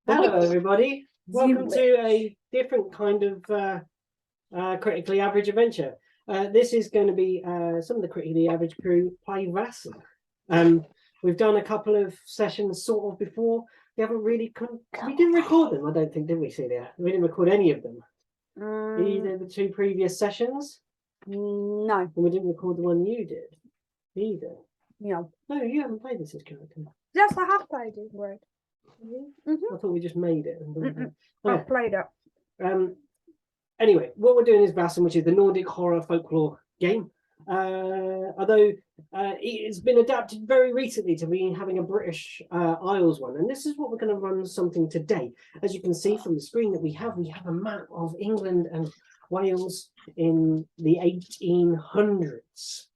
Hello, everybody. Welcome to a different kind of critically average adventure. This is going to be some of the critically average crew play Vaesen. We've done a couple of sessions sort of before. We haven't really. We didn't record them, I don't think, did we, Celia? We didn't record any of them. Either the two previous sessions. No. And we didn't record the one you did either. No. No, you haven't played this as character. Yes, I have played it, right? I thought we just made it. I've played it. Anyway, what we're doing is Vaesen, which is the Nordic horror folklore game. Although it's been adapted very recently to be having a British Isles one, and this is what we're going to run something today. As you can see from the screen that we have a map of England and Wales in the 1800s.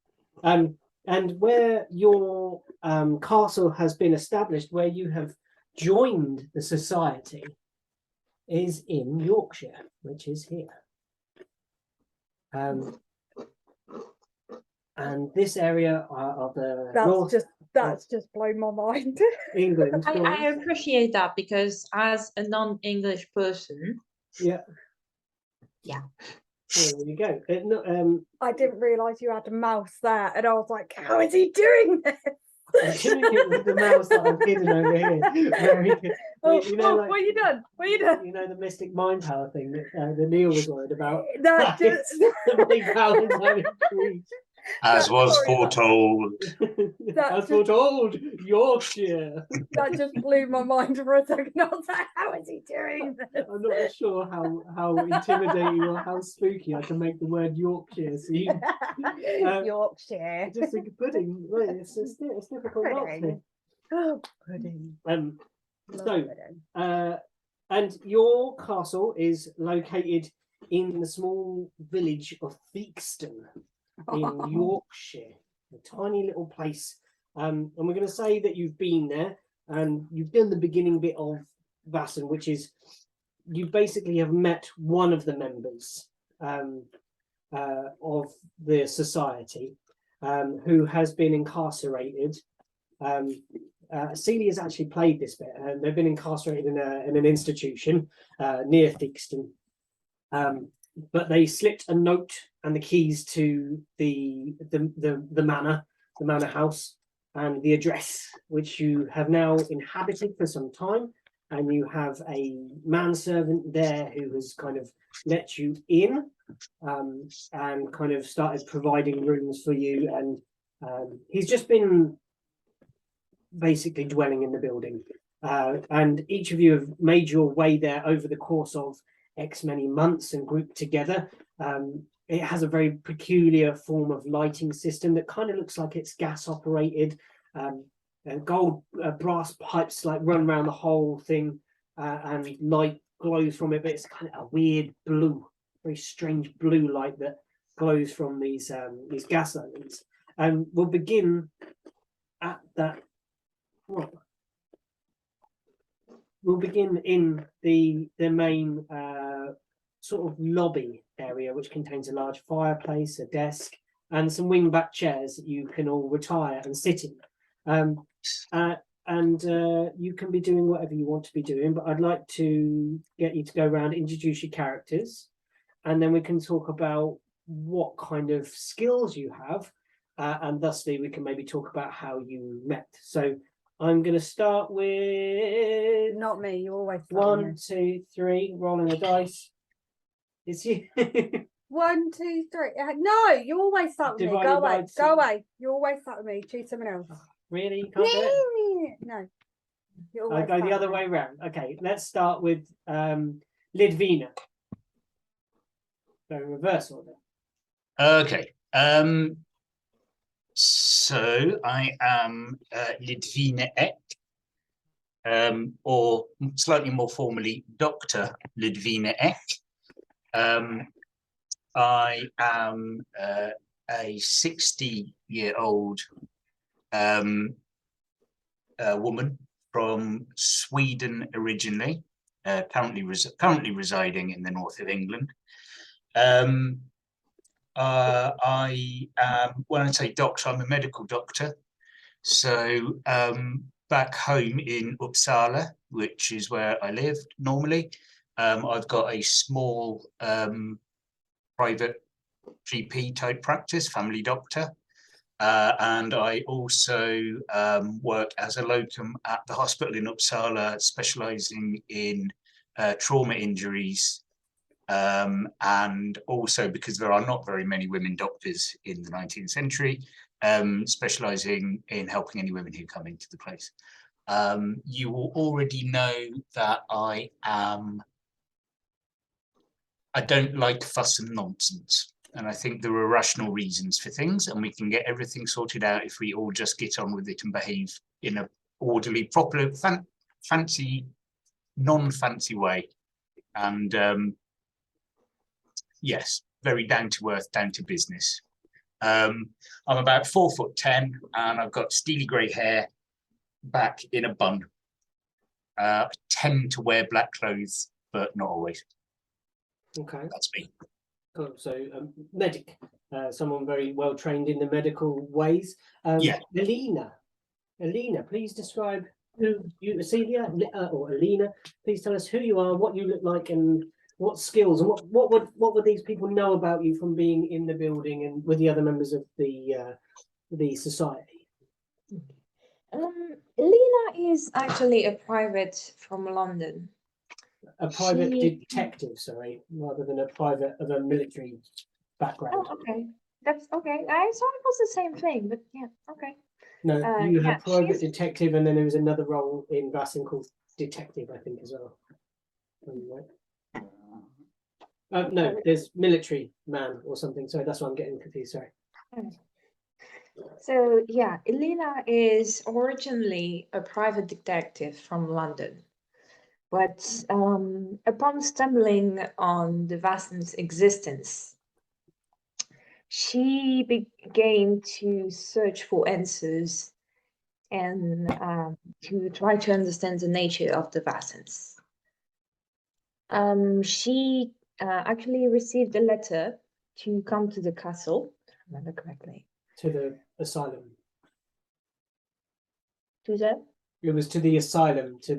And where your castle has been established, where you have joined the society, is in Yorkshire, which is here. And this area of the that's just blown my mind. England. I appreciate that, because as a non-English person, yeah. There you go. I didn't realise you had a mouse there, and I was like, "How is he doing this?" With the mouse that I've hidden over here. Very good. Like, what are you done? What are you done? You know the mystic mind power thing that Neil was worried about. That just... the big powers having increased. As was foretold. As foretold, Yorkshire. That just blew my mind for a second. I was like, how is he doing this? I'm not sure how intimidating or how spooky I can make the word Yorkshire seem. Yorkshire. Just like pudding. Right, it's difficult not to. Oh, pudding. And your castle is located in the small village of Theakston in Yorkshire, a tiny little place. And we're going to say that you've been there and you've done the beginning bit of Vaesen, which is you basically have met one of the members of the society who has been incarcerated. Celia's actually played this bit, and they've been incarcerated in an institution near Theakston. But they slipped a note and the keys to the manor house, and the address, which you have now inhabited for some time, and you have a manservant there who has kind of let you in and kind of started providing rooms for you, and he's just been basically dwelling in the building, and each of you have made your way there over the course of X many months and grouped together. It has a very peculiar form of lighting system that kind of looks like it's gas operated. Gold brass pipes like run around the whole thing, and light glows from it, but it's kind of a weird blue, very strange blue light that glows from these gas lanterns. And we'll begin at that. We'll begin in the main sort of lobby area, which contains a large fireplace, a desk, and some wing-back chairs that you can all retire and sit in. And you can be doing whatever you want to be doing, but I'd like to get you to go around, introduce your characters, and then we can talk about what kind of skills you have, and thusly we can maybe talk about how you met. So I'm going to start with... Not me, you always... 1, 2, 3, rolling the dice. It's you. 1, 2, 3. No, you always start with me. Go away. Go away. You always start with me. Choose someone else. Really? You can't do it? No. I'll go the other way around. Okay, let's start with Lidvina. So reverse order. Okay. So I am Lidvina Eck, or slightly more formally, Dr. Lidvina Eck. I am a 60-year-old woman from Sweden originally, currently residing in the north of England. I am, when I say doctor, I'm a medical doctor. So back home in Uppsala, which is where I live normally. I've got a small private GP type practice, family doctor. And I also work as a locum at the hospital in Uppsala, specialising in trauma injuries. And also, because there are not very many women doctors in the 19th century, specialising in helping any women who come into the place. You will already know that I don't like fuss and nonsense. And I think there are rational reasons for things, and we can get everything sorted out if we all just get on with it and behave in a orderly, proper, fancy, non-fancy way. And yes, very down to earth, down to business. I'm about 4'10", and I've got steely grey hair back in a bun. I tend to wear black clothes, but not always. Okay. That's me. Cool. So medic, someone very well trained in the medical ways. Yeah. Alina, please describe who you, Celia or Alina. Please tell us who you are, what you look like, and what skills, and what would these people know about you from being in the building and with the other members of the society. Elena is actually a private from London. A private detective, sorry, rather than a private of a military background. Oh, okay. That's okay. I thought it was the same thing, but yeah, okay. No, you yeah, had private detective, and then there was another role in Vaesen called detective, I think, as well. No, there's military man or something. Sorry, that's why I'm getting confused. Sorry. So yeah, Elena is originally a private detective from London, but upon stumbling on the Vaesen's existence, she began to search for answers and to try to understand the nature of the Vaesens. She actually received a letter to come to the castle, if I remember correctly. To the asylum. To the? It was to the asylum, to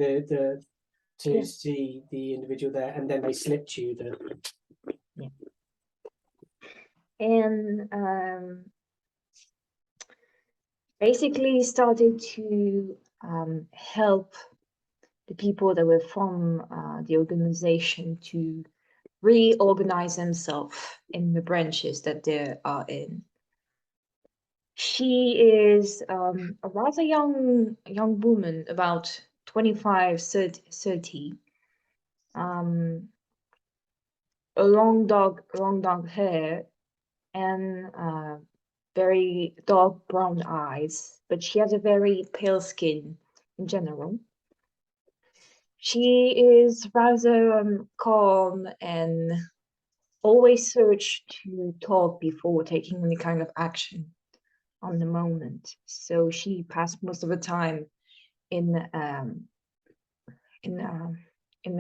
see the individual there, and then they slipped you the. Yeah. And basically started to help the people that were from the organization to reorganize themselves in the branches that they are in. She is a rather young woman, about 25, 30. A long dark hair and very dark brown eyes, but she has a very pale skin in general. She is rather calm and always search to talk before taking any kind of action on the moment. So she passed most of the time in the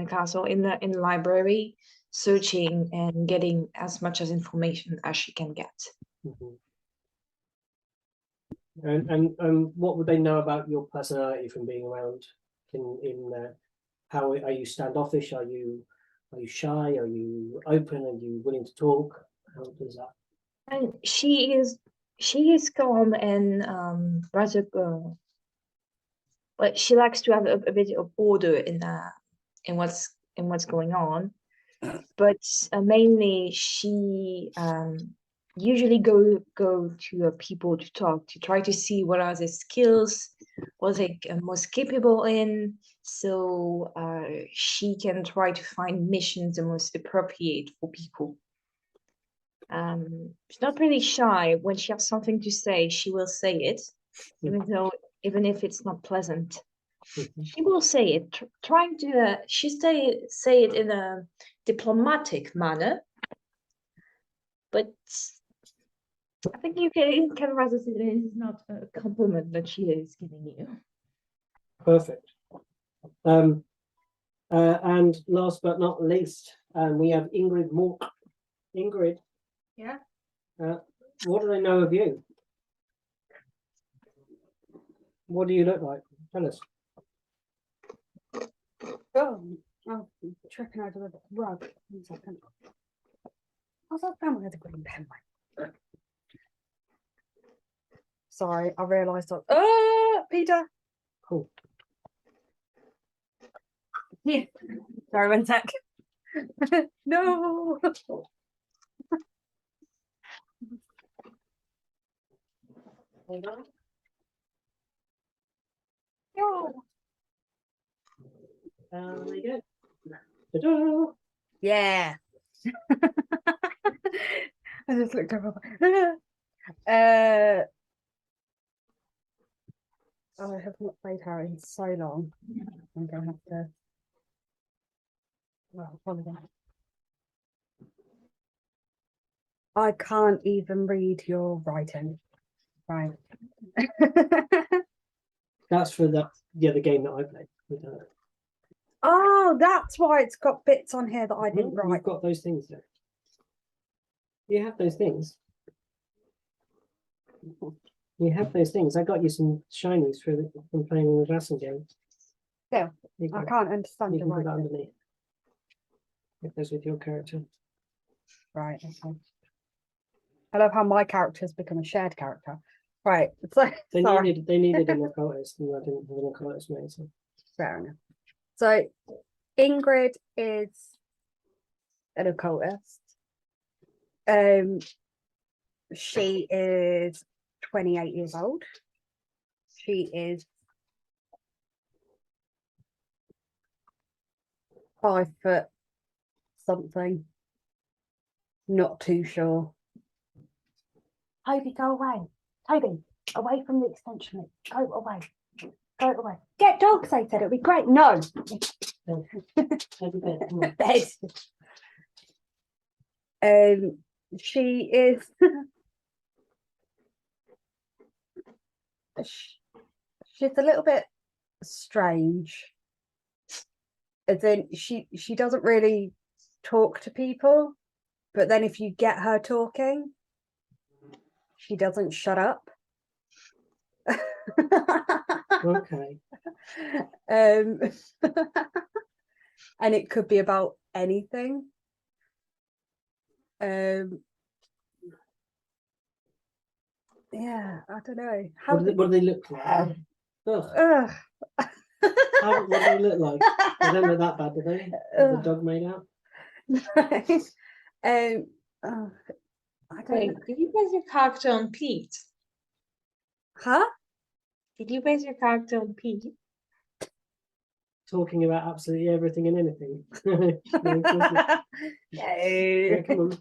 castle, in the library, searching and getting as much as information as she can get. Mm-hmm. And what would they know about your personality from being around in how are you standoffish? Are you shy? Are you open? Are you willing to talk? How does that? And she is calm and rather but she likes to have a bit of order in what's going on. But mainly she usually go to people to talk, to try to see what are the skills, what they most capable in, so she can try to find missions the most appropriate for people. She's not really shy. When she has something to say, she will say it, even if it's not pleasant. She will say it, trying to say it in a diplomatic manner, but I think you can rather say that it is not a compliment that she is giving you. Perfect. And last but not least, we have Ingrid Mork. Ingrid. Yeah. What do they know of you? What do you look like? Tell us. Oh, I'm tripping over the rug. 1 second. I was found where the green pen went. Sorry, I realised I. Peter. Cool. Yeah. Sorry, 1 sec. No. Hold on. No. There you go. Ta-da! Yeah. I just looked over. I have not played her in so long. I'm gonna have to. Well, follow that. I can't even read your writing. Right. That's for the other game that I played with her. Oh, that's why it's got bits on here that I didn't You've write. got those things there. You have those things. You have those things. I got you some shinies from playing in the Vaesen game. Yeah, You I can- can't understand You your can put that writing. underneath. It goes with your character. Right. Okay. I love how my character's become a shared character. Right. So They sorry. needed an occultist, and I didn't have an occultist made. So. Fair enough. So Ingrid is an occultist. She is 28 years old. She is 5 foot something. Not too sure. Toby, go away. Toby, away from the extension. Go away. Go away. Get dogs, they said. It'll be great. No. Bed. She is she's a little bit strange. As in she doesn't really talk to people, but then if you get her talking, she doesn't shut up. Okay. And it could be about anything. Yeah, I don't know. What do they look like? Ugh. Ugh. What do they look like? They don't look that bad, do they? With the dog made out? I don't Wait, know. did you base your character on Pete? Huh? Did you base your character on Pete? Talking about absolutely everything and anything. No, of course not. Yeah, come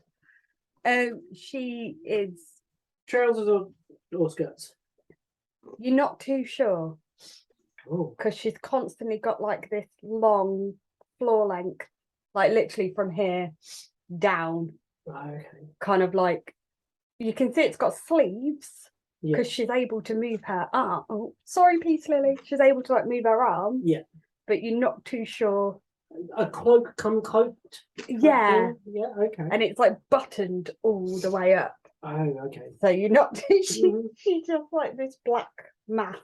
on. She is. Trousers or skirts? You're not too sure Oh, because she's constantly got like this long floor length, like literally from here down, okay. kind of like you can see it's got sleeves Yeah. because she's able to move her arm. Oh, sorry, Peace Lily. She's able to like move her arm. Yeah. But you're not too sure. A cloak come coat? Yeah. Thing? Yeah, okay. And it's like buttoned all the way up. Oh, okay. So you're not too Mhm. she's just like this black mass.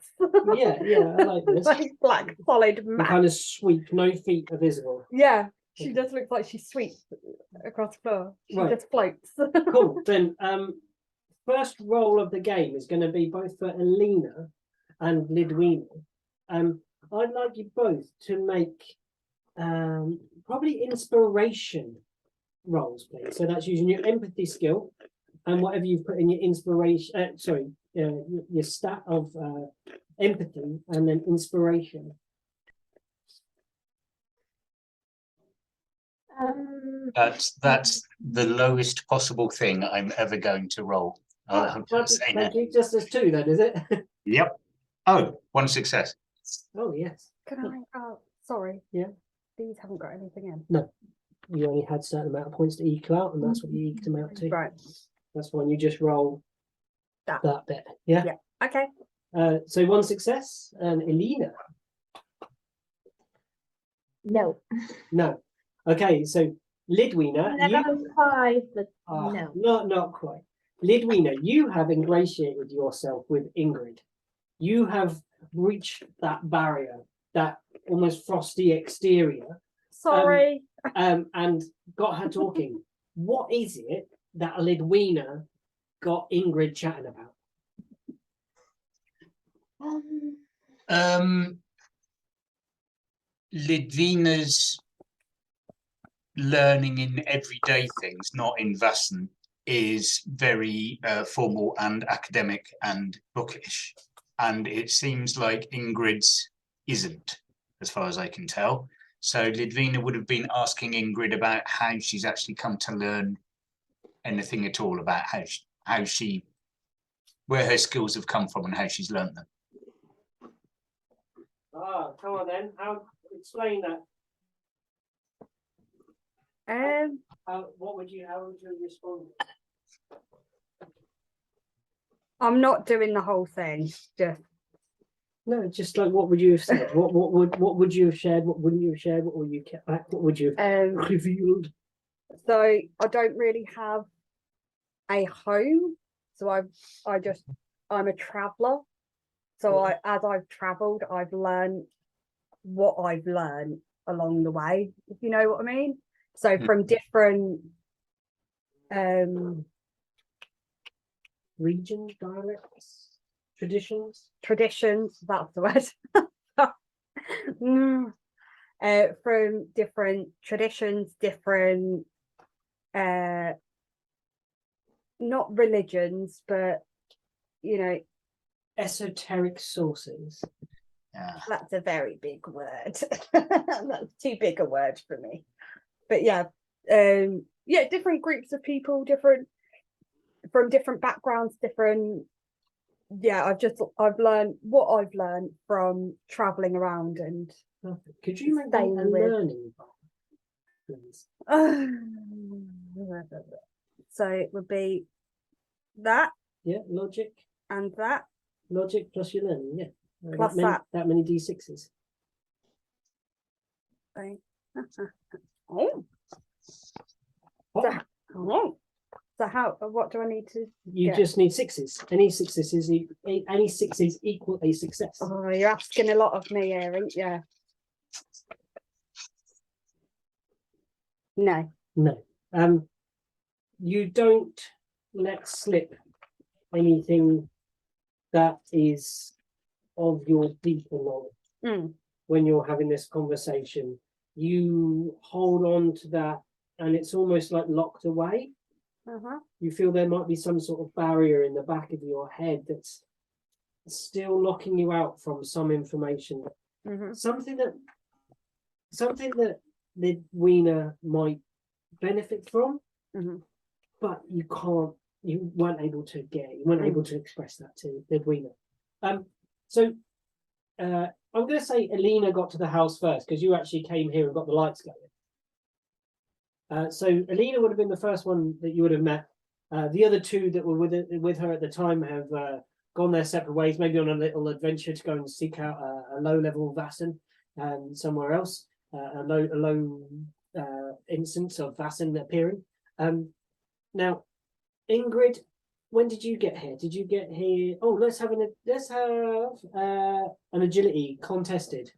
Yeah, I like this. Like black solid The mass. kind of sweep, no feet are visible. Yeah, she just looks like she sweeps across the floor. She Right. just floats. Cool. Then first roll of the game is going to be both for Alina and Lidwina. I'd like you both to make probably inspiration rolls, please. So that's using your empathy skill and whatever you've put in your inspiration. Your stat of empathy and then inspiration. That's the lowest possible thing I'm ever going to roll. I'm just saying Thank that. you. Just as 2 then, is it? Yep. Oh, 1 success. Oh yes. Can I? Oh, sorry. Yeah. These haven't got anything in. You only had a certain amount of points to equal out, and that's what you eked them out to. Right. That's when you just roll That. bit. Yeah. Yeah. Okay. So 1 success, and Elena. No. No. Okay, so Lidwina, I you got a 5, but are no. not quite. Lidwina, you have ingratiated yourself with Ingrid. You have breached that barrier, that almost frosty exterior, Sorry. and got her talking. What is it that Lidwina got Ingrid chatting about? Lidvina's learning in everyday things, not in Vaesen, is very formal and academic and bookish. And it seems like Ingrid's isn't, as far as I can tell. So Lidvina would have been asking Ingrid about how she's actually come to learn anything at all about where her skills have come from and how she's learned them. Ah, come on then. How explain that? How would you respond? I'm not doing the whole thing. Just No, just like what would you have said? What would you have shared? What wouldn't you have shared? What would you kept back? What would you have revealed? so I don't really have a home. So I'm a traveller. So Yeah. as I've travelled, I've learned what I've learned along the way, if you know what I mean. So from different Regions, dialects, traditions. traditions, that's the word. From different traditions, different not religions, but you know, Esoteric sources. Yeah. that's a very big word. That's too big a word for me. But yeah, different groups of people, from different backgrounds, I've learned what I've learned from traveling around and Perfect. Could you make that a staying with. learning bar, please? So it would be that Yeah, logic. and that. Logic plus your learning, yeah. Plus that many D6s. Oh. Oh, So how? What do I need to? you get? just need sixes. Any sixes equal a success. Oh, you're asking a lot of me here, ain't you? No. No. You don't let slip anything that is of your deeper knowledge when you're having this conversation. You hold on to that, and it's almost like locked away. You feel there might be some sort of barrier in the back of your head that's still locking you out from some information. Something that Lidwina might benefit from, but you weren't able to get it. You weren't able to express that to Lidwina. So I'm going to say Alina got to the house first because you actually came here and got the lights going. So Alina would have been the first one that you would have met. The other two that were with her at the time have gone their separate ways, maybe on a little adventure to go and seek out a low-level Vaesen somewhere else, a low instance of Vaesen appearing. Now, Ingrid, when did you get here? Did you get here? Oh, let's have an agility contested.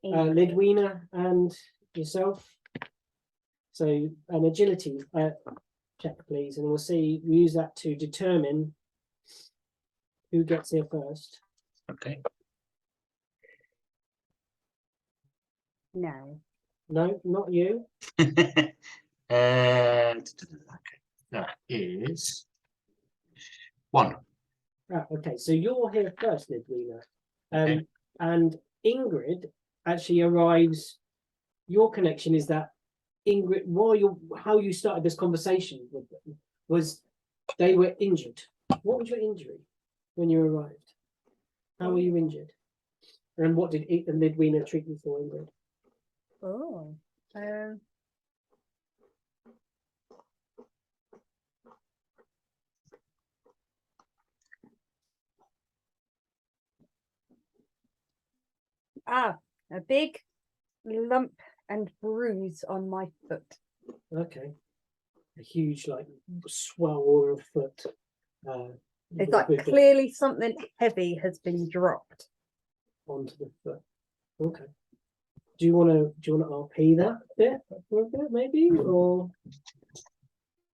Lidwina and yourself. So an agility check, please, and we'll use that to determine who gets here first. Okay. No. No, not you. Okay. That is 1. Okay, so you're here first, Lidwina. Okay. And Ingrid actually arrives. Your connection is that Ingrid, how you started this conversation with them was they were injured. What was your injury when you arrived? How were you injured? And what did Lidwina treat you for, Ingrid? Oh. A big lump and bruise on my foot. Okay. A huge, like, swell on your foot. It's like clearly something heavy has been dropped. onto the foot. Okay. Do you want to RP that bit for a bit, maybe, or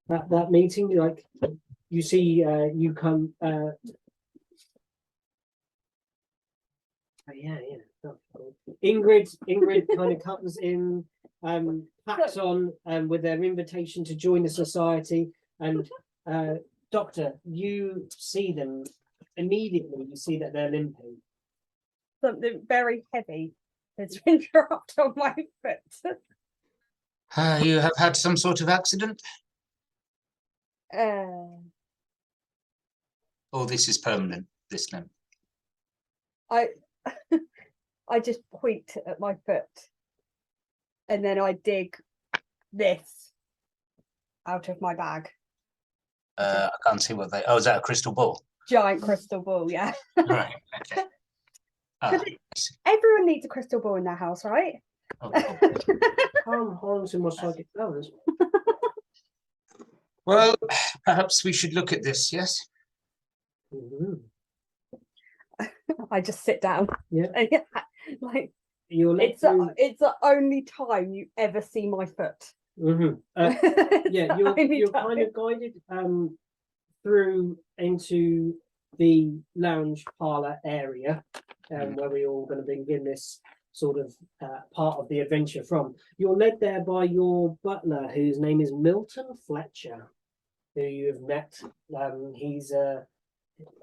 that meeting? Like, you see, you come. Yeah. That's cool. Ingrid kind of comes in, packs on, with their invitation to join the society, and Doctor, you see them immediately. You see that they're limping. Something very heavy has been dropped on my foot. You have had some sort of accident, or this is permanent, this limp? I I just point at my foot and then I dig this out of my bag. I can't see what they. Oh, is that a crystal ball? Giant crystal ball, yeah. Right. Okay. Because everyone needs a crystal ball in their house, right? Calm horns in my psychic powers. Well, perhaps we should look at this. Yes. Mhm. I just sit down. Yeah. Like You're let it's through. it's the only time you ever see my foot. Mhm. It's Yeah, the only you're time. kind of guided through into the lounge parlor area, where we're all going to begin this sort of part of the adventure from. You're led there by your butler, whose name is Milton Fletcher, who you have met. He's a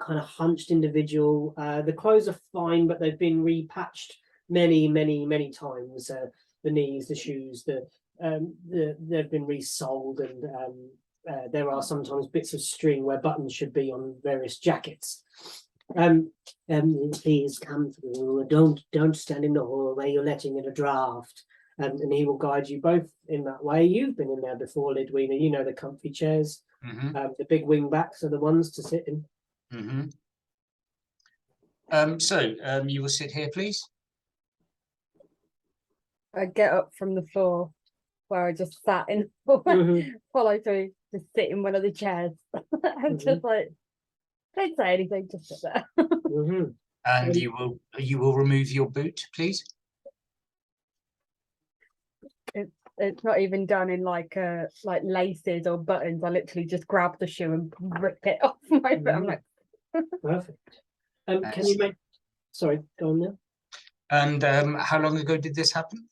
kind of hunched individual. The clothes are fine, but they've been repatched many times. The knees, the shoes, they've been resoled, and there are sometimes bits of string where buttons should be on various jackets. Please come through. Don't stand in the hallway. You're letting in a draft. And he will guide you both in that way. You've been in there before, Lidwina. You know the comfy chairs. The big wing backs are the ones to sit in. So you will sit here, please. I get up from the floor where I just sat in, follow through, just sit in one of the chairs and just like, don't say anything, just sit there. And you will remove your boot, please. It's not even done in like laces or buttons. I literally just grab the shoe and rip it off my foot. I'm like, perfect. Can you make? Sorry, go on now. And how long ago did this happen?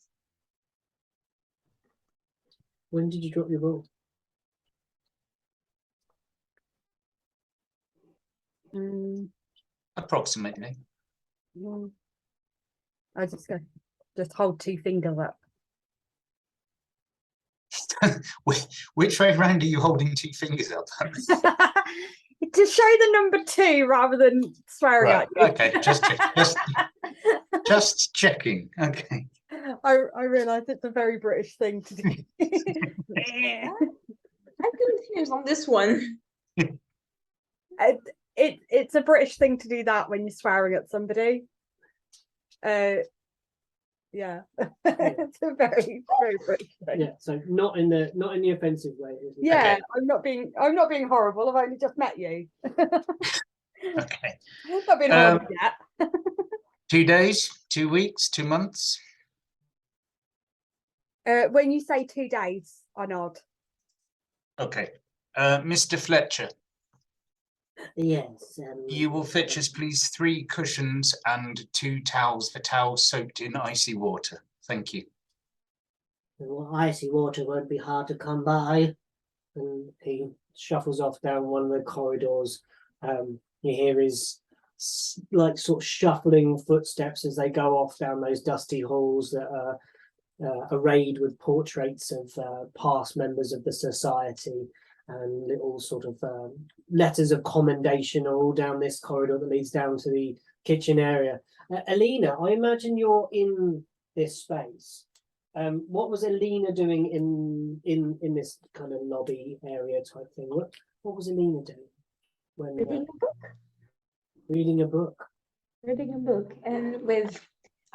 When did you drop your ball? Approximately. I just hold two fingers up. Which way around are you holding two fingers up? To show the number 2 rather than swearing Right, at you. okay, just checking. Okay. I realise it's a very British thing to do. I'm confused on this one. It's a British thing to do that when you're swearing at somebody. Yeah. It's a very British thing. Yeah, so not in the offensive way. Yeah, Okay. I'm not being horrible. I've only just met you. Okay. I've not been horrible yet. 2 days, 2 weeks, 2 months. When you say 2 days, I nod. Okay. Mr. Fletcher, Yes. you will fetch us, please, 3 cushions and 2 towels. The towels soaked in icy water. Thank you. Well, icy water won't be hard to come by. And he shuffles off down one of the corridors. You hear his like sort of shuffling footsteps as they go off down those dusty halls that are arrayed with portraits of past members of the society, and little sort of letters of commendation are all down this corridor that leads down to the kitchen area. Alina, I imagine you're in this space. What was Alina doing in this kind of lobby area type thing? What was Alina doing when reading a book? Reading a book, and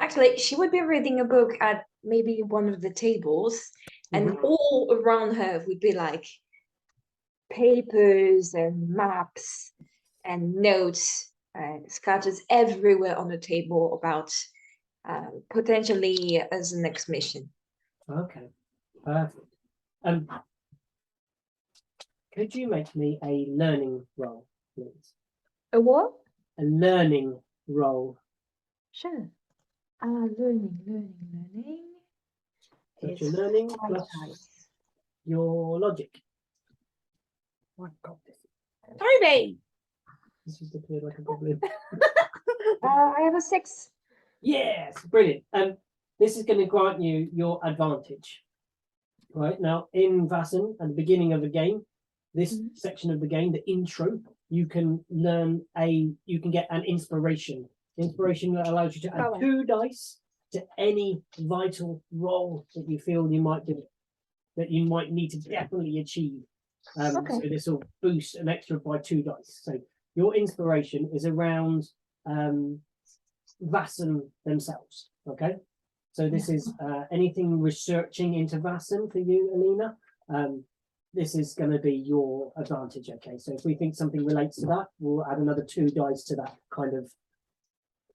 actually she would be reading a book at maybe one of the tables, and all around her would be like papers and maps and notes scratches everywhere on the table about potentially as the next mission. Okay, perfect. Could you make me a learning roll, please? A what? A learning roll. Sure. Learning. So it's It's your learning 5 plus dice. your logic. My God, this Toby! This just appeared like a goblin. I have a 6. Yes, brilliant. This is going to grant you your advantage. Right now, in Vaesen, at the beginning of the game, this section of the game, the intro, you can get an inspiration. Inspiration that allows you to add 2 dice to any vital roll that you feel you might do, that you might need to definitely achieve. So this will boost an extra by 2 dice. So your inspiration is around Vaesen themselves. Okay. So this is anything researching into Vaesen for you, Alina. This is going to be your advantage. Okay. So if we think something relates to that, we'll add another 2 dice to that kind of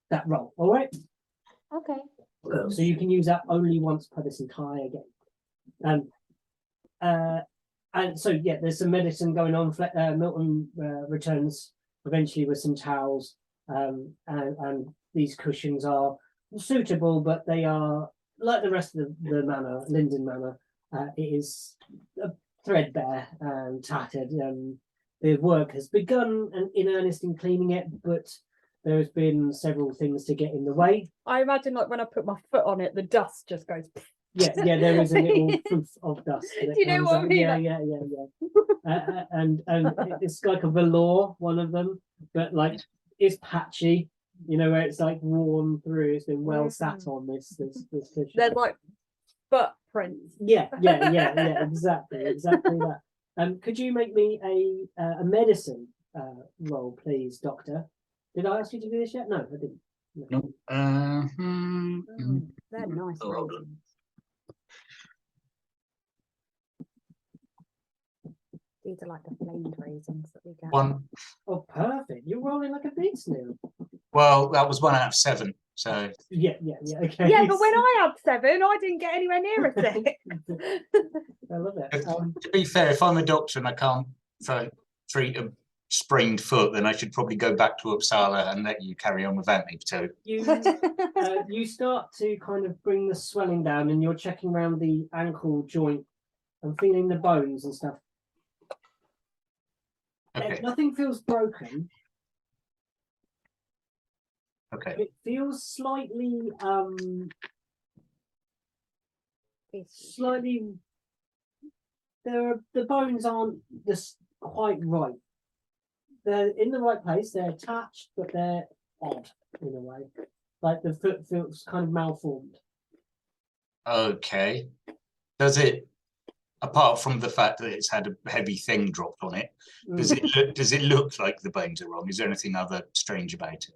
that roll. All right. Okay. So you can use that only once per this entire game. And so yeah, there's some medicine going on. Milton returns eventually with some towels, and these cushions are suitable, but they are like the rest of the manor, Linden Manor. It is threadbare and tattered. The work has begun and in earnest in cleaning it, but there has been several things to get in the way. I imagine like when I put my foot on it, the dust just goes. Yeah, there is a little proof of dust. Do you know what I mean? Yeah. And it's like a velour, one of them, but like it's patchy. You know, where it's like worn through. It's been well sat on this cushion. There's like footprints. Yeah, exactly that. Could you make me a medicine roll, please, Doctor? Did I ask you to do this yet? No, I didn't. No. They're nice. Oh, hold on. raisins. These are like the flamed raisins that we get. 1. Oh, perfect. You're rolling like a beast now. Well, that was 1 out of 7. So Yeah. Okay. Yeah, but when I had 7, I didn't get anywhere near a 6. I love it. to be fair, if I'm a doctor and I can't treat a sprained foot, then I should probably go back to Uppsala and let you carry on without me. So you start to kind of bring the swelling down, and you're checking around the ankle joint and feeling the bones and stuff. okay, Nothing feels broken. okay. It feels slightly the bones aren't just quite right. They're in the right place, they're attached, but they're odd in a way. Like the foot feels kind of malformed. Okay. Does it, apart from the fact that it's had a heavy thing dropped on it, does it look like the bones are wrong? Is there anything other strange about it?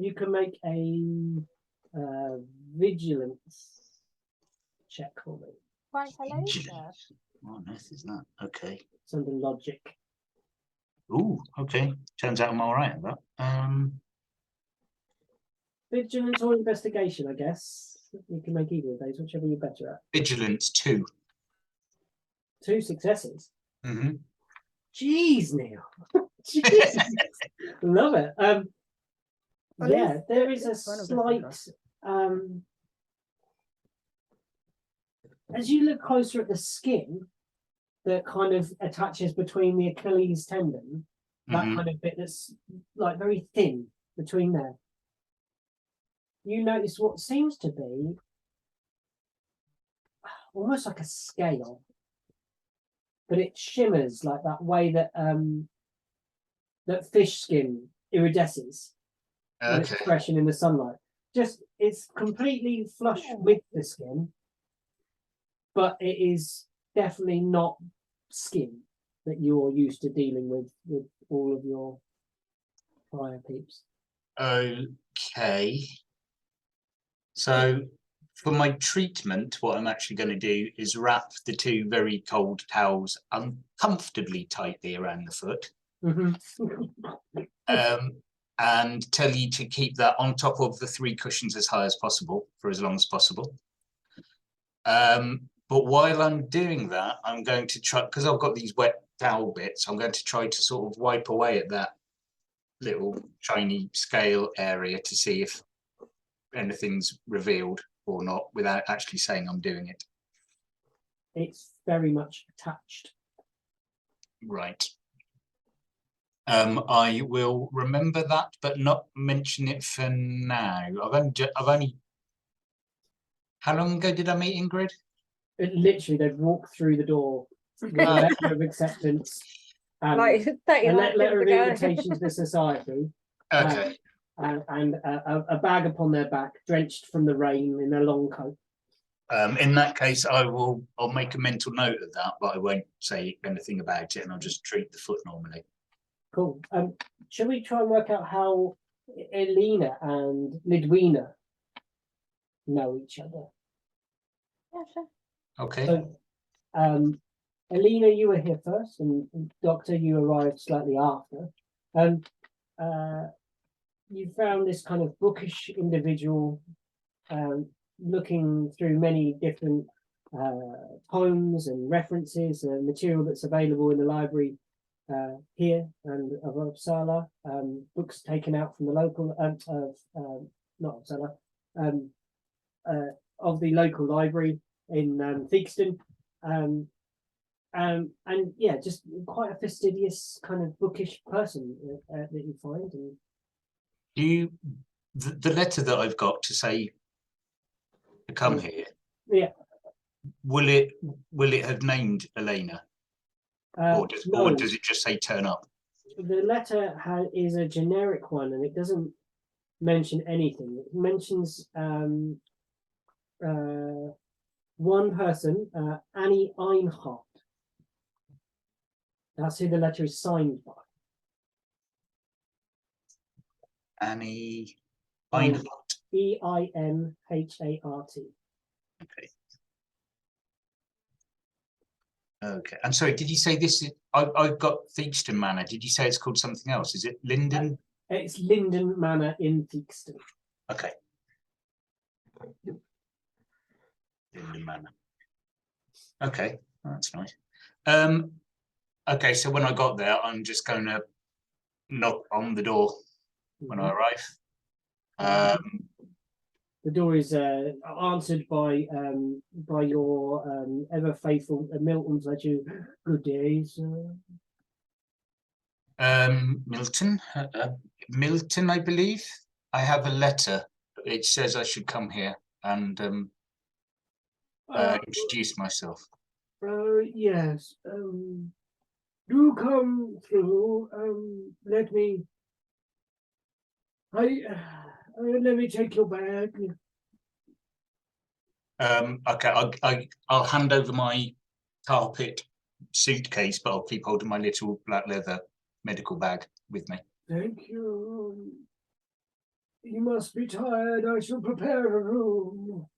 You can make a vigilance check for me. Right, hello, sir. Vigilance. What on earth is that? Okay. It's under logic. Ooh, okay. Turns out I'm all right at that. Vigilance or investigation, I guess. You can make either of those, whichever you're better at. Vigilance 2. 2 successes. Mm-hmm. Jeez, Neil. Jeez. Love it. Well, Yeah, there is a it's one of the slight as you look closer at the skin that kind of attaches between the Achilles tendon, that kind of bit that's like very thin between there. You notice what seems to be almost like a scale, but it shimmers like that way that that fish skin iridesces when it's Okay. fresh and in the sunlight. Just it's completely flush with the skin, but it is definitely not skin that you're used to dealing with all of your prior peeps. Okay. So for my treatment, what I'm actually going to do is wrap the 2 very cold towels uncomfortably tightly around the foot Mhm. And tell you to keep that on top of the 3 cushions as high as possible for as long as possible. But while I'm doing that, I'm going to try, because I've got these wet towel bits, I'm going to try to sort of wipe away at that little shiny scale area to see if anything's revealed or not without actually saying I'm doing it. It's very much attached. Right. I will remember that, but not mention it for now. I've only. How long ago did I meet Ingrid? Literally, they've walked through the door with a letter of acceptance and Like a 39 letter of years ago. invitation to the society, Okay. and a bag upon their back, drenched from the rain in their long coat. In that case, I'll make a mental note of that, but I won't say anything about it, and I'll just treat the foot normally. Cool. Shall we try and work out how Elena and Lidwina know each other? Yeah, sure. Okay. So, Elena, you were here first, and Doctor, you arrived slightly after. You found this kind of bookish individual, looking through many different poems and references and material that's available in the library here and of Uppsala, books taken out from the local not Uppsala, of the local library in Theakston, and yeah, just quite a fastidious kind of bookish person that you find. And The letter that I've got to say to come here, yeah, will it have named Elena, or no, does it just say turn up? the letter is a generic one, and it doesn't mention anything. It mentions one person, Annie Einhardt. That's who the letter is signed by. Annie Einhardt. Einhardt. Okay. Okay. And sorry, did you say this is? I've got Theakston Manor. Did you say it's called something else? Is it Linden? It's Linden Manor in Theakston. Okay. Linden Manor. Okay, that's nice. Okay, so when I got there, I'm just going to knock on the door when I arrive. The door is answered by your ever faithful Milton Fletcher. Good day, sir. Milton, I believe. I have a letter. It says I should come here and introduce myself. Yes. Do come through. Let me take your bag. Okay, I'll hand over my carpet suitcase, but I'll keep holding my little black leather medical bag with me. Thank you. You must be tired. I shall prepare a room.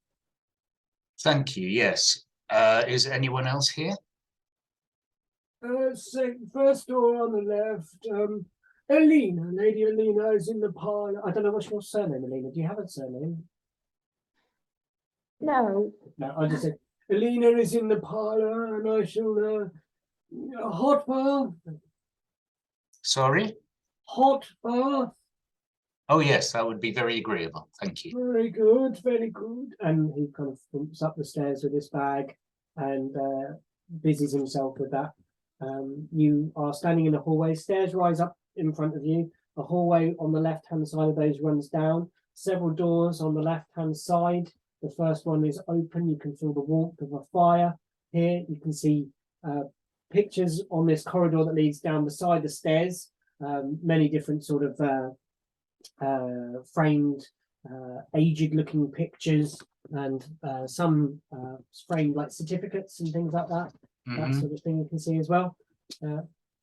Thank you. Yes. Is anyone else here? First door on the left. Elena, Lady Elena is in the parlour. I don't know what's your surname, Elena. Do you have a surname? No. No, I just said Elena is in the parlour, and I shall hot bath. Sorry? Hot bath. Oh yes, that would be very agreeable. Thank you. Very good, very good. And he kind of thumps up the stairs with his bag and busies himself with that. You are standing in a hallway. Stairs rise up in front of you. A hallway on the left-hand side of those runs down. Several doors on the left-hand side. The first one is open. You can feel the warmth of a fire. Here you can see pictures on this corridor that leads down beside the stairs. Many different sort of framed, aged-looking pictures, and some framed like certificates and things like that. That sort of thing you can see as well.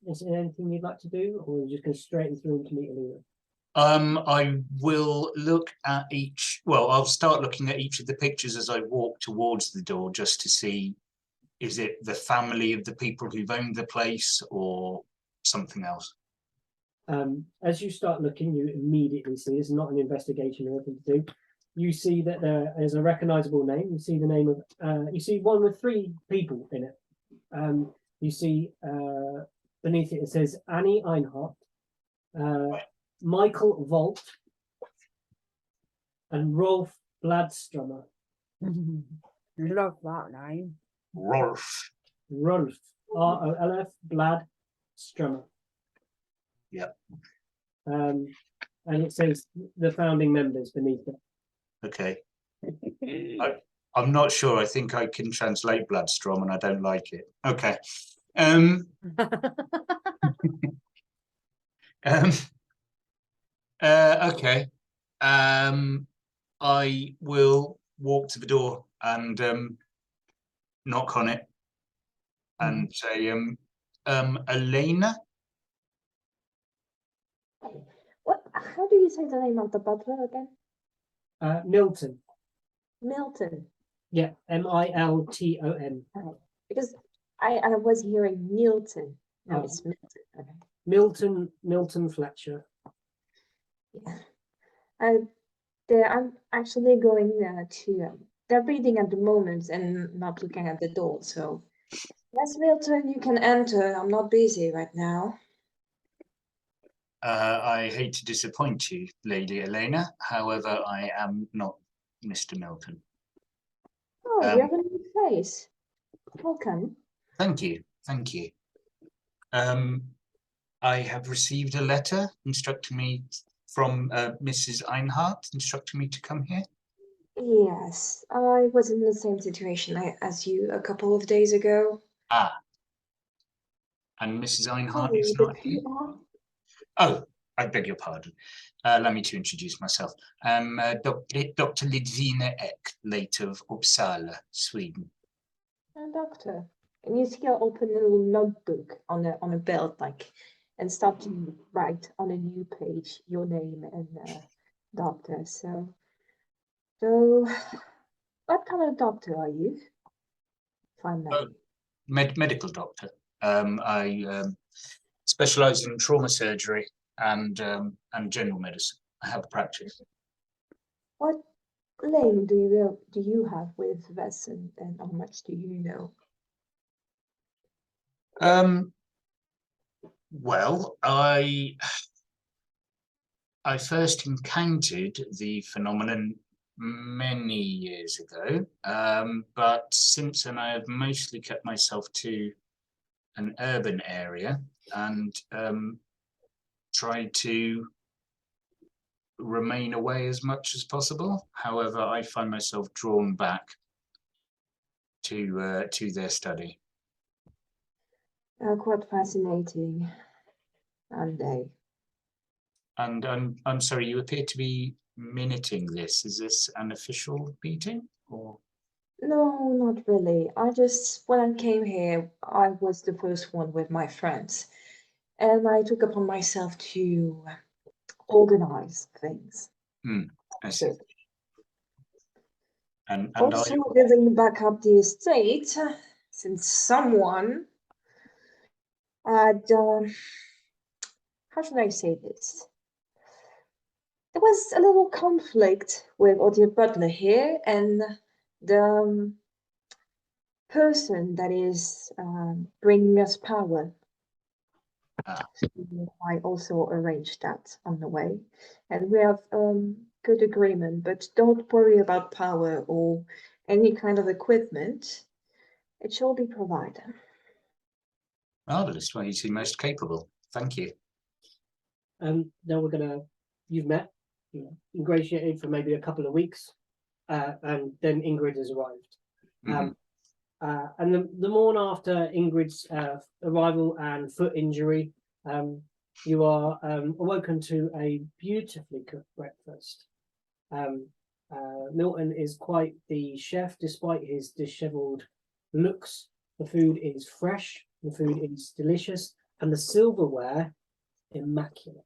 Is there anything you'd like to do, or you just go straight through to meet Elena? I will look at each. Well, I'll start looking at each of the pictures as I walk towards the door, just to see, is it the family of the people who've owned the place or something else? As you start looking, you immediately see, it's not an investigation or anything to do. You see that there is a recognizable name. You see the name of, you see one with 3 people in it. You see beneath it, it says Annie Einhart, Michael Volt, and Rolf Bladströmer. Love that name. Rolf. Rolf, R-O-L-F, Bladströmer. Yep. And it says the founding members beneath it. Okay. I'm not sure. I think I can translate Bloodstrom and I don't like it. Okay. Okay. I will walk to the door and knock on it and say, Elena. What? How do you say the name of the butler again? Milton. Milton. Yeah, Milton. Because I was hearing Milton. No, Oh. it's Milton. Okay. Milton Fletcher. Yeah. I'm actually going to. They're reading at the moment and not looking at the door. So, yes, Milton, you can enter. I'm not busy right now. I hate to disappoint you, Lady Elena. However, I am not Mr. Milton. Oh, you have a new face. Welcome. Thank you. Thank you. I have received a letter instructing me from Mrs. Einhart, instructing me to come here. Yes, I was in the same situation as you a couple of days ago. Ah. And Mrs. Einhart Sorry, is but not you here. are? Oh, I beg your pardon. Allow me to introduce myself. I'm Dr. Lidvina Ek, late of Uppsala, Sweden. Doctor, and you see, I open a little notebook on a belt, like, and start to write on a new page your name and doctor. So, what kind of doctor are you? If I may. Oh, medical doctor. I specialize in trauma surgery and general medicine. I have a practice. What lane do you have with Vaesen, and how much do you know? Well, I first encountered the phenomenon many years ago, but since then I have mostly kept myself to an urban area and tried to remain away as much as possible. However, I find myself drawn back to their study. Quite fascinating, aren't they? And I'm sorry, you appear to be minuting this. Is this an official meeting or? No, not really. When I came here, I was the first one with my friends, and I took upon myself to organize things. I see. So, And also building back up the estate, since someone had, how should I say this? There was a little conflict with our dear butler here and the person that is bringing us power. I also arranged that on the way, and we have good agreement. But don't worry about power or any kind of equipment; it shall be provided. marvelous. Well, you seem most capable. Thank you. Now you've met, ingratiated for maybe a couple of weeks, and then Ingrid has arrived. And the morn after Ingrid's arrival and foot injury, you are awoken to a beautifully cooked breakfast. Milton is quite the chef, despite his dishevelled looks. The food is fresh, the food is delicious, and the silverware immaculate.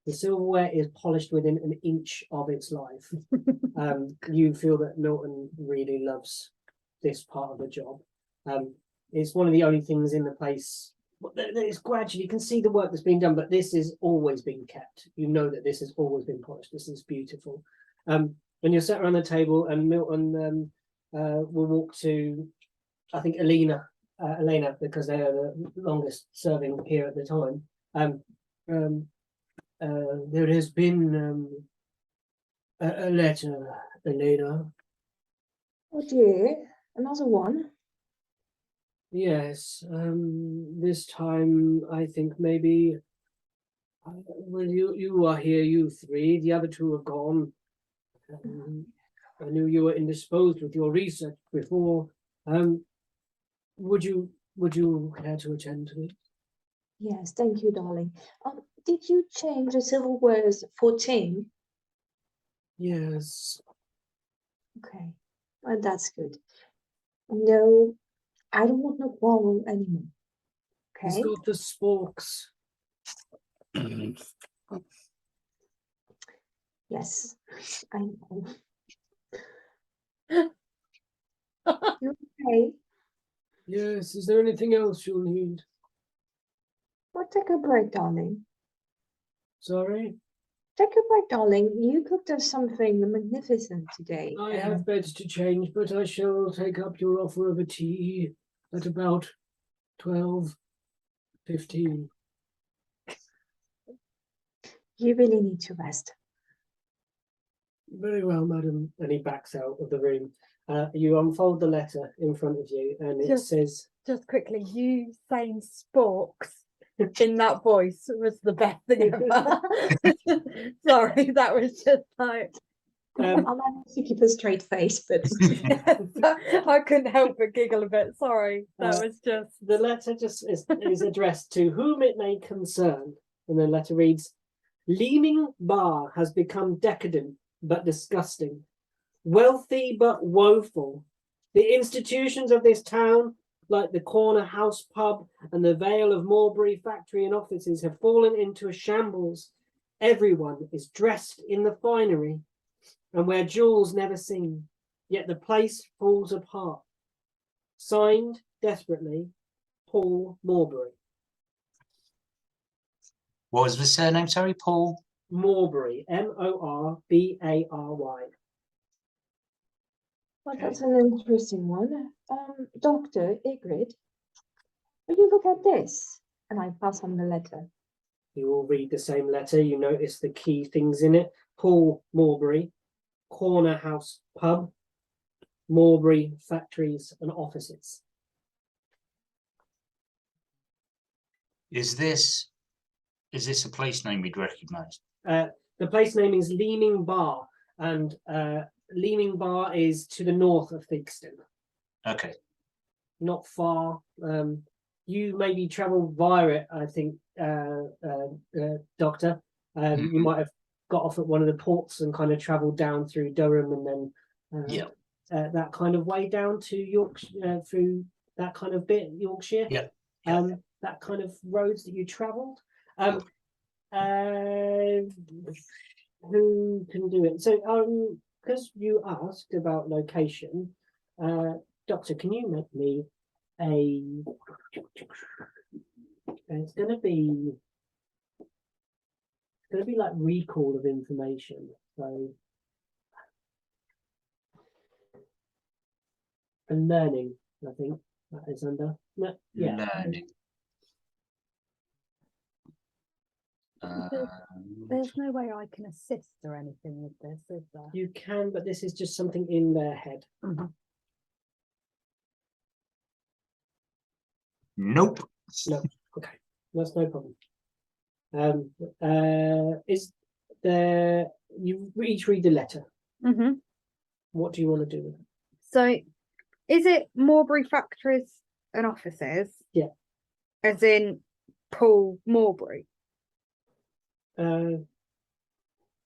The silverware is polished within an inch of its life. You feel that Milton really loves this part of the job. It's one of the only things in the place it's gradually, you can see the work that's been done, but this has always been kept. You know that this has always been polished. This is beautiful. When you're sat around the table, and Milton will walk to, I think, Elena, because they are the longest serving here at the time. There has been a letter, Elena. Oh dear, another one. Yes, this time I think maybe. Well, you are here, you three. The other two are gone. I knew you were indisposed with your research before. Would you care to attend to it? Yes, thank you, darling. Did you change the civil words for ting? Yes. Okay, well, that's good. No, I don't want no quarrel anymore. He's Okay. got the sporks. Yes, I know. You okay? Yes. Is there anything else you'll need? Well, take a break, darling. Sorry, Take a break, darling. You cooked us something magnificent today. I have beds to change, but I shall take up your offer of a tea at about 12:15. You really need to rest. Very well, madam. And he backs out of the room. You unfold the letter in front of you, and it Just- says, Just quickly, you saying sporks in that voice was the best thing ever. Sorry, that was just like I managed to keep a straight face, but I couldn't help but giggle a bit. Sorry, that was just the letter just is addressed to whom it may concern. And the letter reads, Leeming Bar has become decadent but disgusting, wealthy but woeful. The institutions of this town, like the corner house pub and the Vale of Morebury factory and offices, have fallen into a shambles. Everyone is dressed in the finery, and wear jewels never seen, yet the place falls apart. Signed, desperately, Paul Morebury. What was the surname? Sorry, Paul. Morebury, Morbary. well, that's an interesting one. Dr. Ygritte, will you look at this? And I pass on the letter. You all read the same letter. You notice the key things in it. Paul Morebury, corner house pub, Morebury factories and offices. Is this a place name we'd recognise? The place name is Leeming Bar, and Leeming Bar is to the north of Theakston. Okay. Not far. You maybe travel via it, I think, Doctor. You might have got off at one of the ports and kind of travelled down through Durham and then that kind of way down to Yorkshire, through that kind of bit, Yorkshire. Yeah. That kind of roads that you travelled. Who can do it? So, because you asked about location, Doctor, can you make me a? It's going to be like recall of information. So, and learning, I think that is under. No, yeah. Learning. there's no way I can assist or anything with this, is there? You can, but this is just something in their head. Nope. No, okay, that's no problem. Is there? You each read the letter. What do you want to do with it? So, is it Morebury factories and offices? Yeah. As in Paul Morebury.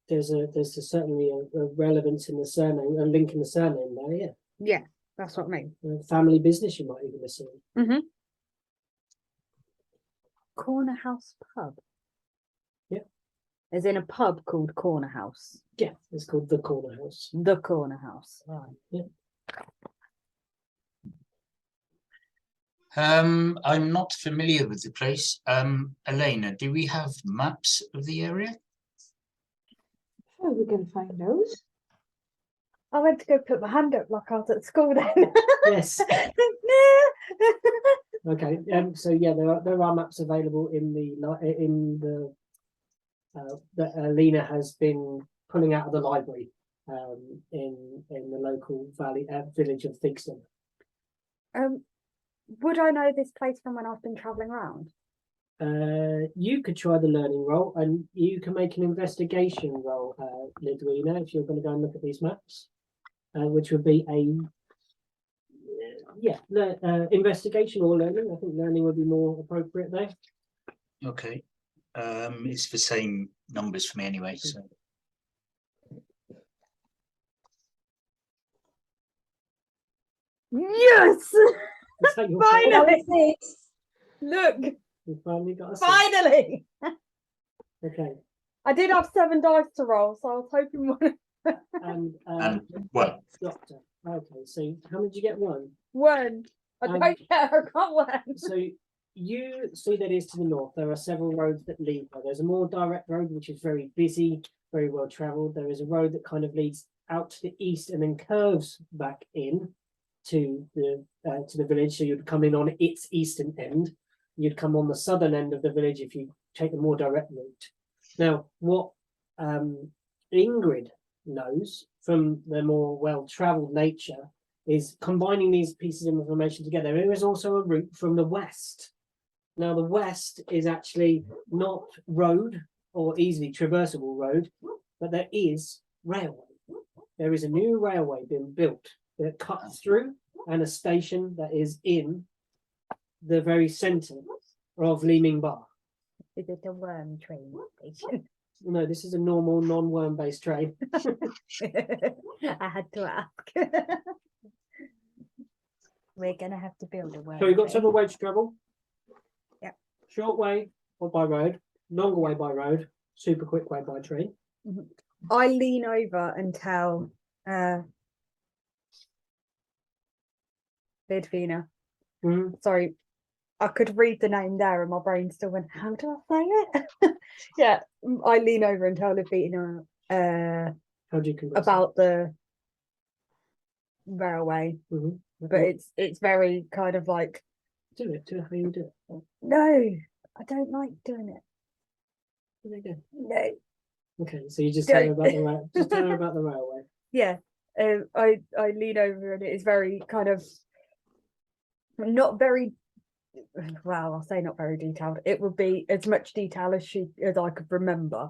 There's certainly a relevance in the surname, a link in the surname there. Yeah. Yeah, that's what I mean. Family business, you might even assume. Corner House Pub. Yeah. As in a pub called Corner House. Yeah, it's called the Corner House. The Corner House. Right. Yeah. I'm not familiar with the place. Elena, do we have maps of the area? Sure, we can find those. I went to go put my hand up like I was at school then. Yes. Okay. So yeah, there are maps available in the that Lena has been pulling out of the library in the local village of Thigston. Would I know this place from when I've been travelling around? You could try the learning roll, and you can make an investigation roll, Lidwina, if you're going to go and look at these maps, which would be a investigation or learning. I think learning would be more appropriate there. Okay. It's the same numbers for me anyway, so. Yes! Is that your fault? Finally! Look, You finally got a six. finally! Okay. I did have 7 dice to roll, so I was hoping one. And one. Doctor. Okay, so how many did you get? One. One. I Um, don't care, I got one. So you see that is to the north. There are several roads that lead there. There's a more direct road, which is very busy, very well traveled. There is a road that kind of leads out to the east and then curves back in to the village. So you'd come in on its eastern end. You'd come on the southern end of the village if you take the more direct route. Now, what Ingrid knows from the more well-traveled nature is combining these pieces of information together. There is also a route from the west. Now, the west is actually not road or easily traversable road, but there is railway. There is a new railway being built that cuts through, and a station that is in the very centre of Leeming Bar. Is it a worm train station? No, this is a normal non-worm-based train. I had to ask. We're gonna have to build a worm. So we've got train. several ways to travel. Yep. Short way or by road, longer way by road, super quick way by train. I lean over and tell Lidvina. Mhm. Sorry, I could read the name there and my brain still went, how do I say it? Yeah, I lean over and tell Lidvina How do you converse? about the railway, Mhm. but it's very kind of like, Do it. How you do it. no, I don't like doing it. There you go. No. Okay, so you just tell her Don't. about the just tell her about the railway. Yeah, I lean over and it is very kind of not very well. I'll say not very detailed. It would be as much detail as I could remember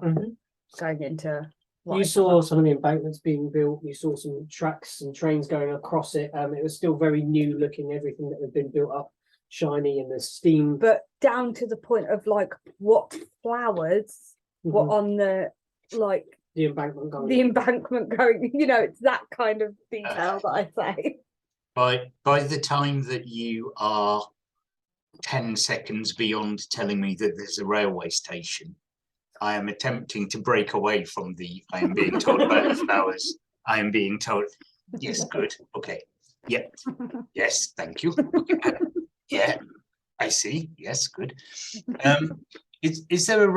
going into. what You I saw thought. some of the embankments being built. You saw some tracks and trains going across it. It was still very new looking. Everything that had been built up, shiny, and the steam. But down to the point of like what flowers were Mhm. on the like The embankment going. the embankment going. You know, it's that kind of detail that I say. By the time that you are 10 seconds beyond telling me that there's a railway station, I am attempting to break away from I am being told about the flowers. I am being told, yes, good, okay, yep, yes, thank you. Okay. Yeah, I see, yes, good. Is there a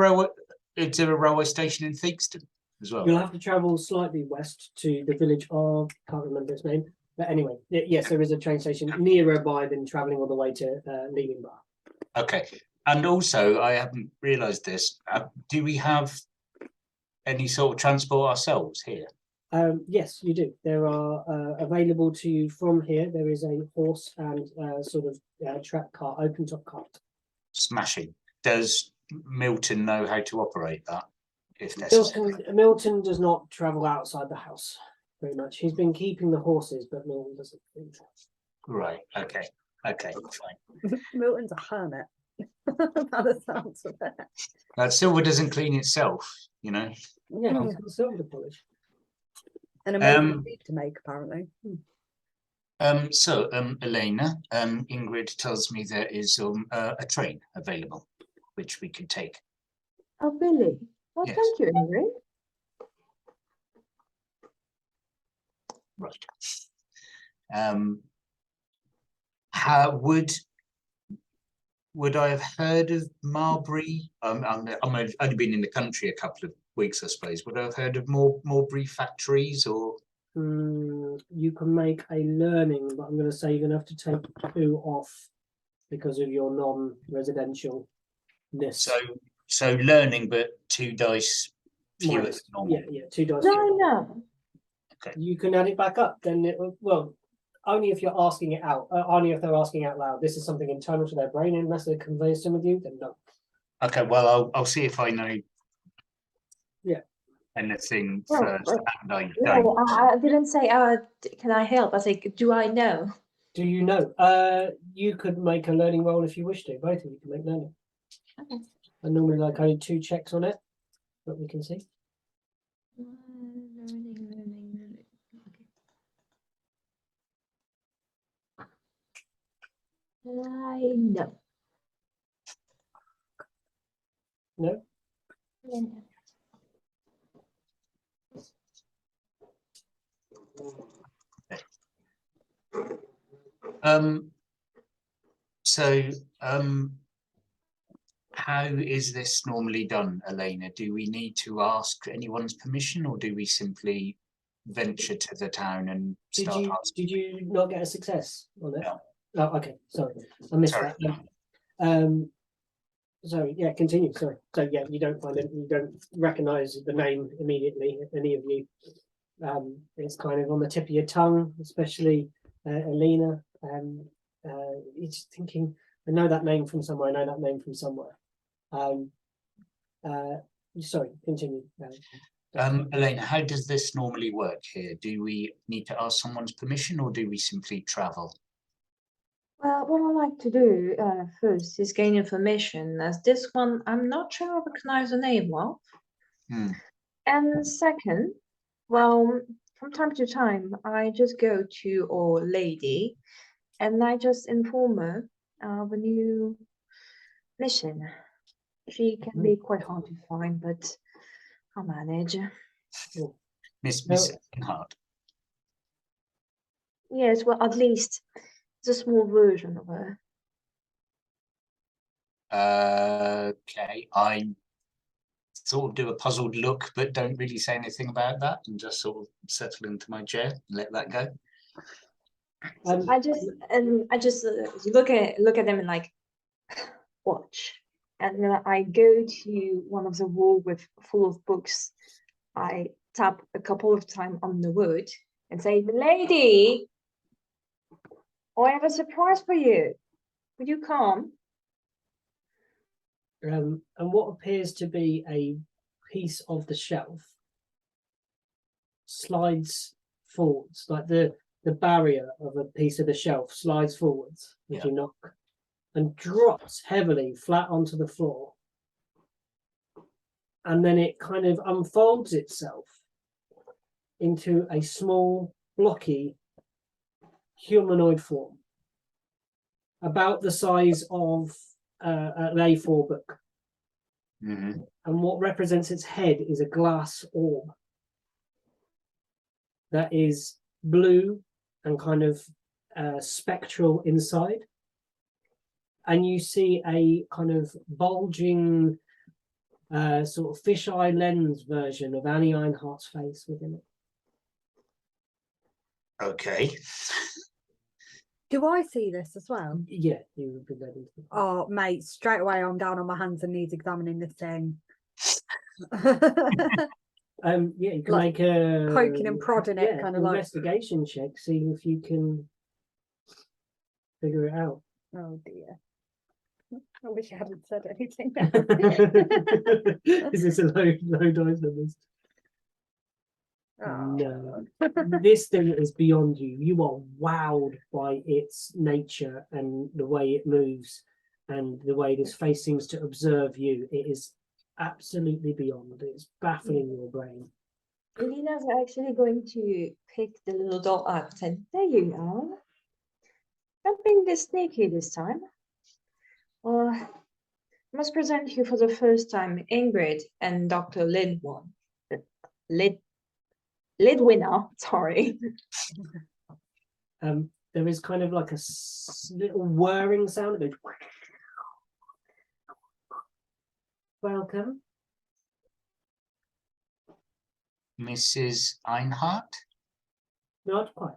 railway station in Theakston as well? You'll have to travel slightly west to the village of, can't remember its name, but anyway, yes, there is a train station nearer by than traveling all the way to Leeming Bar. Okay, and also I haven't realised this. Do we have any sort of transport ourselves here? Yes, you do. There are available to you from here. There is a horse and sort of track cart, open top cart. Smashing. Does Milton know how to operate that, if necessary? Milton does not travel outside the house very much. He's been keeping the horses, but Milton doesn't. Right. Okay. Okay. Fine. Milton's a hermit. By the sounds of it. That silver doesn't clean itself, you know. Yeah, he's got silver to polish. An amazing leaf to make, apparently. So, Elena, Ingrid tells me there is a train available, which we could take. Oh, really? Well, Yes. thank you, Ingrid. Right. How would would I have heard of Marbury? I've only been in the country a couple of weeks, I suppose. Would I have heard of Marbury factories or? You can make a learning, but I'm going to say you're going to have to take 2 off because of your non-residentialness. So learning, but 2 dice fewer than Minus. normal. Yeah, 2 dice. No, fewer. no. You can add it back up. Then well, only if you're asking it out. Only if they're asking out loud. This is something internal to their brain, unless they convey some with you. Then no. Okay, well, I'll see if I know. Yeah. Anything No, first, and I No, don't. I didn't say, can I help? I said, do I know? Do you know? You could make a learning roll if you wish to. Both of you can make learning. Okay. I normally like only 2 checks on it, but we can see. Learning. Okay. I know. No. Yeah. So, how is this normally done, Elena? Do we need to ask anyone's permission, or do we simply venture to the town and start asking? Did you not get a success on it? No. Oh, okay. Sorry, I missed Sorry. that. Sorry. Yeah, continue. Sorry. So yeah, you don't find it. You don't recognise the name immediately. Any of you. It's kind of on the tip of your tongue, especially Elena. You're just thinking, I know that name from somewhere. I know that name from somewhere. Sorry, continue. Elena, how does this normally work here? Do we need to ask someone's permission, or do we simply travel? Well, what I like to do first is gain information, as this one, I'm not sure I recognize the name well. And second, well, from time to time, I just go to our lady and I just inform her of a new mission. She can be quite hard to find, but I'll manage. Miss No. Hart. Yes, well, at least it's a small version of her. Okay, I sort of do a puzzled look, but don't really say anything about that, and just sort of settle into my chair and let that go. I just look at them and like watch, and then I go to one of the wall with full of books. I tap a couple of times on the wood and say, "Lady, I have a surprise for you. Would you come?" And what appears to be a piece of the shelf slides forwards, like the barrier of a piece of the shelf slides forwards as you knock, and drops heavily flat onto the floor. And then it kind of unfolds itself into a small, blocky humanoid form, about the size of an A4 book. And what represents its head is a glass orb that is blue and kind of spectral inside. And you see a kind of bulging sort of fisheye lens version of Annie Einhardt's face within it. Okay. Do I see this as well? Yeah, you would be ready. Oh, mate, straight away I'm down on my hands and knees examining this thing. Yeah, you can Like make a poking and prodding it, kind of like. investigation check, see if you can figure it out. Oh dear. I wish I hadn't said anything. Is this a low dice numbers? Oh. No. This thing is beyond you. You are wowed by its nature and the way it moves and the way this face seems to observe you. It is absolutely beyond. It's baffling your brain. Elina's actually going to pick the little doll up and say, "There you are. Not being this sneaky this time. Well, I must present you for the first time, Ingrid and Dr. Lidwinner, sorry." There is kind of like a little whirring sound. It goes Welcome. Mrs. Einhart? Not quite.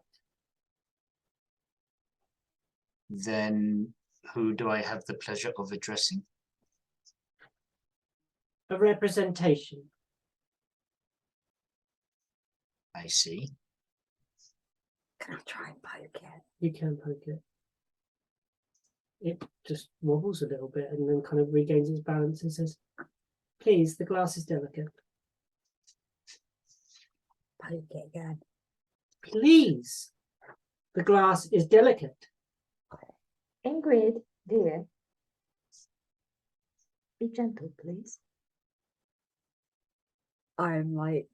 Then who do I have the pleasure of addressing? A representation. I see. Can I try and poke it? You can poke it. It just wobbles a little bit and then kind of regains its balance and says, please, the glass is delicate. Poke it again. Please, the glass is delicate. Ingrid, dear, be gentle, please. I'm like,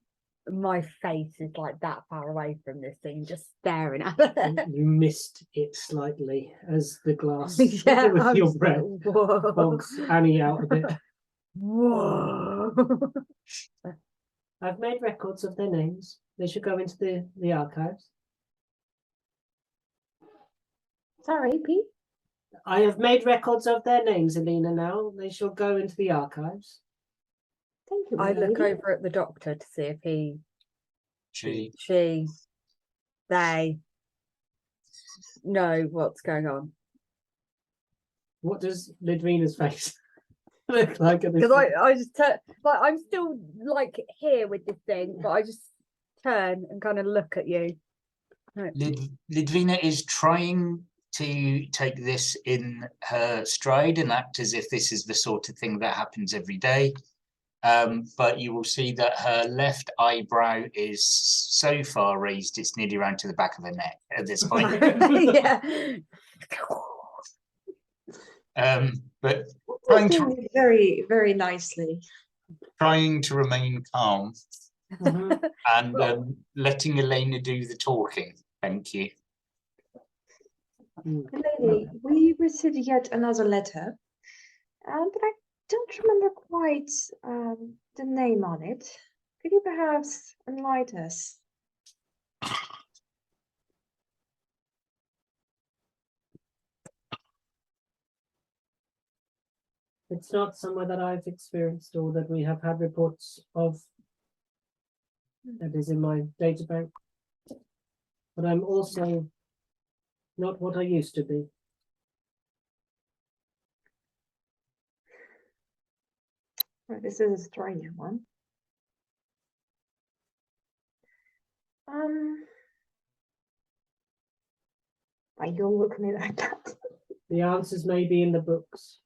my face is like that far away from this thing, just staring at And it. you missed it slightly as the glass Yeah, with I'm your just breath like, whoa. bogs Annie out a bit. Whoa. I've made records of their names. They should go into the archives. Sorry, Pete. I have made records of their names, Alina, now. They shall go into the archives. Thank you, I my look lady. over at the doctor to see if he, She, she, they know what's going on. What does Lidvina's face look like at this Because point? I just turn, like, I'm still like here with this thing, but I just turn and kind of look at you. Lidvina is trying to take this in her stride and act as if this is the sort of thing that happens every day. But you will see that her left eyebrow is so far raised, it's nearly around to the back of her neck at this point. Yeah. But He's trying to, doing it very, very nicely. trying to remain calm Mhm. and letting Elena do the talking. Thank you. Mm. Lady, we received yet another letter, but I don't remember quite the name on it. Could you perhaps enlighten us? It's not somewhere that I've experienced or that we have had reports of. That is in my data bank. But I'm also not what I used to be. Well, this is a strange one. Why you look at me like that? The answers may be in the books.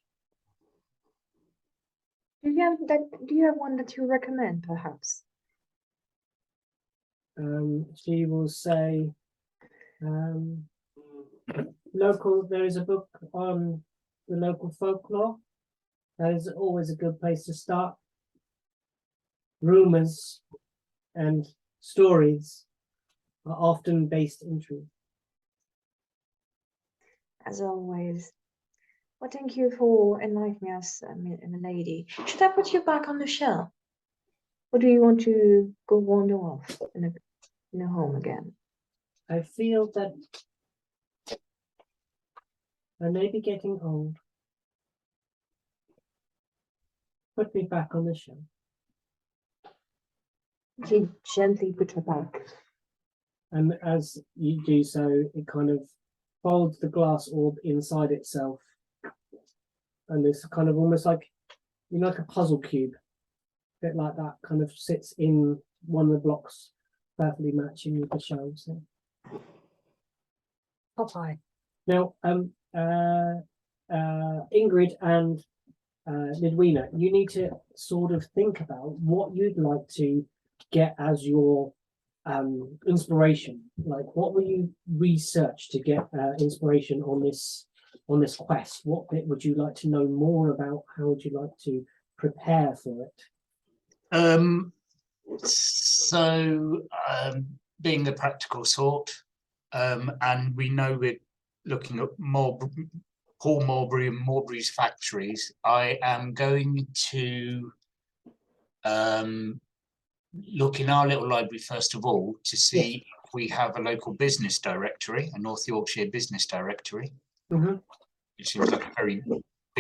Do you have that? Do you have one that you recommend, perhaps? She will say, local, there is a book on the local folklore. That is always a good place to start. Rumors and stories are often based in truth. As always. Well, thank you for enlightening us, lady. Should I put you back on the shelf? Or do you want to go wander off in a home again? I feel that I may be getting old. Put me back on the shelf. He gently put her back. And as you do so, it kind of folds the glass orb inside itself. And this kind of almost like, you know, like a puzzle cube. A bit like that, kind of sits in one of the blocks, perfectly matching with the shelves. Popeye. Now, Ingrid and Lidwina, you need to sort of think about what you'd like to get as your inspiration. Like, what will you research to get inspiration on this quest? What bit would you like to know more about? How would you like to prepare for it? Being the practical sort, and we know we're looking at Paul Marbury and Marbury's factories, I am going to look in our little library first of all to see if we have a local business directory, a North Yorkshire business directory. Mm-hmm. It seems like a very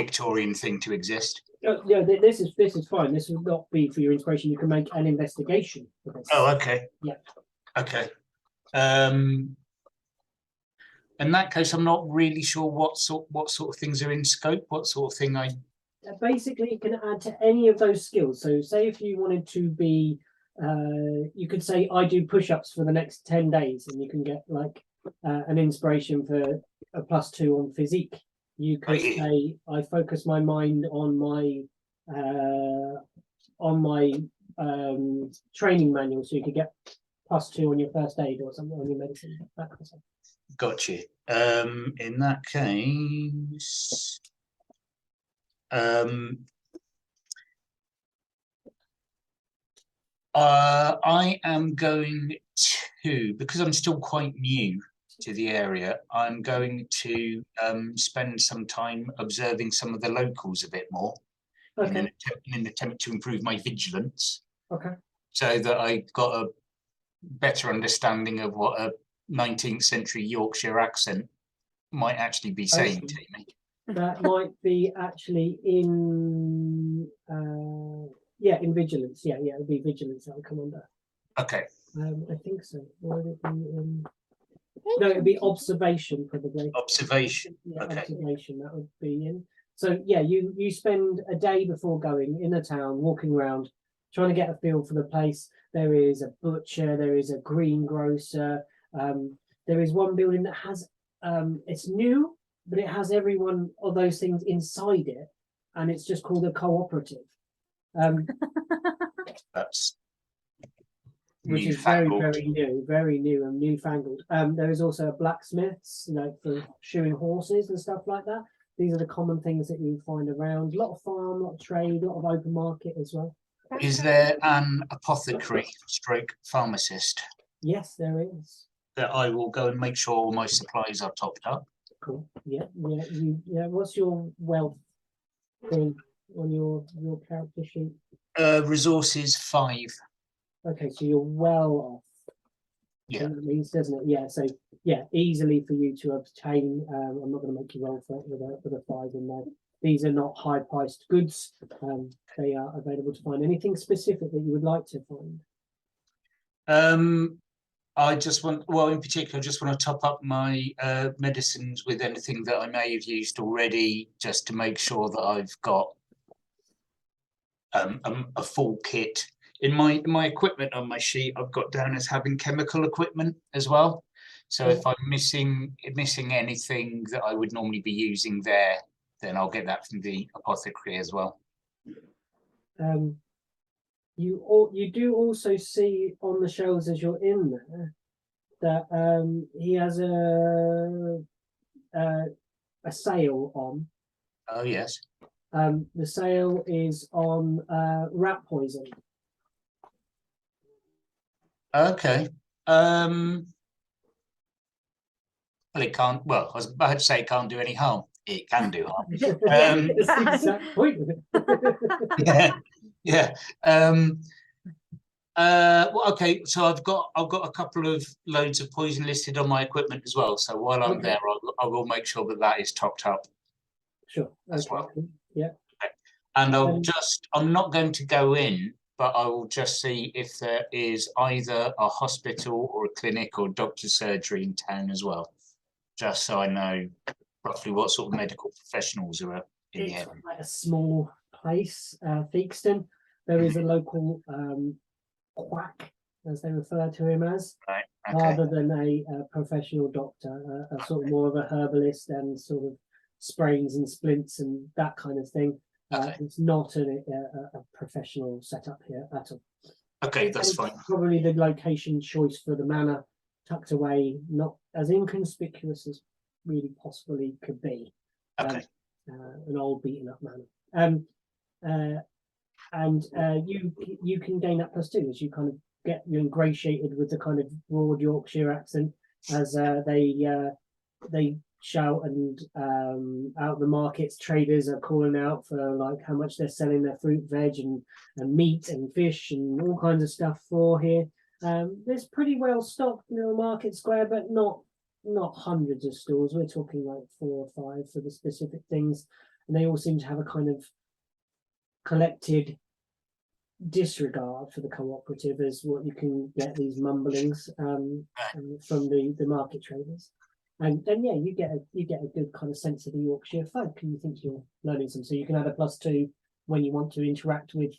Victorian thing to exist. Yeah, this is fine. This will not be for your inspiration. You can make an investigation for this. Oh, okay. Yeah. Okay. In that case, I'm not really sure what sort of things are in scope. What sort of thing I Basically, you can add to any of those skills. So, say if you wanted to be, you could say, I do push-ups for the next 10 days, and you can get like an inspiration for a +2 on physique. You could yeah. say, I focus my mind on my training manual, so you could get +2 on your first aid or something on your medicine. That kind of stuff. got you. In that case, I am going to, because I'm still quite new to the area, I'm going to spend some time observing some of the locals a bit more in Okay. an attempt to improve my vigilance, Okay. so that I got a better understanding of what a 19th century Yorkshire accent might actually be saying Okay. to me. That might be actually in in vigilance. Yeah, it would be vigilance that would come under. Okay. I think so. Or would it be in... No, it would be observation probably. Observation. Yeah, Okay. observation that would be in. So yeah, you spend a day before going in the town, walking around, trying to get a feel for the place. There is a butcher, there is a greengrocer, there is one building that has it's new, but it has every one of those things inside it, and it's just called a cooperative. That's Which is very, newfangled. very new and newfangled. There is also a blacksmiths, for shoeing horses and stuff like that. These are the common things that you find around. A lot of farm, a lot of trade, a lot of open market as well. Is there an apothecary stroke pharmacist Yes, there is. that I will go and make sure all my supplies are topped up? Cool. Yeah. What's your wealth thing on your character sheet? Resources 5. Okay, so you're well off. Yeah. That means, doesn't it? Yeah. So yeah, easily for you to obtain. I'm not going to make you roll for it with a 5 in there. These are not high-priced goods. They are available to find. Anything specific that you would like to find? I just want, well, in particular, I just want to top up my medicines with anything that I may have used already, just to make sure that I've got a full kit. In my equipment on my sheet, I've got down as having chemical equipment as well. So if I'm missing anything that I would normally be using there, then I'll get that from the apothecary as well. You do also see on the shelves as you're in there that he has a sale on. Oh yes. The sale is on rat poison. Okay. Well, it can't. Well, I was about to say it can't do any harm. It can do harm. That's the exact point of it. Yeah. Well, okay. So I've got a couple of loads of poison listed on my equipment as well. So while I'm there, I will make sure that is topped up. Sure. As well. Yeah. And I'm not going to go in, but I will just see if there is either a hospital or a clinic or doctor's surgery in town as well, just so I know roughly what sort of medical professionals are in the area. It's quite a small place, Theakston. There is a local quack, as they refer to him as, right, okay. Rather than a professional doctor, a sort of more of a herbalist and sort of sprains and splints and that kind of thing. It's not a professional setup here at all. Okay, that's fine. Probably the location choice for the manor, tucked away, not as inconspicuous as really possibly could be. Okay. An old beaten up manor. You can gain that +2 as you kind of get you ingratiated with the kind of broad Yorkshire accent as they shout and out the markets traders are calling out for like how much they're selling their fruit, veg and meat and fish and all kinds of stuff for here. There's pretty well stocked little market square, but not hundreds of stores. We're talking like 4 or 5 for the specific things. and they all seem to have a kind of collected disregard for the cooperative as what you can get these mumblings from the market traders. And yeah, you get a good kind of sense of the Yorkshire folk, and you think you're learning some. So you can add a +2 when you want to interact with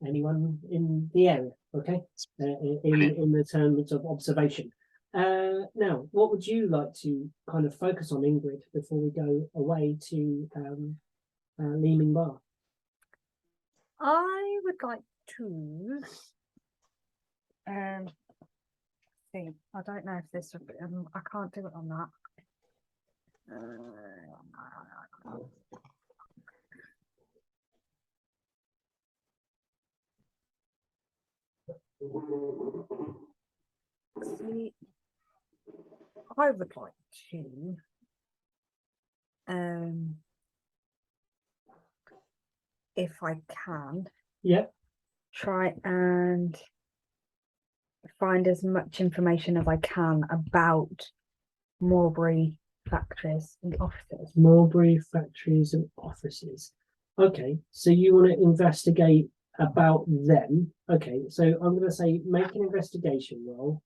anyone in the area. Okay, in the terms of observation. Now, what would you like to kind of focus on, Ingrid, before we go away to Leeming Bar? I would like to see. I don't know if this would be, I can't do it on that. See, I would like to if I can, Yeah, try and find as much information as I can about Mulberry factories and offices. Mulberry factories and offices. Okay, so you want to investigate about them. Okay, so I'm going to say make an investigation roll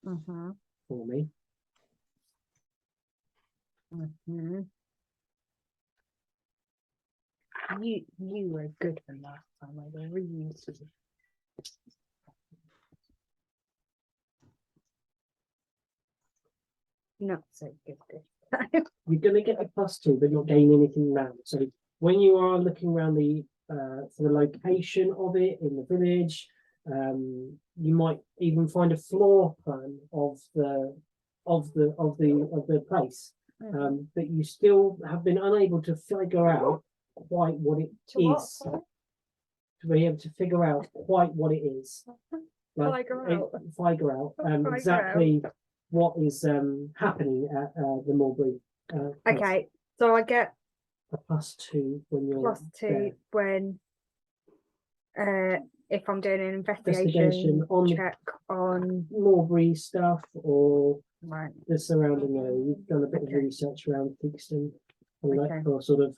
Mm-hmm. for me. Mm-hmm. You were good for last time. I was really used to. Not so good this time. You're going to get a +2, but not gain anything now. So when you are looking around the for the location of it in the village, you might even find a floor plan of the place, but you still have been unable to figure out quite what it To what, is. sorry? To be able to figure out quite what it is. Figure out Figure exactly what is happening at the Mulberry. Place. Okay, so I get A +2 when you're +2 there. when if I'm doing an Investigation investigation on check on Mulberry stuff or right. the surrounding area. You've done a bit of Okay. research around Theakston and Okay. or sort of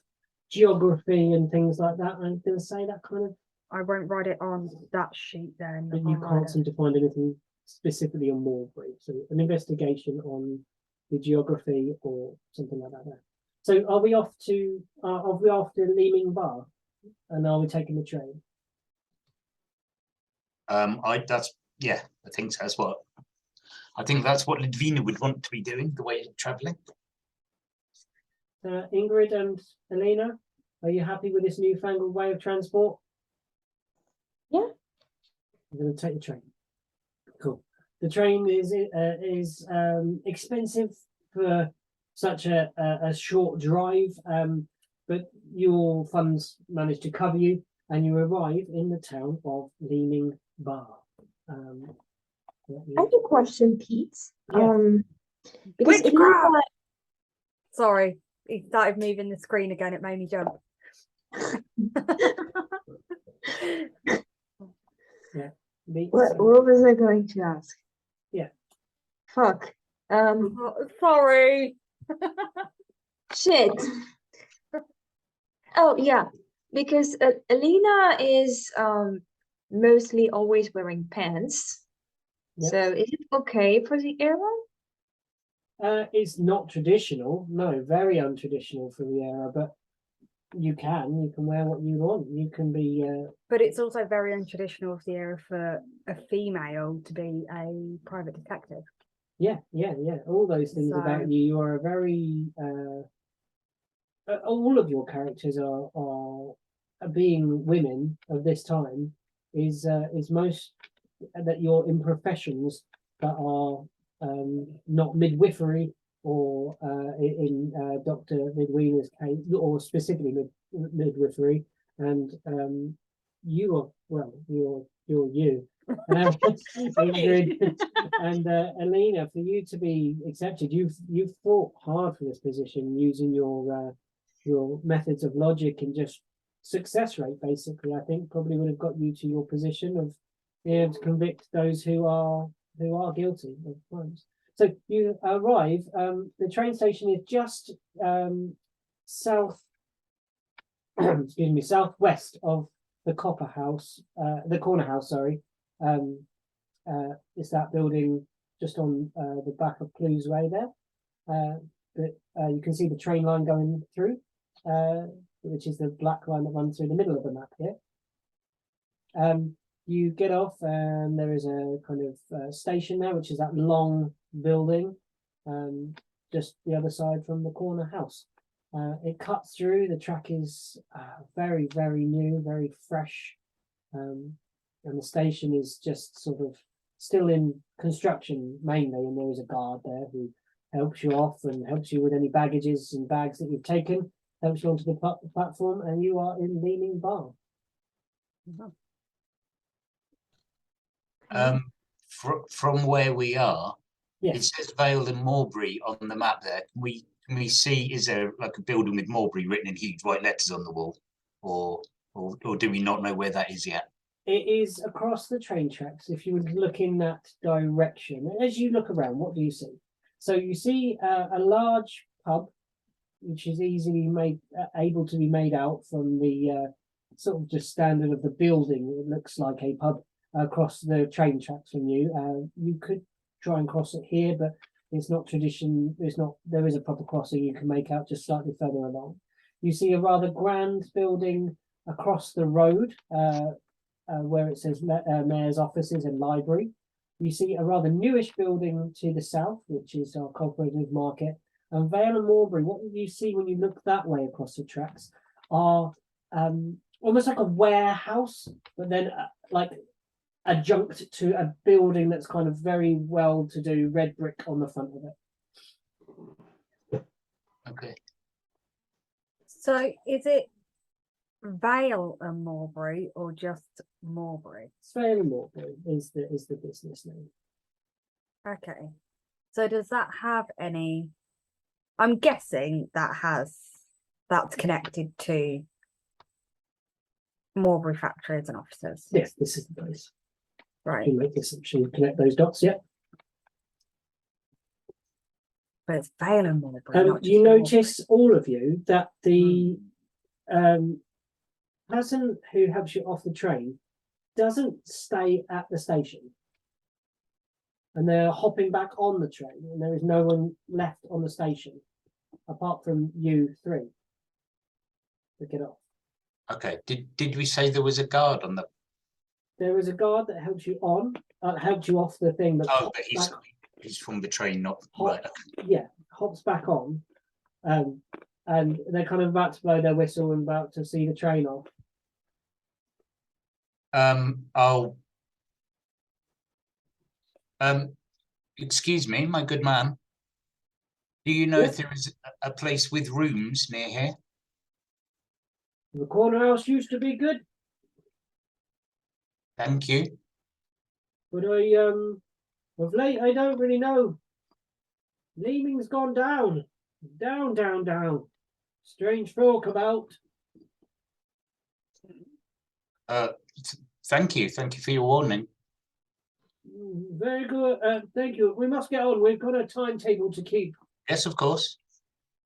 geography and things like that. I'm going to say that kind of, I won't write it on that sheet then. but I'll you write can't it- seem to find anything specifically on Mulberry. So an investigation on the geography or something like that. There. So are we off to Leeming Bar, and are we taking the train? I think that's what Lidvina would want to be doing, the way of travelling. Ingrid and Elena, are you happy with this newfangled way of transport? Yeah. I'm going to take the train. Cool. The train is expensive for such a short drive, but your funds manage to cover you, and you arrive in the town of Leeming Bar. I have a question, Pete. Yeah. Because Witchcraft! Elena, Sorry, he started moving the screen again. It made me jump. what was I going to ask? Yeah. Fuck. Sorry. Shit. Oh yeah, because Elena is mostly always wearing pants. Yep. So is it okay for the era? It's not traditional, no, very untraditional for the era, but you can wear what you want. You can be But it's also very untraditional of the era for a female to be a private detective. yeah. All those things about So- you. You are a very all of your characters are being women of this time is most that you're in professions that are not midwifery or in Dr. Midwina's case, or specifically midwifery, and you are you're you. Ingrid and Elena, for you to be accepted, you've fought hard for this position using your methods of logic and just success rate. Basically, I think probably would have got you to your position of being able to convict those who are guilty of crimes. So you arrive. The train station is just south excuse me, southwest of the the corner house, sorry. It's that building just on the back of Clues Way there. But you can see the train line going through, which is the black line that runs through the middle of the map here. You get off and there is a kind of station there, which is that long building, just the other side from the corner house. It cuts through, the track is very, very new, very fresh. And the station is just sort of still in construction mainly, and there is a guard there who helps you off and helps you with any baggages and bags that you've taken, helps you onto the platform, and you are in Leaning Barn. From where we are, it Yes, says Vale and Morbury on the map there. Can we see, is there like a building with Morbury written in huge white letters on the wall? Or do we not know where that is yet? it is across the train tracks. If you would look in that direction, as you look around, what do you see? So you see a large pub, which is easily able to be made out from the sort of just standard of the building. It looks like a pub across the train tracks from you. You could try and cross it here, but it's not tradition. There is a proper crossing you can make out just slightly further along. You see a rather grand building across the road where it says mayor's offices and library. You see a rather newish building to the south, which is our cooperative market. And Vale and Morbury, what you see when you look that way across the tracks are almost like a warehouse, but then like adjunct to a building that's kind of very well to do, red brick on the front of it. Okay. So is it Vale and Morbury or just Morbury? It's Vale and Morbury is the business name. Okay. So does that have any? I'm guessing that's connected to Morbury factories and offices. Yes, this is the place. Right. You make the assumption, connect those dots, yeah. But it's Vale and Morbury. not You just notice, all of you, that the person who helps you off the train doesn't stay at the station. And they're hopping back on the train, and there is no one left on the station apart from you three to get off. Okay. Did we say there was a guard on the? There is a guard that helps you on, helped you off the thing, but Oh, but hops he's from the train, not Hop- right. yeah, hops back on, and they're kind of about to blow their whistle and about to see the train off. Excuse me, my good man. Do you know Yes? if there is a place with rooms near here? The corner house used to be good, Thank you. but of late I don't really know. Leaming's gone down, down. Strange folk about. Thank you for your warning. Very good. Thank you. We must get on. We've got a timetable to keep. Yes, of course.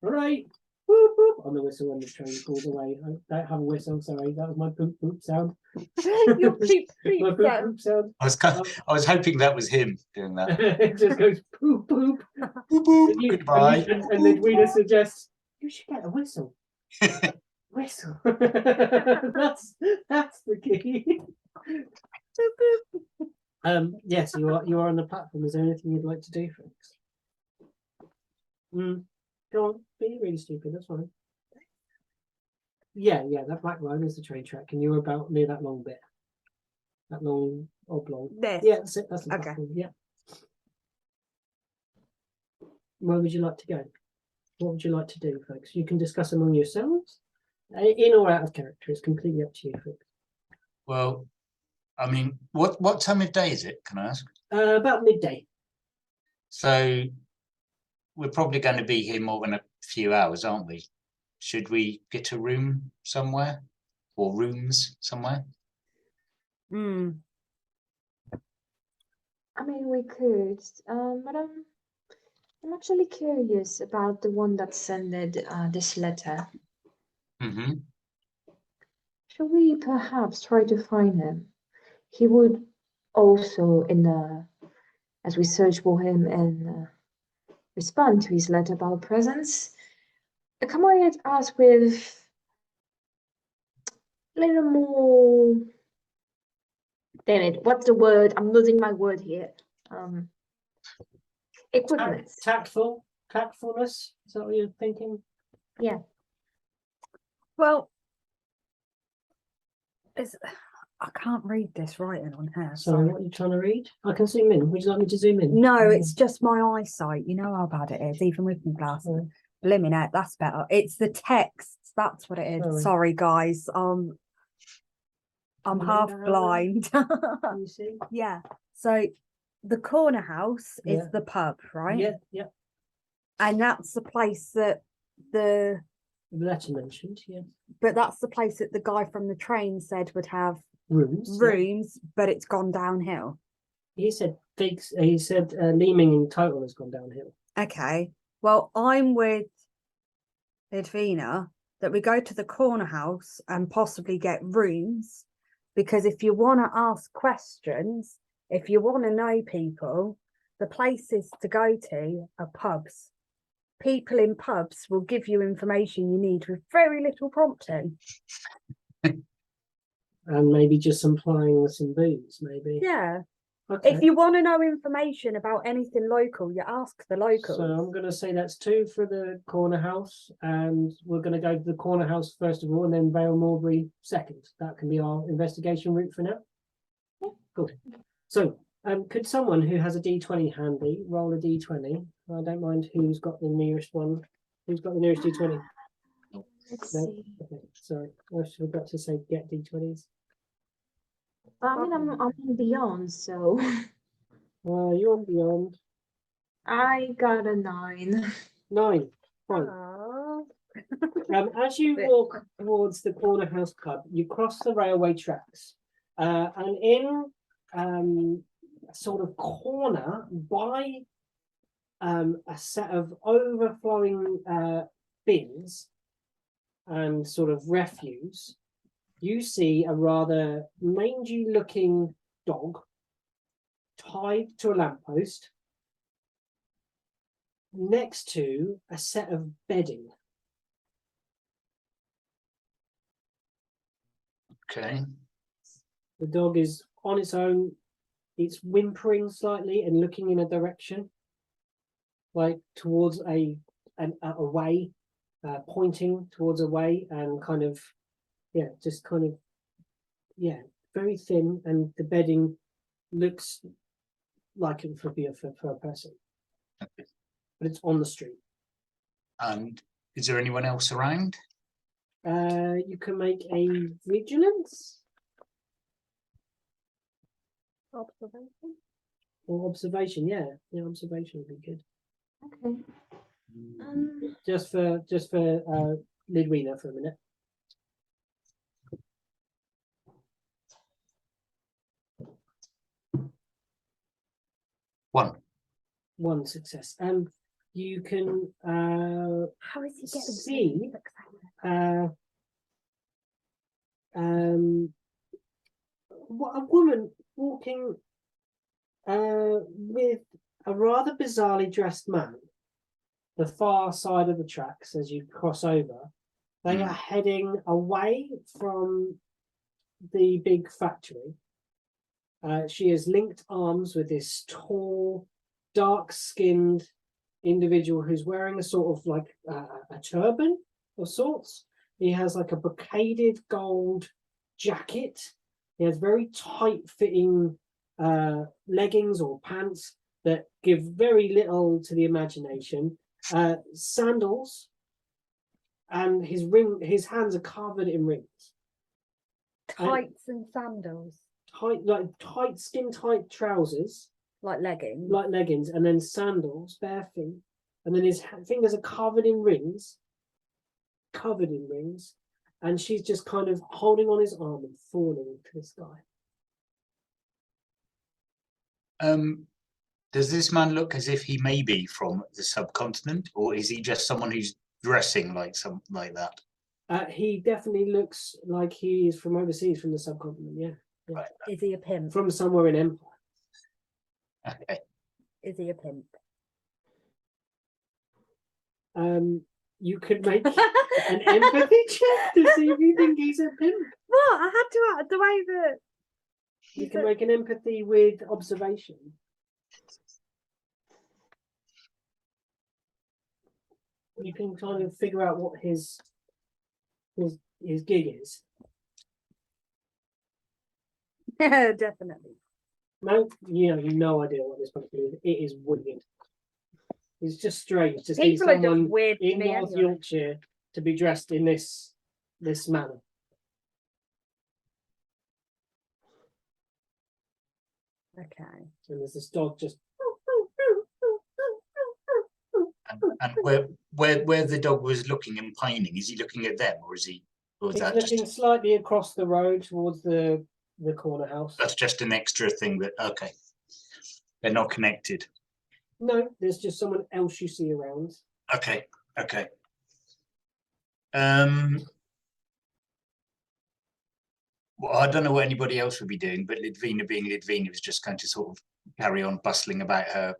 All right. Boop, boop, on the whistle when the train pulls away. I don't have a whistle. Sorry, that was my poop poop sound. Your beep, beep My poop sound. poop sound. I was hoping that was him doing that. It just goes poop poop. Boop, boop, And goodbye. And Edwina suggests you should get a whistle. Whistle. that's the key. Yes, you are on the platform. Is there anything you'd like to do, folks? Go on, be really stupid. That's fine. Yeah, that black line is the train track, and you're about near that long bit. That long oblong. This. Yeah, that's it. That's the Okay. platform. Yeah. Where would you like to go? What would you like to do, folks? You can discuss among yourselves, in or out of character. It's completely up to you, folks. Well, I mean, what time of day is it? Can I ask? About midday. So we're probably going to be here more than a few hours, aren't we? Should we get a room somewhere, or rooms somewhere? I mean, we could, but I'm actually curious about the one that sent this letter. Mm-hmm. Shall we perhaps try to find him? He would also, as we search for him and respond to his letter about presence. Come I ask with a little more. Damn it! What's the word? I'm losing my word here. Equipment. Tactfulness. Is that what you're thinking? Yeah. Well, I can't read this writing on here. Sorry, what are you trying to read? I can zoom in. Would you like me to zoom in? No, it's just my eyesight. You know how bad it is, even with my glasses. Sorry. Blimmin' heck, that's better. It's the text. That's what it is. Sorry, guys. I'm Can you half read that out blind. Can you see? Yeah. So the corner house is Yeah. the pub, right? Yeah, yeah. And that's the place that the Letter mentioned, yeah. but that's the place that the guy from the train said would have Rooms. Yeah. rooms, but it's gone downhill. He said Leeming in total has gone downhill. Okay. Well, I'm with Edwina that we go to the corner house and possibly get rooms, because if you want to ask questions, if you want to know people, the places to go to are pubs. People in pubs will give you information you need with very little prompting. And maybe just supplying some booze, maybe. Yeah. Okay. If you want to know information about anything local, you ask the locals. So I'm going to say that's 2 for the corner house, and we're going to go to the corner house first of all, and then Vale Morbury second. That can be our investigation route for now. Yeah. Cool. So, could someone who has a D20 handy roll a D20? I don't mind who's got the nearest one. Who's got the nearest D20? Let's No? see. Okay, sorry, I forgot to say get D20s. I mean, I'm on beyond, so You're on beyond. I got a 9. 9. Fine. Oh. As you walk towards the corner house pub, you cross the railway tracks, and in a sort of corner by a set of overflowing bins and sort of refuse, you see a rather mangy-looking dog tied to a lamppost next to a set of bedding. Okay. The dog is on its own. It's whimpering slightly and looking in a direction, like towards a way, pointing towards a way, and kind of, very thin, and the bedding looks like it would be for a person, but it's on the street. And is there anyone else around? You can make a vigilance Observation. or observation. Yeah, observation would be good. Okay. Just for Lidwina for a minute. One success. You can How is he getting see a woman walking with a rather bizarrely dressed man. The far side of the tracks as you cross over, they are heading away from the big factory. She has linked arms with this tall, dark-skinned individual who's wearing a sort of like a turban of sorts. He has like a brocaded gold jacket. He has very tight-fitting leggings or pants that give very little to the imagination. Sandals, and his hands are covered in rings. tights and sandals, Tight skin tight trousers, like leggings? and then sandals, bare feet, and then his fingers are covered in rings, and she's just kind of holding on his arm and falling into this guy. Does this man look as if he may be from the subcontinent, or is he just someone who's dressing like something like that? He definitely looks like he is from overseas, from the subcontinent. Yeah, Right. Is he a pimp? from somewhere in Empire. Okay. Is he a pimp? You could make an empathy check to see if you think he's a pimp. What? I had to the way that You can make an empathy with observation. You can kind of figure out what his gig is. definitely. No, you have no idea what this person is. It is weird. It's just strange to see People are just someone weird to in me North anyway. Yorkshire to be dressed in this manner. Okay. And there's this dog just And where the dog was looking and pining, is he looking at them, or is he's that looking just slightly across the road towards the corner house. that's just an extra thing that okay, they're not connected. No, there's just someone else you see around. Okay. Well, I don't know what anybody else would be doing, but Lidvina being Lidvina is just going to sort of carry on bustling about her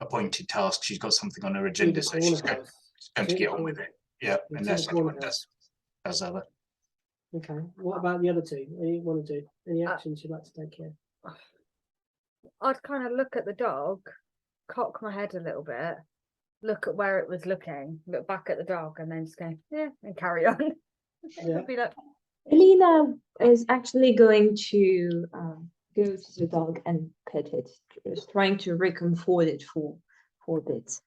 appointed task. She's got something on her To agenda, the so corner she's going house. to To get the on with corner- it. Yeah, to unless the corner anyone house. does other. Okay. What about the other two? What do you want to do? Any actions you'd like to take care? I'd kind of look at the dog, cock my head a little bit, look at where it was looking, look back at the dog, and then just go, yeah, and carry on. Yeah. Be like, Elena is actually going to go to the dog and pet it, just trying to recomfort it for a bit.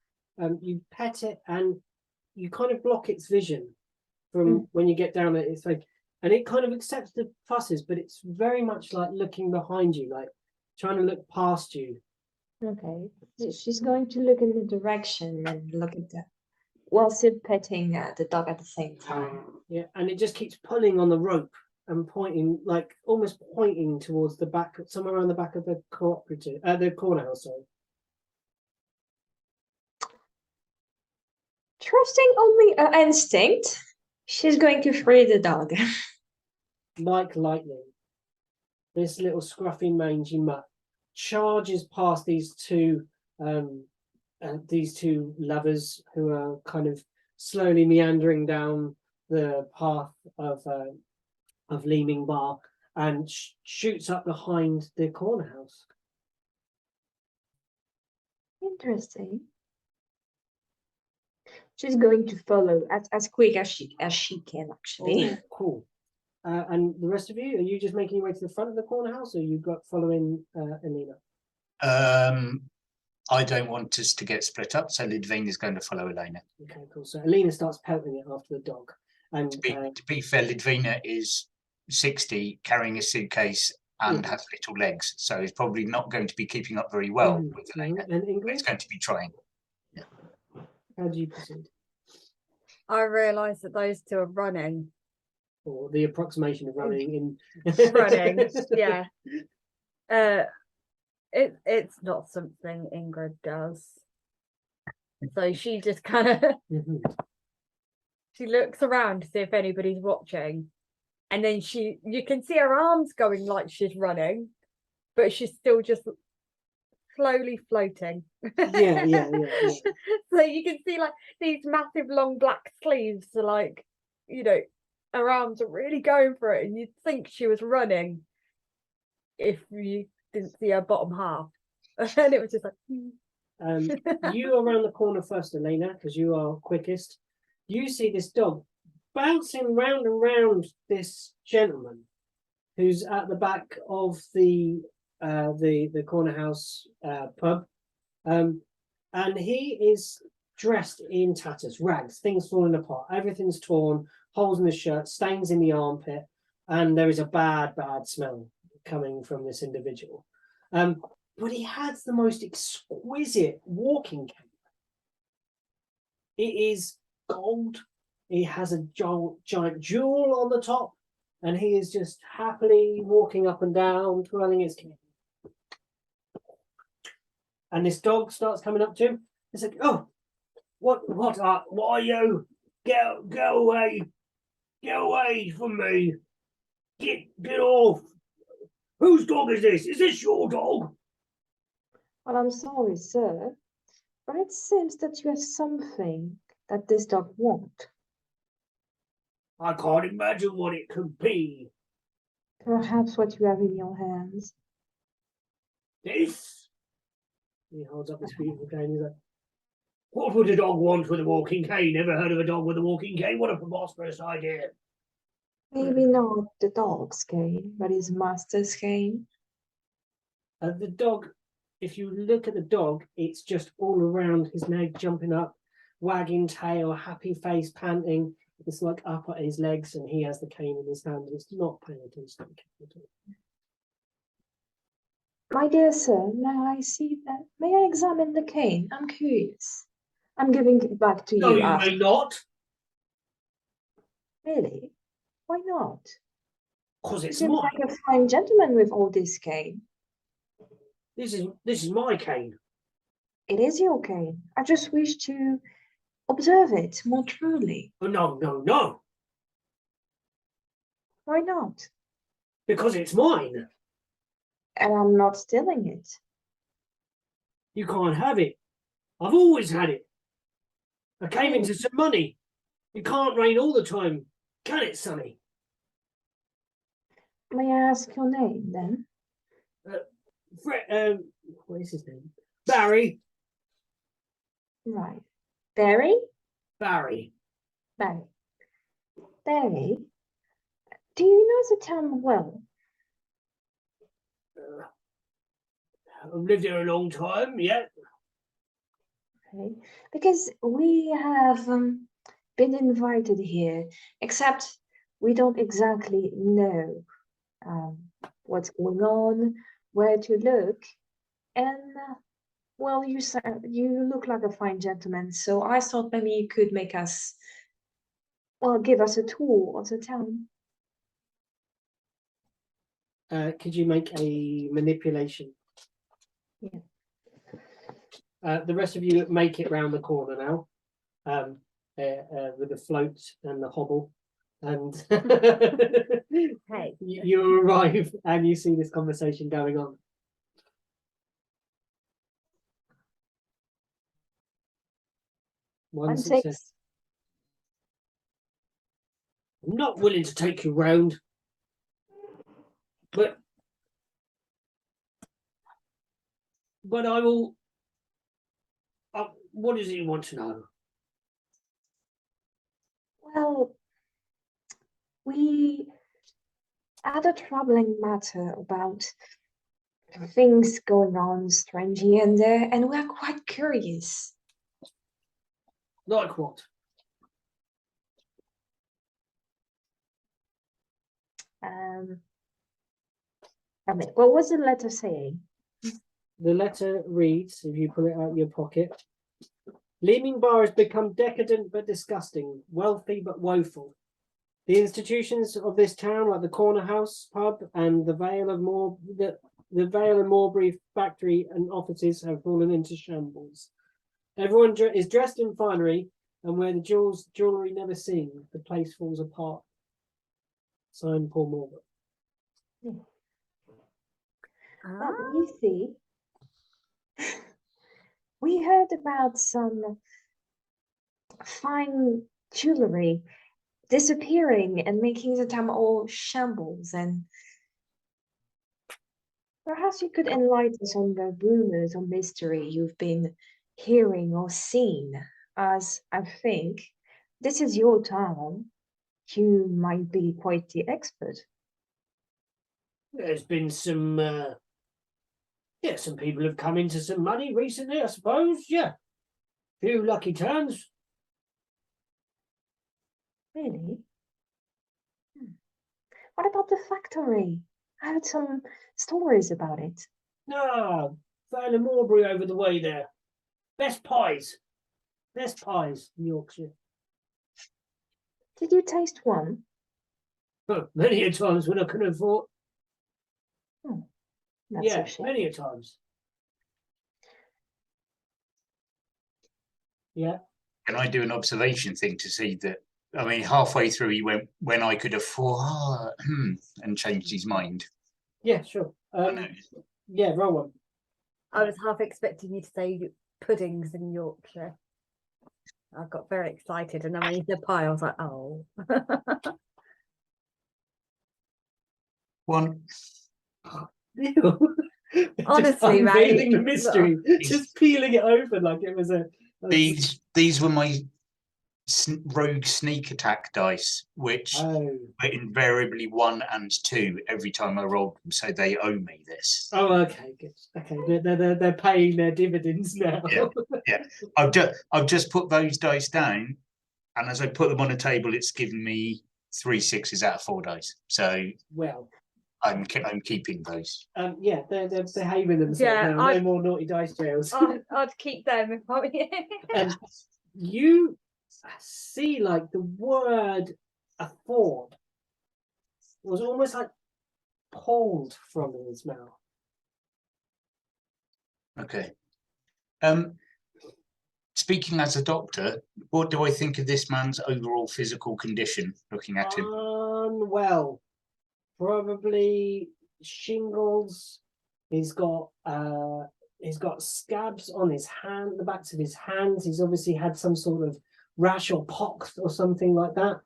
You pet it and you kind of block its vision from when you get down at its face, and it kind of accepts the fusses, but it's very much like looking behind you, like trying to look past you. Okay, she's going to look in the direction and look at that while still petting the dog at the same time. Yeah, and it just keeps pulling on the rope and pointing, like almost pointing towards the back, somewhere around the back of the cooperative, the corner house. Sorry. Trusting only her instinct, she's going to free the dog. Like lightning, this little scruffy mangy mutt charges past these two lovers who are kind of slowly meandering down the path of Leeming Bar and shoots up behind the corner house. Interesting. She's going to follow as quick as she can, actually. Oh, cool. And the rest of you, are you just making your way to the front of the corner house, or you've got following Elena? I don't want us to get split up, so Lidvina is going to follow Elena. Okay, cool. So Elena starts pelting it after the dog. And To be fair, Lidvina is 60, carrying a suitcase and has little legs, so he's probably not going to be keeping up very well with Elena. And But Ingrid, it's going to be trying. how do you proceed? I realise that those two are running. Or the approximation of running in Running, yeah. It's not something Ingrid does. So she just kind of she looks around to see if anybody's watching, and then you can see her arms going like she's running, but she's still just slowly floating. Yeah. So you can see like these massive long black sleeves are like, her arms are really going for it, and you'd think she was running if you didn't see her bottom half. And it was just like You are around the corner first, Elena, because you are quickest. You see this dog bouncing round and round this gentleman who's at the back of the corner house pub, and he is dressed in tatters, rags, things falling apart, everything's torn, holes in the shirt, stains in the armpit, and there is a bad smell coming from this individual. But he has the most exquisite walking cane. It is gold. It has a giant jewel on the top, and he is just happily walking up and down, twirling his cane. And this dog starts coming up to him. It's like, oh, what are you Get away! Get away from me! Get off! Whose dog is this? Is this your dog? Well, I'm sorry, sir, but it seems that you have something that this dog won't. I can't imagine what it could be. Perhaps what you have in your hands. This? He holds up this beautiful cane. He's like, what would a dog want with a walking cane? Never heard of a dog with a walking cane? What a preposterous idea. Maybe not the dog's cane, but his master's cane. The dog, if you look at the dog, it's just all around his neck, jumping up, wagging tail, happy face, panting. It's like up at his legs, and he has the cane in his hand. It's not paying attention to the cane at all. My dear sir, may I examine the cane? I'm curious. I'm giving it back to No, you you after. may not, Really? Why not? because You it's seem mine. like a fine gentleman with all this cane. This is my cane. It is your cane. I just wish to observe it more truly. Oh, no, Why not? because it's mine. And I'm not stealing it. You can't have it. I've always had it. I came into some money. It can't rain all the time, can it, Sonny? May I ask your name then? What is his name? Barry. Right. Barry? Barry. Barry. Barry, do you know the town well? I've lived here a long time, yeah. Okay. Because we have been invited here, except we don't exactly know what's going on, where to look, and well, you look like a fine gentleman, so I thought maybe you could make us, well, give us a tour of the town. Could you make a manipulation? Yeah. The rest of you make it round the corner now, with the float and the hobble, and Hey. you arrive and you see this conversation going on. One 1 success. 6. I'm not willing to take you round, but I will. What does he want to know? Well, we had a troubling matter about things going on strange here and there, and we're quite curious. Like what? I mean, what was the letter saying? The letter reads, if you pull it out of your pocket, Leaming Bar has become decadent but disgusting, wealthy but woeful. The institutions of this town, like the Corner House pub and the Vale of Morebury factory and offices, have fallen into shambles. Everyone is dressed in finery, and where the jewellery never seen, the place falls apart. Signed, Paul Morgan. Well, you see, we heard about some fine jewelry disappearing and making the town all shambles, and perhaps you could enlighten us on the rumors or mystery you've been hearing or seen, as I think this is your town. You might be quite the expert. There's been some people have come into some money recently, I suppose. Yeah, few lucky turns. Really? What about the factory? I heard some stories about it. No, Vale of Morebury over the way there. Best pies in Yorkshire. Did you taste one? Many a times when I couldn't afford. That's Yeah, a shame. many a times. Yeah. Can I do an observation thing to see that? I mean, halfway through he went, when I could afford, and changed his mind. Yeah, sure. I know. Yeah, roll one. I was half expecting you to say puddings in Yorkshire. I got very excited, and then when you said pie, I was like, oh. One. Honestly, just unveiling mate. the mystery, just peeling it open like it was a. These were my rogue sneak attack dice, which Oh. were invariably 1 and 2 every time I rolled them, so they owe me this. Oh, okay, good. Okay, they're paying their dividends now. Yeah. I've just put those dice down, and as I put them on a table, it's given me 3 6s out of 4 dice. So Well, I'm keeping those. yeah, they're behaving themselves Yeah, now. No more naughty dice jails. I'd keep them if I were you. You see, like the word afford was almost like pulled from his mouth. Okay. Speaking as a doctor, what do I think of this man's overall physical condition? Looking at him, Unwell, probably shingles. He's got scabs on his hand, the backs of his hands. He's obviously had some sort of rash or pox or something like that.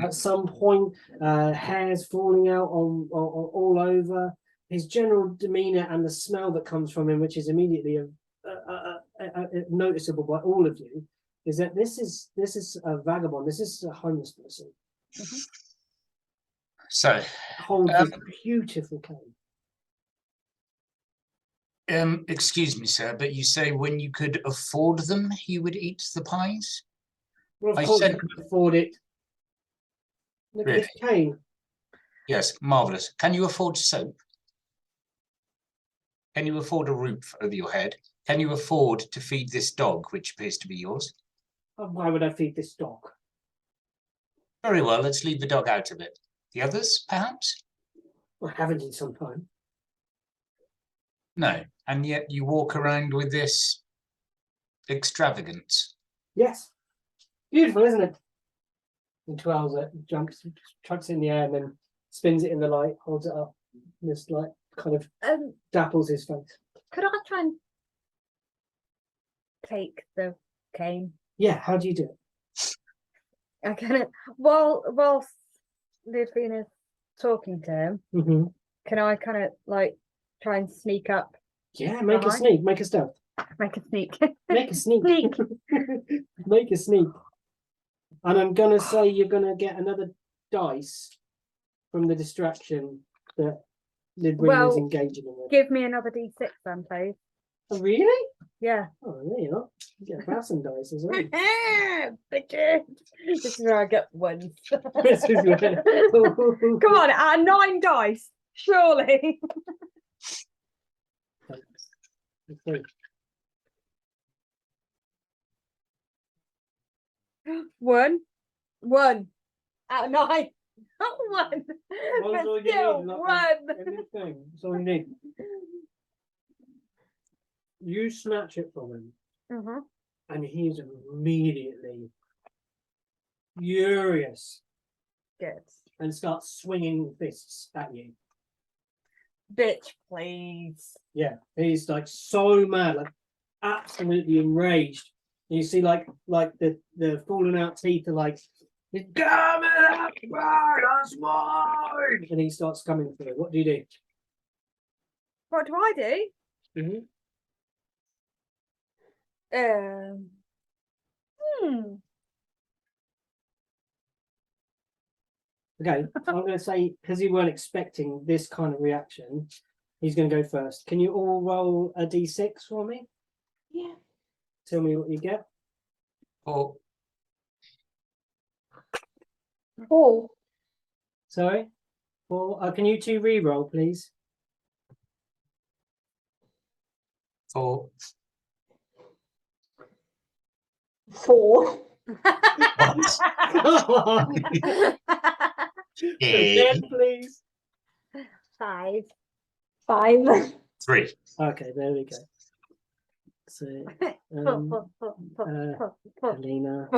At some point, hairs falling out on all over. His general demeanor and the smell that comes from him, which is immediately noticeable by all of you, is that this is a vagabond. This is a homeless person. So Holds this beautiful cane. excuse me, sir, but you say when you could afford them, you would eat the pies? Well, of I course, said- you can afford it. Look at this cane. Yes, marvellous. Can you afford soap? Can you afford a roof over your head? Can you afford to feed this dog, which appears to be yours? Why would I feed this dog? Very well, let's leave the dog out of it. The others, perhaps? I haven't in some time. No, and yet you walk around with this extravagance. Yes. Beautiful, isn't it? And twirls it, jumps, chucks it in the air, and then spins it in the light, holds it up. And this light kind of dapples his face. Could I try and take the cane? Yeah, how do you do it? I kind of whilst Ludwina's talking to him, can I kind of like try and sneak up? Yeah, make a sneak, make a stealth. Make a sneak. Make a sneak. Sneak. Make a sneak. And I'm gonna say you're gonna get another dice from the distraction that Lidwin is engaging in with. Give me another D6 then, please. Oh, really? Yeah. Oh, there you are. You get Vaesen dice as well. This is where I get ones. This is where- Come on, 9 dice, surely. Okay. 1 out of 9. Not 1. Well, that's all But you still, need, not 1. in this thing. That's all you need. You snatch it from him, and he's immediately furious Good. and starts swinging fists at you. Bitch, please. Yeah, he's like so mad, like absolutely enraged. And you see, like the falling out teeth are like, "It's coming up, that's mine!" And he starts coming through. What do you do? What do I do? Okay, I'm going to say, because you weren't expecting this kind of reaction, he's going to go first. Can you all roll a d6 for me? Yeah. Tell me what you get. 4. 4. Sorry? 4. Can you two re-roll, please? 4. 4. What? Again, please. 5. 5. 3. Okay, there we go. So, Alina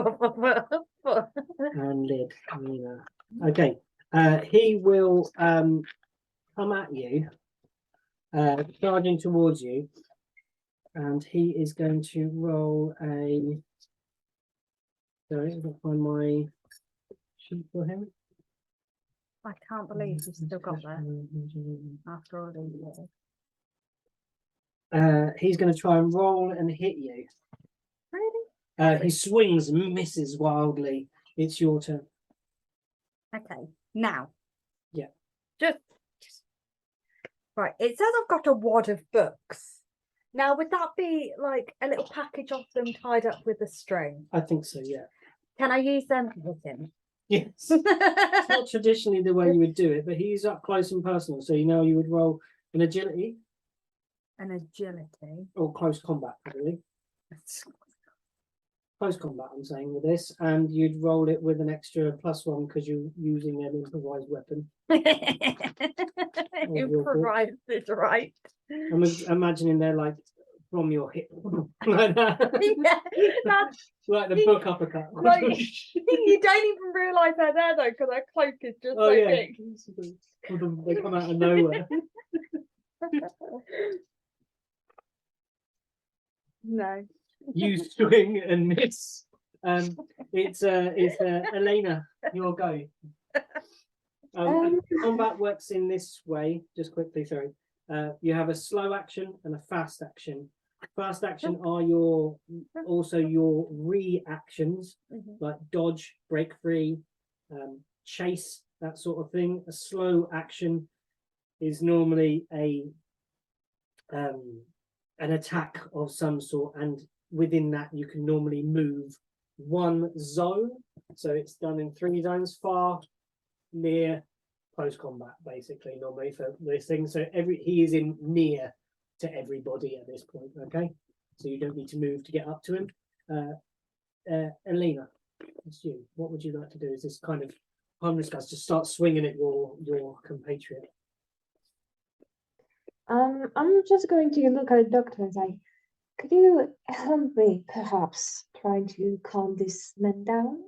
and Lid. Alina. Okay. He will come at you, charging towards you, and he is going to roll a. Sorry, I've got to find my sheet for him. I can't believe he's still got that after all these years. He's going to try and roll and hit you. Really? He swings and misses wildly. It's your turn. Okay, now. Yeah. Just right. It says I've got a wad of books. Now, would that be like a little package of them tied up with a string? I think so, yeah. Can I use them to hit him? Yes. It's not traditionally the way you would do it, but he's up close and personal, so you know you would roll an agility An agility. or close combat, really. Close combat, I'm saying with this, and you'd roll it with an extra +1 because you're using an improvised weapon. Improvised is right. I'm imagining they're like from your hip, like that. Yeah, that's Like the book uppercut. like you don't even realise they're there though, because their cloak is just Oh so yeah, big. they come out of nowhere. No. You swing and miss. It's Elena, your go. Combat works in this way. Just quickly, sorry. You have a slow action and a fast action. Fast action are your reactions, like dodge, break free, chase, that sort of thing. A slow action is normally an attack of some sort, and within that you can normally move one zone. So it's done in 3 zones: far, near, close combat, basically, normally for this thing. So he is in near to everybody at this point. Okay, so you don't need to move to get up to him. Elena, it's you. What would you like to do? Is this kind of harmless guys just start swinging at your compatriot? I'm just going to look at the doctor and say, could you help me perhaps trying to calm this man down?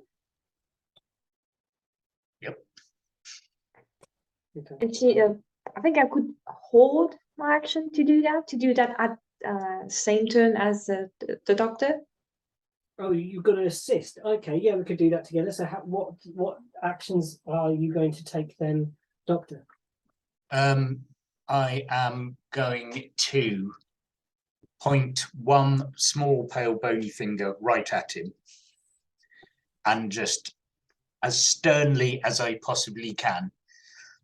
Yep. Okay. And she, I think I could hold my action to do that at same turn as the doctor. Oh, you're going to assist. Okay, yeah, we could do that together. So, what actions are you going to take then, Doctor? I am going to point one small pale bony finger right at him and just as sternly as I possibly can.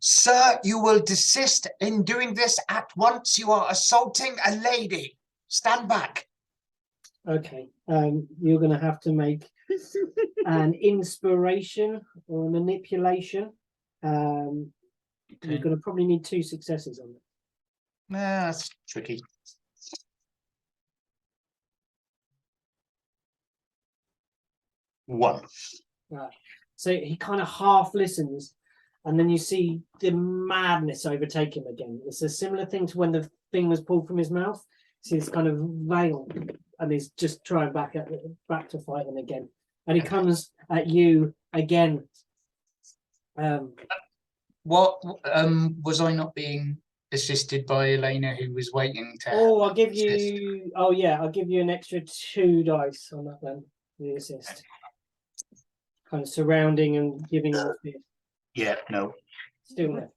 Sir, you will desist in doing this at once. You are assaulting a lady. Stand back. Okay, you're going to have to make an inspiration or a manipulation. You're going to probably need 2 successes on it. That's tricky. One. Right. So he kind of half listens, and then you see the madness overtake him again. It's a similar thing to when the thing was pulled from his mouth. See this kind of veil, and he's just trying back to fight him again. And he comes at you again. What was I not being assisted by Elena, who was waiting to? Oh, I'll give you. Oh yeah, I'll give you an extra 2 dice on that then. The assist, kind of surrounding and giving off it. Yeah, no. Still no.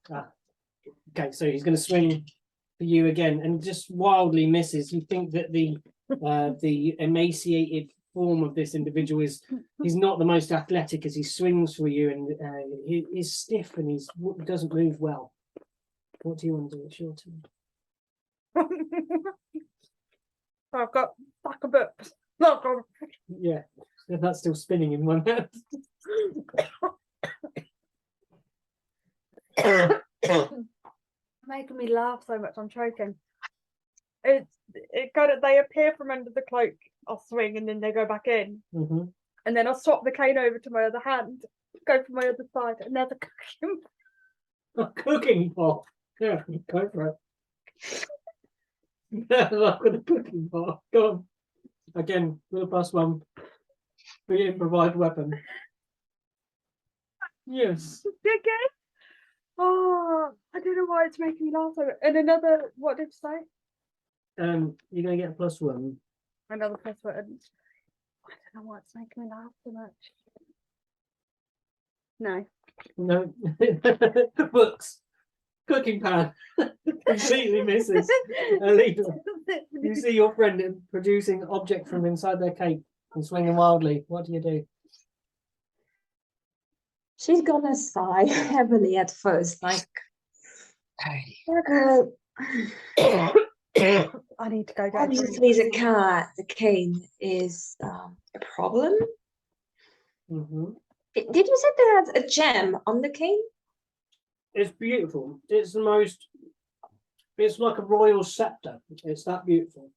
Okay, so he's going to swing for you again, and just wildly misses. You think that the emaciated form of this individual he's not the most athletic as he swings for you, and he's stiff and he doesn't move well. What do you want to do? It's your turn. I've got a stack of books. Yeah, that's still spinning in one hand. Making me laugh so much, I'm choking. It kind of, they appear from under the cloak, I'll swing and then they go back in. And then I'll swap the cane over to my other hand, go for my other side, and there's a cooking pot. Yeah, go for it. I've got a cooking pot. Go on. Again, with a +1. For your improvised weapon. Yes. Okay. Oh, I don't know why it's making me laugh so much. And another, what did you say? You're gonna get a +1. Another +1. I don't know why it's making me laugh so much. No. No. Books. Cooking pan. Completely misses. Illegal. You see your friend producing object from inside their cape and swinging wildly. What do you do? She's gonna sigh heavily at first, like, Hey. I need to go get a drink. obviously the cane is a problem. Mhm. Did you say there's a gem on the cane? It's beautiful. It's the most. It's like a royal scepter. It's that beautiful.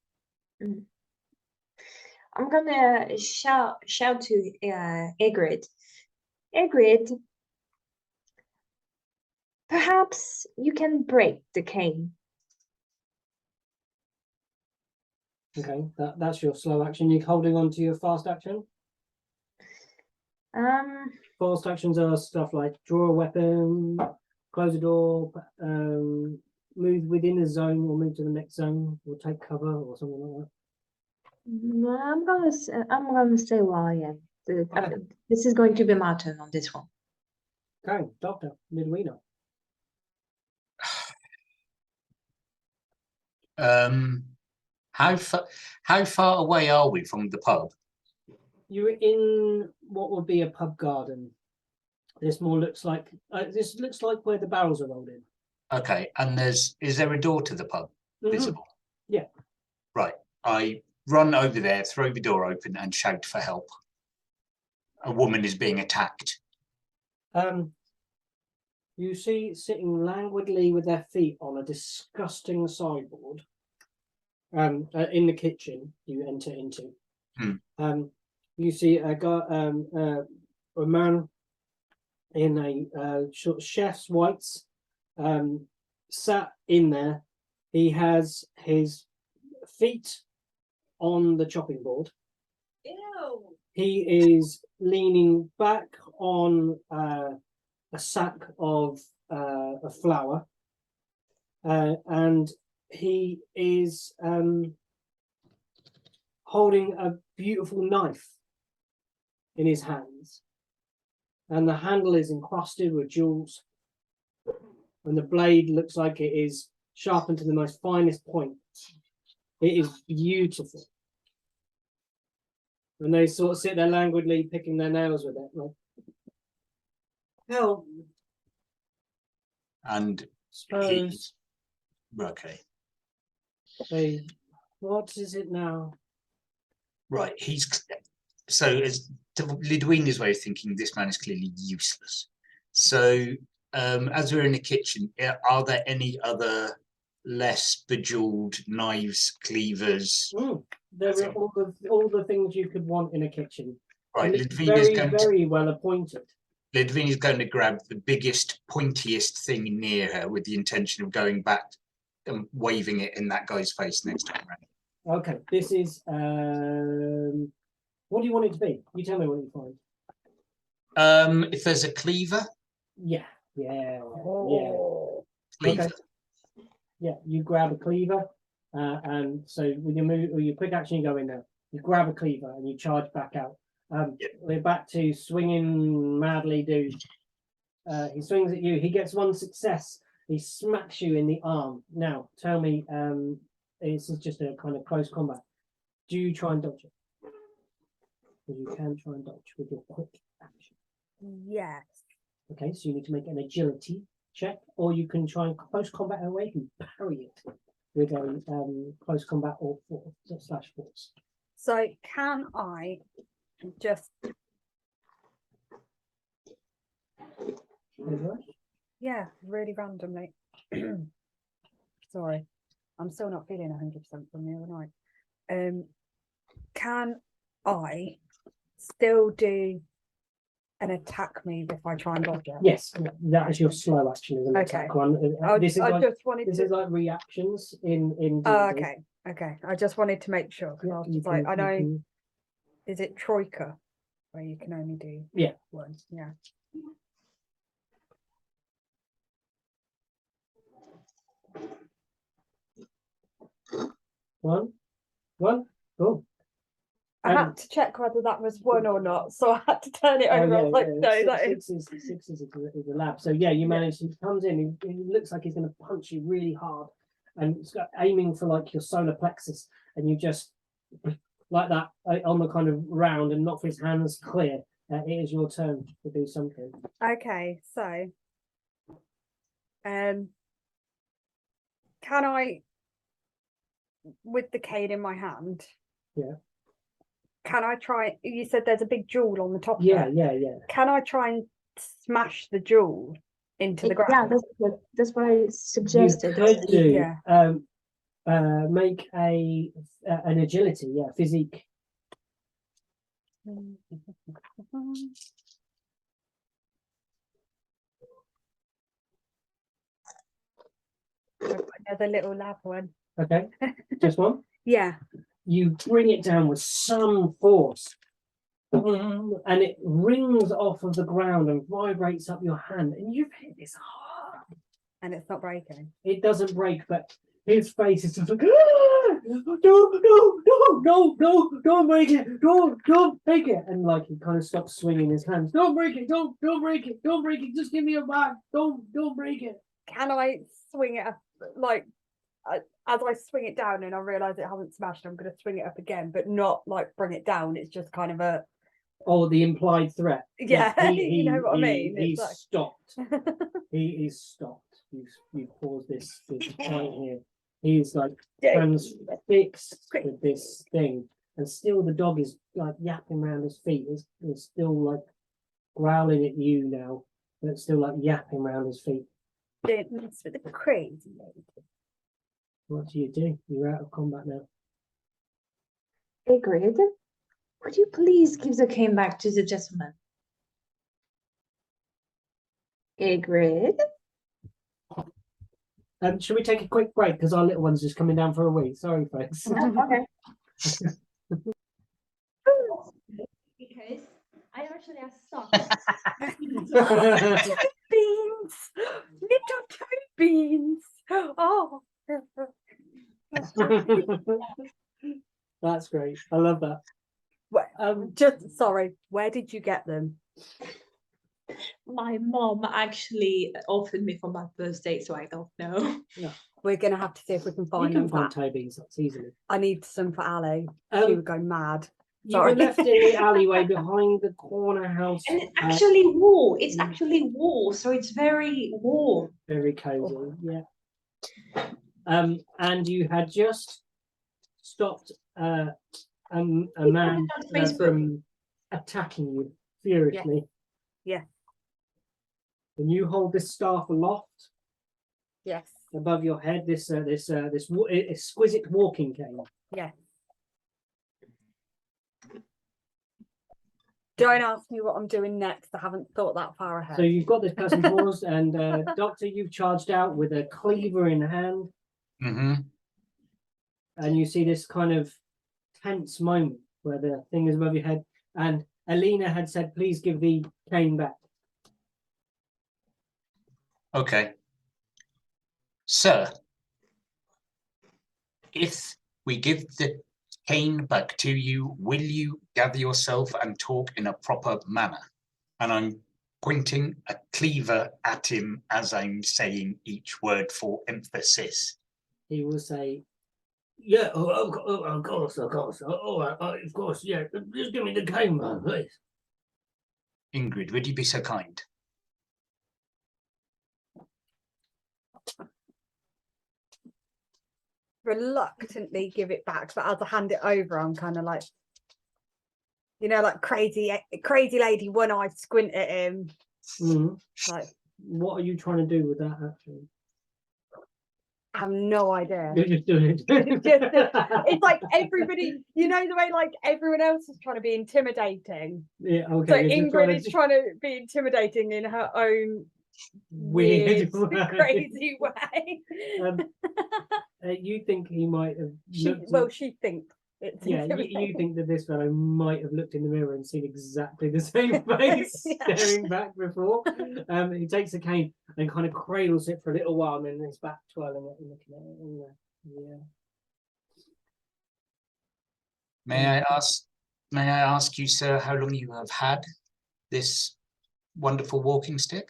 I'm gonna shout to Ygritte. Ygritte, perhaps you can break the cane. Okay, that's your slow action. You're holding on to your fast action. Fast actions are stuff like draw a weapon, close a door, move within a zone, or move to the next zone, or take cover, or something like I'm gonna stay where I am. This is going to be my turn on this one. that. Okay, Doctor Midwina. How far away are we from the pub? You're in what would be a pub garden. This more looks like where the barrels are rolled in. Okay, and is there a door to the pub visible? Yeah. Right. I run over there, throw the door open, and shout for help. A woman is being attacked. You see sitting languidly with their feet on a disgusting sideboard. In the kitchen you enter into. You see a guy, a man in a sort of chef's whites, sat in there. He has his feet on the chopping board. Ew. He is leaning back on a sack of flour, and he is holding a beautiful knife in his hands, and the handle is encrusted with jewels, and the blade looks like it is sharpened to the most finest point. It is beautiful. And they sort of sit there languidly picking their nails with it. Like, help. And Suppose okay. What is it now? Right, so as to Lidwina's way of thinking, this man is clearly useless. So as we're in the kitchen, are there any other less bejeweled knives, cleavers? There are all the things you could want in a kitchen. Right, very well appointed. Lidwina's going to grab the biggest, pointiest thing near her with the intention of going back and waving it in that guy's face next time around. Okay, this is what do you want it to be? You tell me what you find. If there's a cleaver. Yeah. Cleaver. Okay. Yeah, you grab a cleaver, and so with your move or your quick action, you go in there. You grab a cleaver and you charge back out. We're back to swinging madly, dude. He swings at you. He gets one success. He smacks you in the arm. Now, tell me, this is just a kind of close combat. Do you try and dodge it? Because you can try and dodge with your quick action. Yes. Okay, so you need to make an agility check, or you can try and close combat away. You can parry it with a close combat or /force. So can I just really randomly? Sorry, I'm still not feeling 100% from the other night. Can I still do an attack move if I try and dodge it? Yes, that is your slow action, isn't it? Okay. Attack one. This is like reactions in Oh, okay. Okay, I just wanted to make sure, 'cause I was You just like, I can- you know, can- is it troika where you can only do Yeah. one? Yeah. One. Cool. I had to check whether that was one or not, so I had to turn it Oh, over. I yeah, was like, yeah, no, that is. six is a lab. So yeah, you manage. He comes in. He looks like he's going to punch you really hard, and it's got aiming for like your solar plexus, and you just like that on the kind of round and knock his hands clear. It is your turn to do something. Okay, so can I, with the cane in my hand? Yeah. Can I try? You said there's a big jewel on the top. Yeah, of it. yeah. Can I try and smash the jewel into the Yeah, ground? that's what I suggested. You could do. Yeah. Make an agility, physique. Another little lab one. Okay, just one. Yeah. You bring it down with some force, and it rings off of the ground and vibrates up your hand, and you've hit this hard. And it's not breaking. It doesn't break, but his face is just like, "Ah! No, don't break it, don't break it," and like he kind of stops swinging his hands. Don't break it, don't break it, don't break it. Just give me a back. Don't break it. Can I swing it up, like as I swing it down and I realise it hasn't smashed, I'm going to swing it up again, but not like bring it down. It's just kind of a The implied threat. Yeah, you know what I mean? He's It's like- stopped. He is stopped. You've paused this point here. He's like transfixed with this thing, and still the dog is like yapping around his feet. It's still like growling at you now, but it's still like yapping around his feet. Don't mess with the crazy lady. What do? You're out of combat now. Agreed. Would you please give the cane back to the gentleman? Agreed. Should we take a quick break because our little one's just coming down for a wee? Sorry, folks. Okay. Because I actually have socks. Beans, little toe beans. Oh, That's great. I love that. just sorry. Where did you get them? My mom actually offered me for my birthday, so I don't know. We're gonna have to see if we can You find can them. find For, toe beans. That's easily. I need some for Ali. She Um, would go mad. You were Sorry. left in the alleyway behind the corner house. And it's actually wool. It's actually wool, so it's very warm. Very cozy, yeah. And you had just stopped a man on Facebook. from attacking you furiously. Yeah. And you hold this staff aloft Yes. above your head. This exquisite walking cane. Yes. Don't ask me what I'm doing next. I haven't thought that far ahead. So you've got this person paused, and Doctor, you've charged out with a cleaver in hand. Mm-hmm. And you see this kind of tense moment where the thing is above your head, and Alina had said, "Please give the cane back." Okay. Sir, if we give the cane back to you, will you gather yourself and talk in a proper manner? And I'm pointing a cleaver at him as I'm saying each word for emphasis. He will say, "Yeah, of course, of course, yeah. Just give me the cane, man, please." Ingrid, would you be so kind? Reluctantly give it back, but as I hand it over, I'm kind of like, you know, like crazy lady, one eye squint at him. Mhm. Like, What are you trying to do with that action? I have no idea. You're just doing it. It's like everybody, you know, the way like everyone else is trying to be intimidating. Yeah, So okay. you're just Ingrid is trying to be intimidating in her own weird way. crazy way. Um, you think he might have looked Well, at- she thinks it's yeah, you think that this fellow might have looked in the mirror and seen exactly the same face Yeah. staring back before. He takes the cane and kind of cradles it for a little while, and then he's back twirling it and looking at it. And, yeah. May I ask you, sir, how long you have had this wonderful walking stick?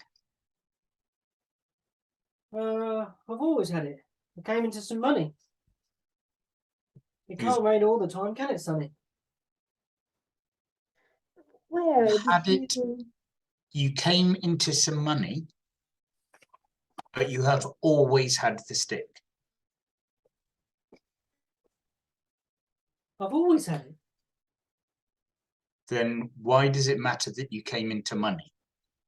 I've always had it. I came into some money. It Who's- can't rain all the time, can it, Sonny? Where Had did it- you? You came into some money, but you have always had the stick. I've always had it. Then why does it matter that you came into money?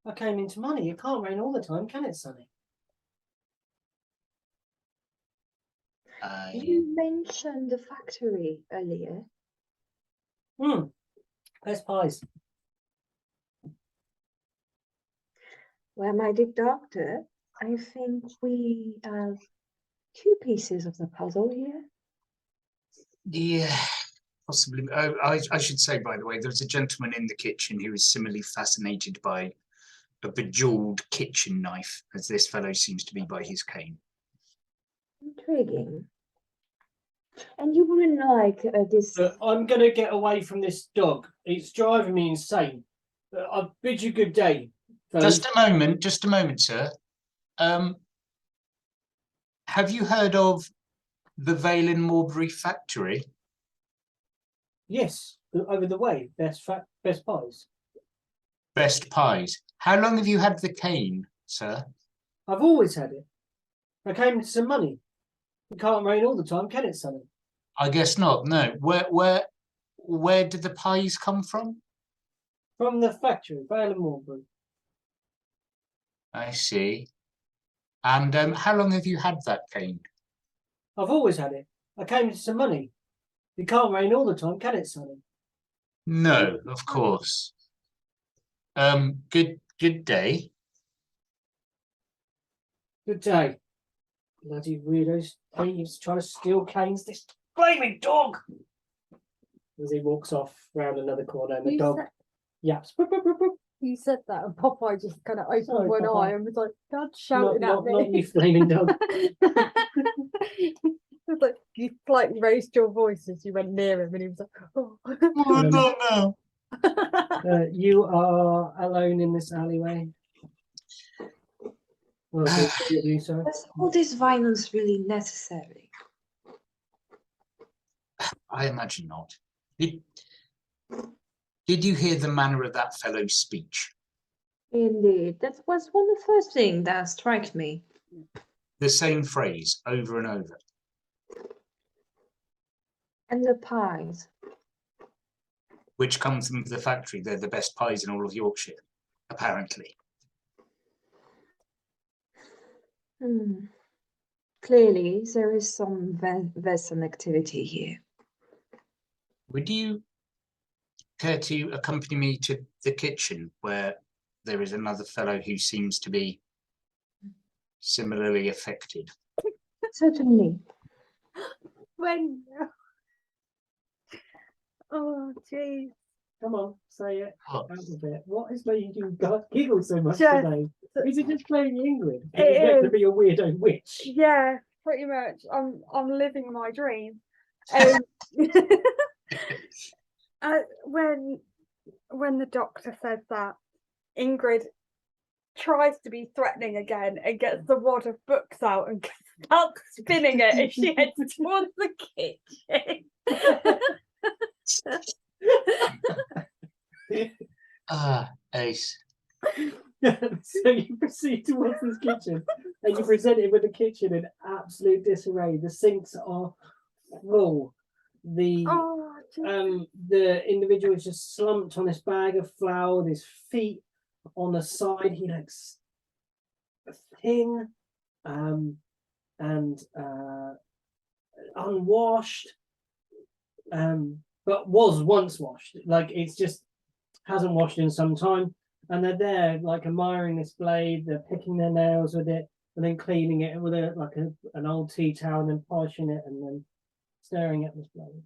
I came into money. It can't rain all the time, can it, Sonny? You mentioned the factory earlier. There's pies. Well, my dear doctor, I think we have two pieces of the puzzle here. Yeah, possibly. Oh, I should say, by the way, there's a gentleman in the kitchen who is similarly fascinated by a bejeweled kitchen knife, as this fellow seems to be by his cane. Intriguing. And you wouldn't like this. I'm going to get away from this dog. It's driving me insane. I bid you good day. fellas. Just a moment, sir. Have you heard of the Vaesen Mulberry factory? Yes, over the way. Best pies. Best pies. How long have you had the cane, sir? I've always had it. I came into some money. It can't rain all the time, can it, Sonny? I guess not. No. Where did the pies come from? From the factory, Vale and Mulberry. I see. And how long have you had that cane? I've always had it. I came into some money. It can't rain all the time, can it, Sonny? No, of course. Good day. Good day. Bloody weirdos. He's trying to steal canes. This flaming dog! As he walks off round another corner and the You dog said- yaps. Boop, boop, boop, boop. You said that, and Popeye just kind of opened Sorry, one Popeye. eye and was like, God, Not, shouting not, at me. not you flaming dog. It was like you slightly raised your voice as you went near him, and he was like, "Oh." Oh, not now. You are alone in this alleyway. Well, you, sir. Was all this violence really necessary? I imagine not. Did you hear the manner of that fellow's speech? Indeed, that was one of the first things that struck me. The same phrase over and over. And the pies. Which comes from the factory. They're the best pies in all of Yorkshire, apparently. Clearly, there is some Vaesen activity here. Would you care to accompany me to the kitchen where there is another fellow who seems to be similarly affected? Certainly. When? Oh, jeez. Come on, say it. What? Out of it. What is making you giggle so much Just- today? Is it just playing England? It Is meant to is. be a weirdo witch? Yeah, pretty much. I'm living my dream. When the doctor says that, Ingrid tries to be threatening again and gets the wad of books out and starts spinning it as she heads towards the kitchen. Ah, Ace. So you proceed towards this kitchen and you present it with the kitchen in absolute disarray. The sinks are full. Oh, The individual is just slumped on this bag of flour with his feet on the side. He looks thin and unwashed, but was once washed. Like it's just hasn't washed in some time. and they're there like admiring this blade. They're picking their nails with it, and then cleaning it with an old tea towel, and then polishing it, and then staring at this blade.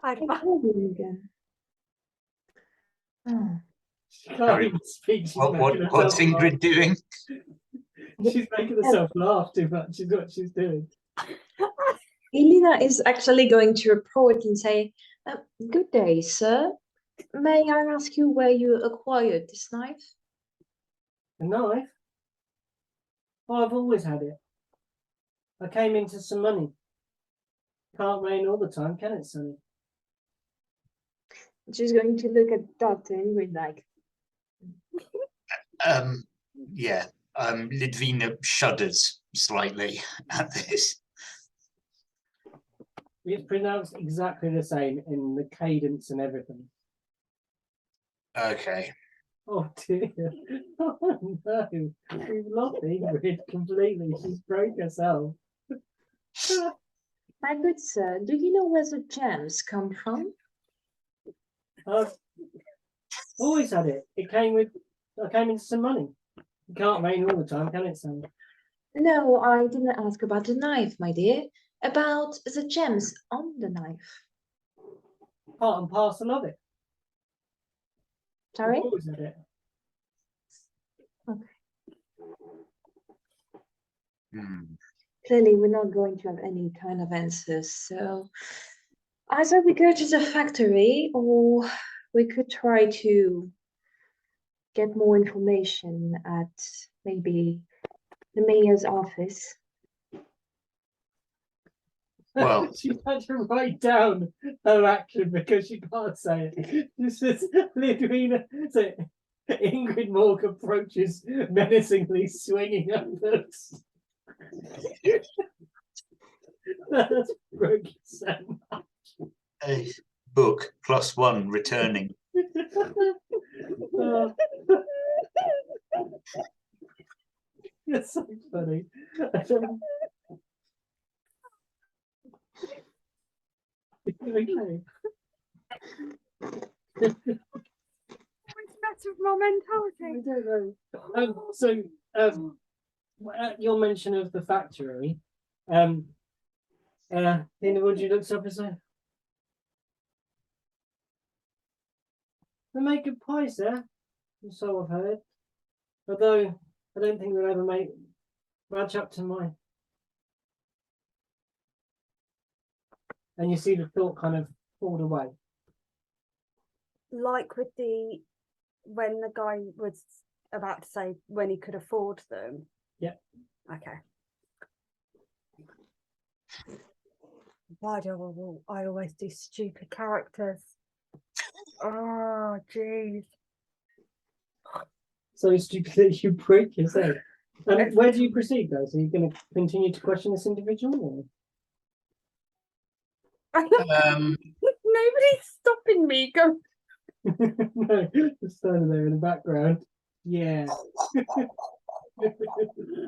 I'd I told you again. Oh. She can't Sorry, even speak. She's What's making herself laugh. Ingrid doing? She's making herself laugh too much. Is what she's doing. Elena is actually going to approach and say, "Good day, sir. May I ask you where you acquired this knife?" A knife? Oh, I've always had it. I came into some money. Can't rain all the time, can it, Sonny? She's going to look at Dr. Ingrid like, Yeah. Lidvina shudders slightly at this. It's pronounced exactly the same in the cadence and everything. Okay. Oh dear. Oh no. We've lost Ingrid completely. She's broke herself. "My good sir, do you know where the gems come from?" I've always had it. I came into some money. You can't rain all the time, can it, Sonny? "No, I didn't ask about the knife, my dear. About the gems on the knife." Part and parcel of it. Sorry? I've always had it. Hmm. Clearly, we're not going to have any kind of answers, so either we go to the factory or we could try to get more information at maybe the mayor's office. Well- She had to write down her action because she can't say it. This is Lidwina. So Ingrid Morg approaches menacingly, swinging her books. That's broken so much. A book +1 returning. Oh. It's so funny. Okay. What's the matter with my mentality? I don't know. So, at your mention of the factory, Nina, would you look up and say, they make good pies there, so I've heard. Although I don't think they'll ever match up to mine. And you see the thought kind of fall away. Like with when the guy was about to say when he could afford them. Yeah. Okay. Why do I always do stupid characters? Oh, jeez. So stupid that you break yourself. Where do you proceed, though? So you're going to continue to question this individual? Nobody's stopping me. Go. No, just standing there in the background. Yeah.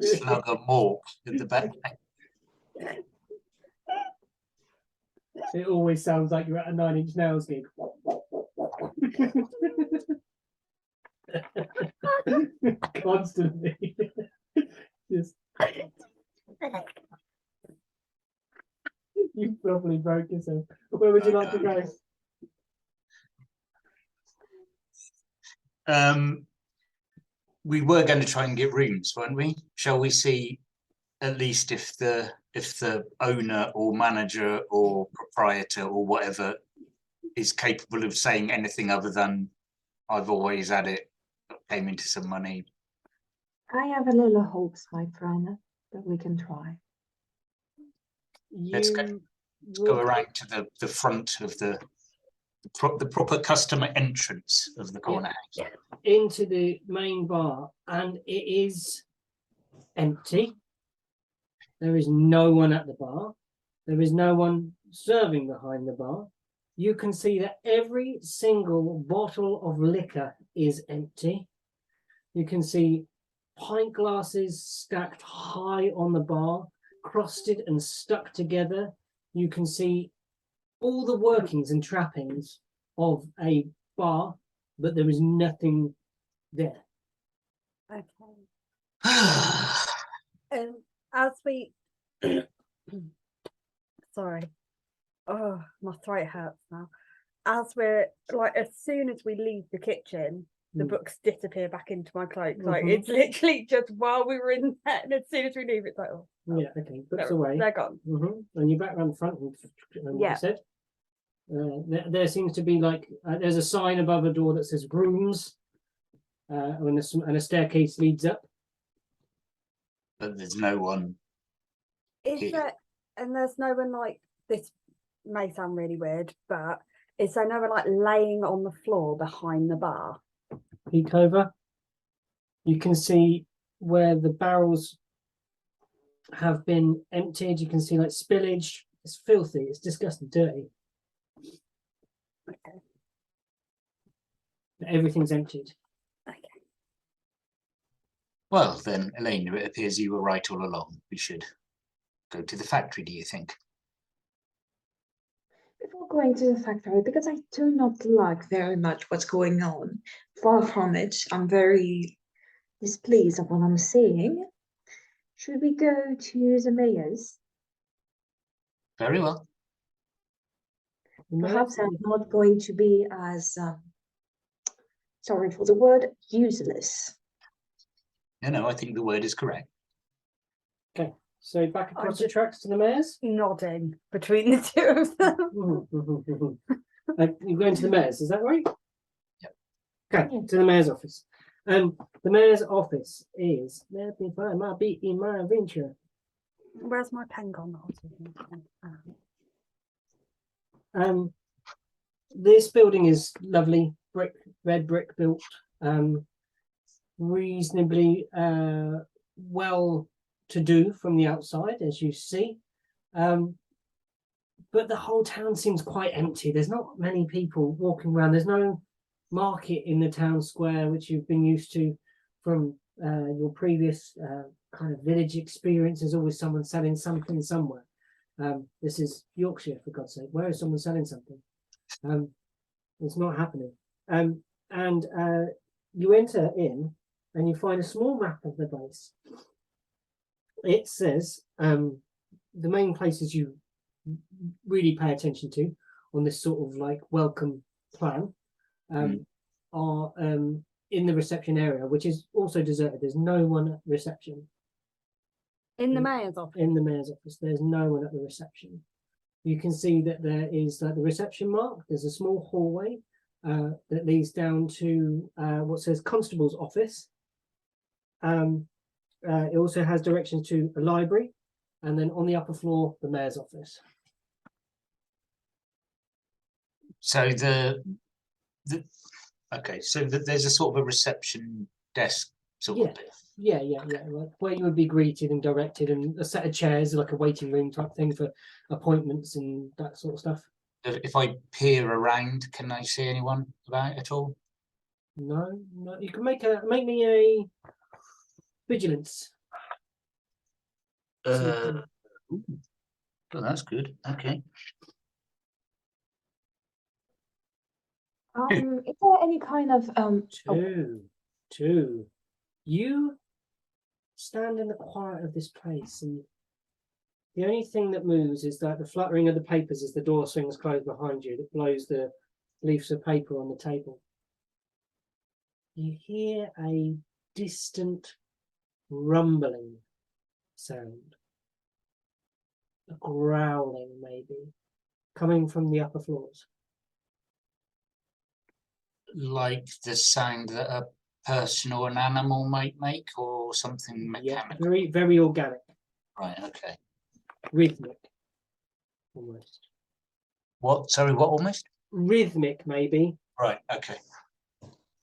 Slug a mork at the back. It always sounds like you're at a 9 Inch Nails gig. Constantly. Just. You probably broke yourself. Where would you like to go? We were going to try and get rooms, weren't we? Shall we see at least if the owner or manager or proprietor or whatever is capable of saying anything other than "I've always had it, came into some money"? I have a little hopes, my friend, that we can try. Let's go around to the front of the proper customer entrance of the corner house. Into the main bar, and it is empty. There is no one at the bar. There is no one serving behind the bar. You can see that every single bottle of liquor is empty. You can see pint glasses stacked high on the bar, crusted and stuck together. You can see all the workings and trappings of a bar, but there is nothing there. Okay. As we, sorry, oh, my throat hurts now. As we're like, as soon as we leave the kitchen, the books disappear back into my cloak. Like it's literally just while we were in there, and as soon as we leave, it's like, oh, Yeah, okay, books they're, away. they're gone. And you're back around the front, and Yeah. you said. There seems to be like there's a sign above a door that says rooms, and a staircase leads up. But there's no one. Is Here. there, and there's no one like, this may sound really weird, but is there no one like laying on the floor behind the bar? Peek over. You can see where the barrels have been emptied. You can see like spillage. It's filthy. It's disgusting, dirty. Okay. Everything's emptied. Okay. Well, then, Elena, it appears you were right all along. We should go to the factory, do you think? Before going to the factory, because I do not like very much what's going on, far from it, I'm very displeased of what I'm seeing. Should we go to the mayor's? Very well. Perhaps I'm not going to be as, sorry for the word, useless. No, I think the word is correct. Okay, so back across the just- tracks to the mayor's. Nodding between the two of them. You're going to the mayor's, is that right? Yep. Okay, to the mayor's office. The mayor's office is. Let me find my beat in my adventure. Where's my pen gone? This building is lovely, red brick built, reasonably well to do from the outside, as you see. But the whole town seems quite empty. There's not many people walking around. There's no market in the town square, which you've been used to from your previous kind of village experience. There's always someone selling something somewhere. This is Yorkshire, for God's sake. Where is someone selling something? It's not happening. And you enter in and you find a small map of the place. It says the main places you really pay attention to on this sort of like welcome plan are in the reception area, which is also deserted. There's no one at reception. In the mayor's office. In the mayor's office, there's no one at the reception. You can see that there is like the reception mark. There's a small hallway that leads down to what says constable's office. It also has directions to a library, and then on the upper floor, the mayor's office. So okay, so there's a sort of a reception desk sort of bit. Yeah, like where you would be greeted and directed, and a set of chairs, like a waiting room type thing for appointments and that sort of stuff. If I peer around, can I see anyone about at all? No, you can make me a vigilance. Well, that's good. Okay. Is there any kind of Two. You stand in the quiet of this place, and the only thing that moves is that the fluttering of the papers as the door swings closed behind you that blows the leaves of paper on the table. You hear a distant rumbling sound, a growling maybe, coming from the upper floors. Like the sound that a person or an animal might make, or something Yeah, mechanical? very organic, Right, okay. rhythmic, almost. What? Sorry, what almost? Rhythmic maybe, Right, okay.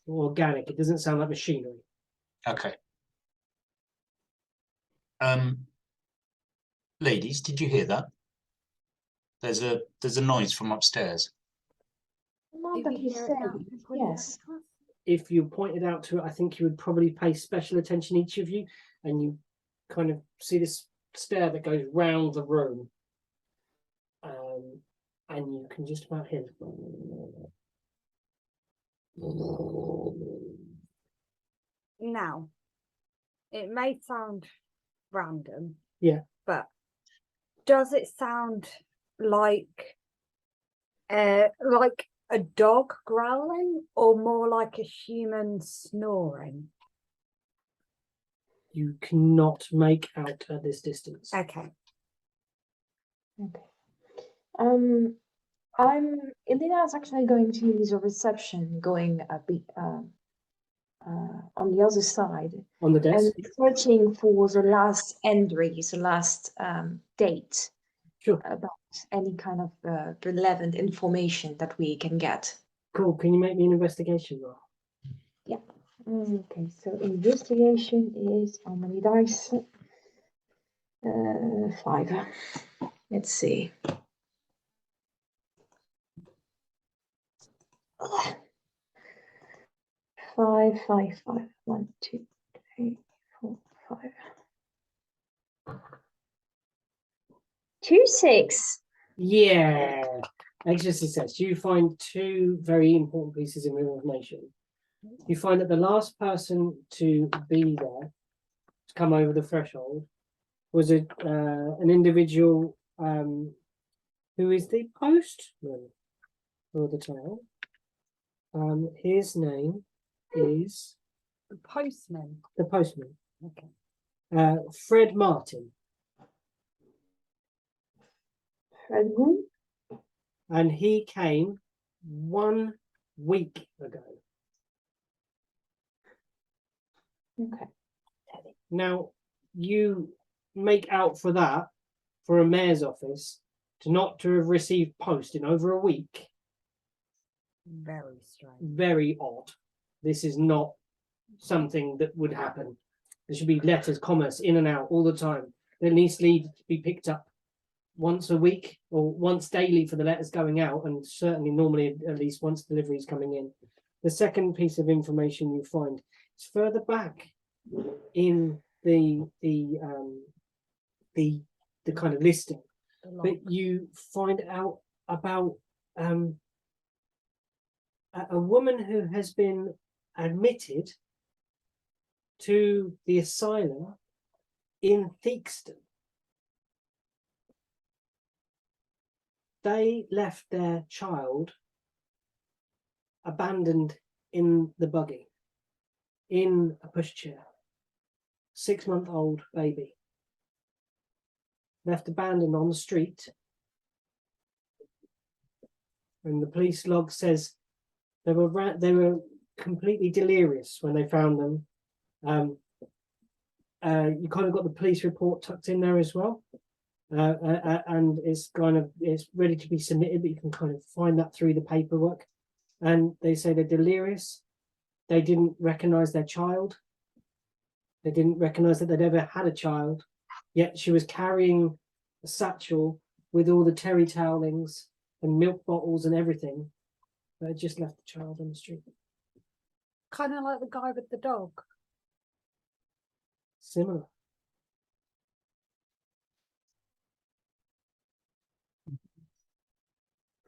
organic. It doesn't sound like machinery. Okay. Ladies, did you hear that? There's a noise from upstairs. not that you say, yes. If you pointed out to it, I think you would probably pay special attention, each of you, and you kind of see this stair that goes round the room, and you can just about hear. Now, it may sound random. Yeah. But does it sound like a dog growling or more like a human snoring? You cannot make out at this distance. Okay. Okay. Elena is actually going to use a reception going a bit on the other side On the and desk? searching for the last entries, the last date Sure. about any kind of relevant information that we can get. Cool. Can you make me an investigation roll? Yeah. Okay, so investigation is how many dice? 5. Let's see. Five, 1, 2, 3, 4, 5. 2, 6. Yeah. Extra success. You find two very important pieces of information. You find that the last person to be there, to come over the threshold, was an individual who is the postman for the town. His name is The postman. the postman, Okay. Fred Martin, Fred who? and he came 1 week ago. Okay. Now, you make out for that, for a mayor's office, to not to have received post in over a week. Very strange. Very odd. This is not something that would happen. There should be letters, commerce, in and out all the time. There needs to be picked up once a week or once daily for the letters going out, and certainly normally at least once delivery is coming in. The second piece of information you find is further back in the kind of listing, The log. but you find out about a woman who has been admitted to the asylum in Theakston. They left their child abandoned in the buggy, in a pushchair. 6-month-old baby. Left abandoned on the street. And the police log says they were completely delirious when they found them. You kind of got the police report tucked in there as well. And it's ready to be submitted, but you can kind of find that through the paperwork. And they say they're delirious. They didn't recognize their child. They didn't recognize that they'd ever had a child. Yet she was carrying a satchel with all the terry towelings and milk bottles and everything. But had just left the child on the street. Kind of like the guy with the dog. Similar.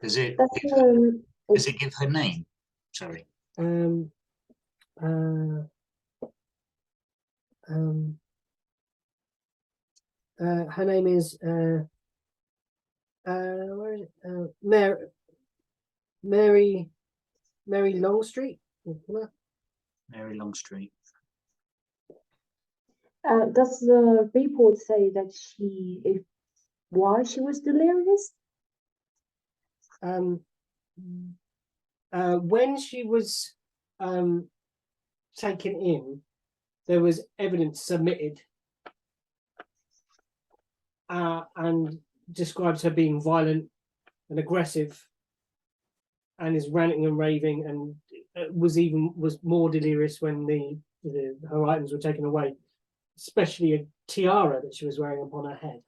Does it That's give her name? Sorry. Her name is where is it? Mary Longstreet. Mary Longstreet. does the report say that why she was delirious? When she was taken in, there was evidence submitted and describes her being violent and aggressive and is ranting and raving, and was more delirious when her items were taken away, especially a tiara that she was wearing upon her head.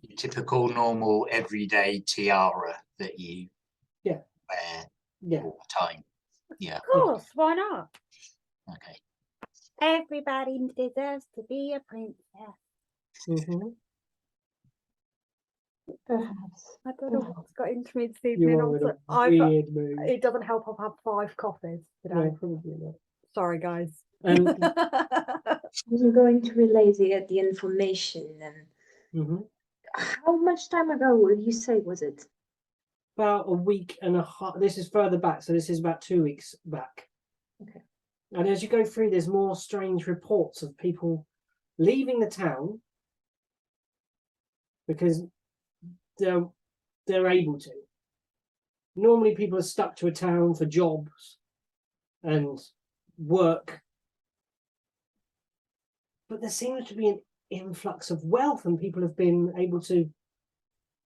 Your typical, normal, everyday tiara that you wear all the time. Yeah. Of course, why not? Okay. Everybody deserves to be a princess. Mm-hmm. Perhaps. I don't know what's got into me this evening. You are in a weird mood. It doesn't help. I've had 5 coffees today. No, probably not. Sorry, guys. You're going to relay the information, and Mhm. how much time ago did you say was it? About a week and a half. This is further back, so this is about 2 weeks back. Okay. And as you go through, there's more strange reports of people leaving the town because they're able to. Normally, people are stuck to a town for jobs and work, but there seems to be an influx of wealth, and people have been able to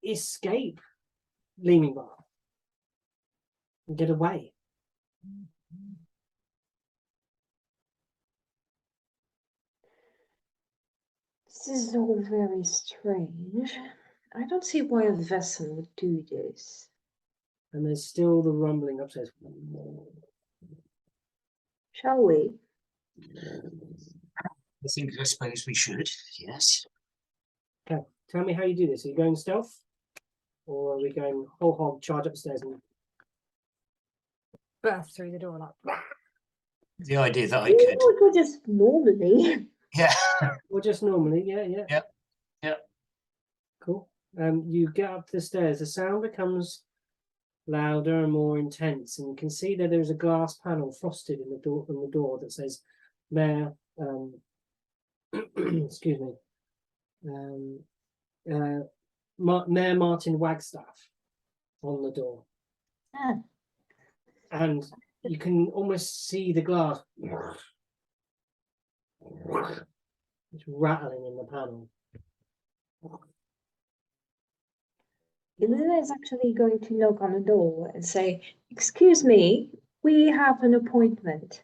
escape Leaming Bar and get away. This is all very strange. I don't see why a vessel would do this. And there's still the rumbling upstairs. Shall we? I suppose we should, yes. Okay, tell me how you do this. Are you going stealth? Or are we going whole hog, charge upstairs and Burst through the door like. The idea that I We could, could just normally. yeah. or just normally? Yeah. Yep. Cool. You get up the stairs. The sound becomes louder and more intense, and you can see that there's a glass panel frosted in the door that says Mayor excuse me. Mayor Martin Wagstaff on the door. Ah, And you can almost see the glass it's rattling in the panel. Elena is actually going to knock on the door and say, "Excuse me, we have an appointment."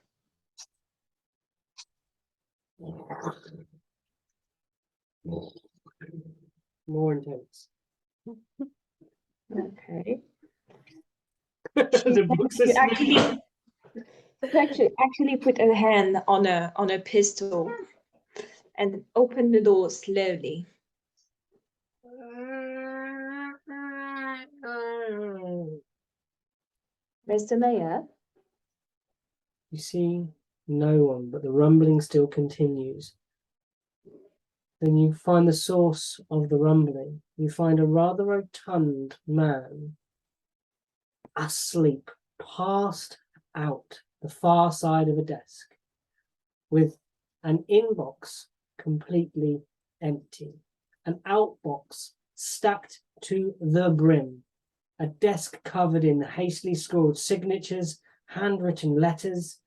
More intense. Okay. The books are You sleeping. actually put a hand on a pistol and open the door slowly. Mr. Mayor, You see no one, but the rumbling still continues. Then you find the source of the rumbling. You find a rather rotund man asleep, passed out the far side of a desk, with an inbox completely empty, an outbox stacked to the brim, a desk covered in hastily scrawled signatures, handwritten letters,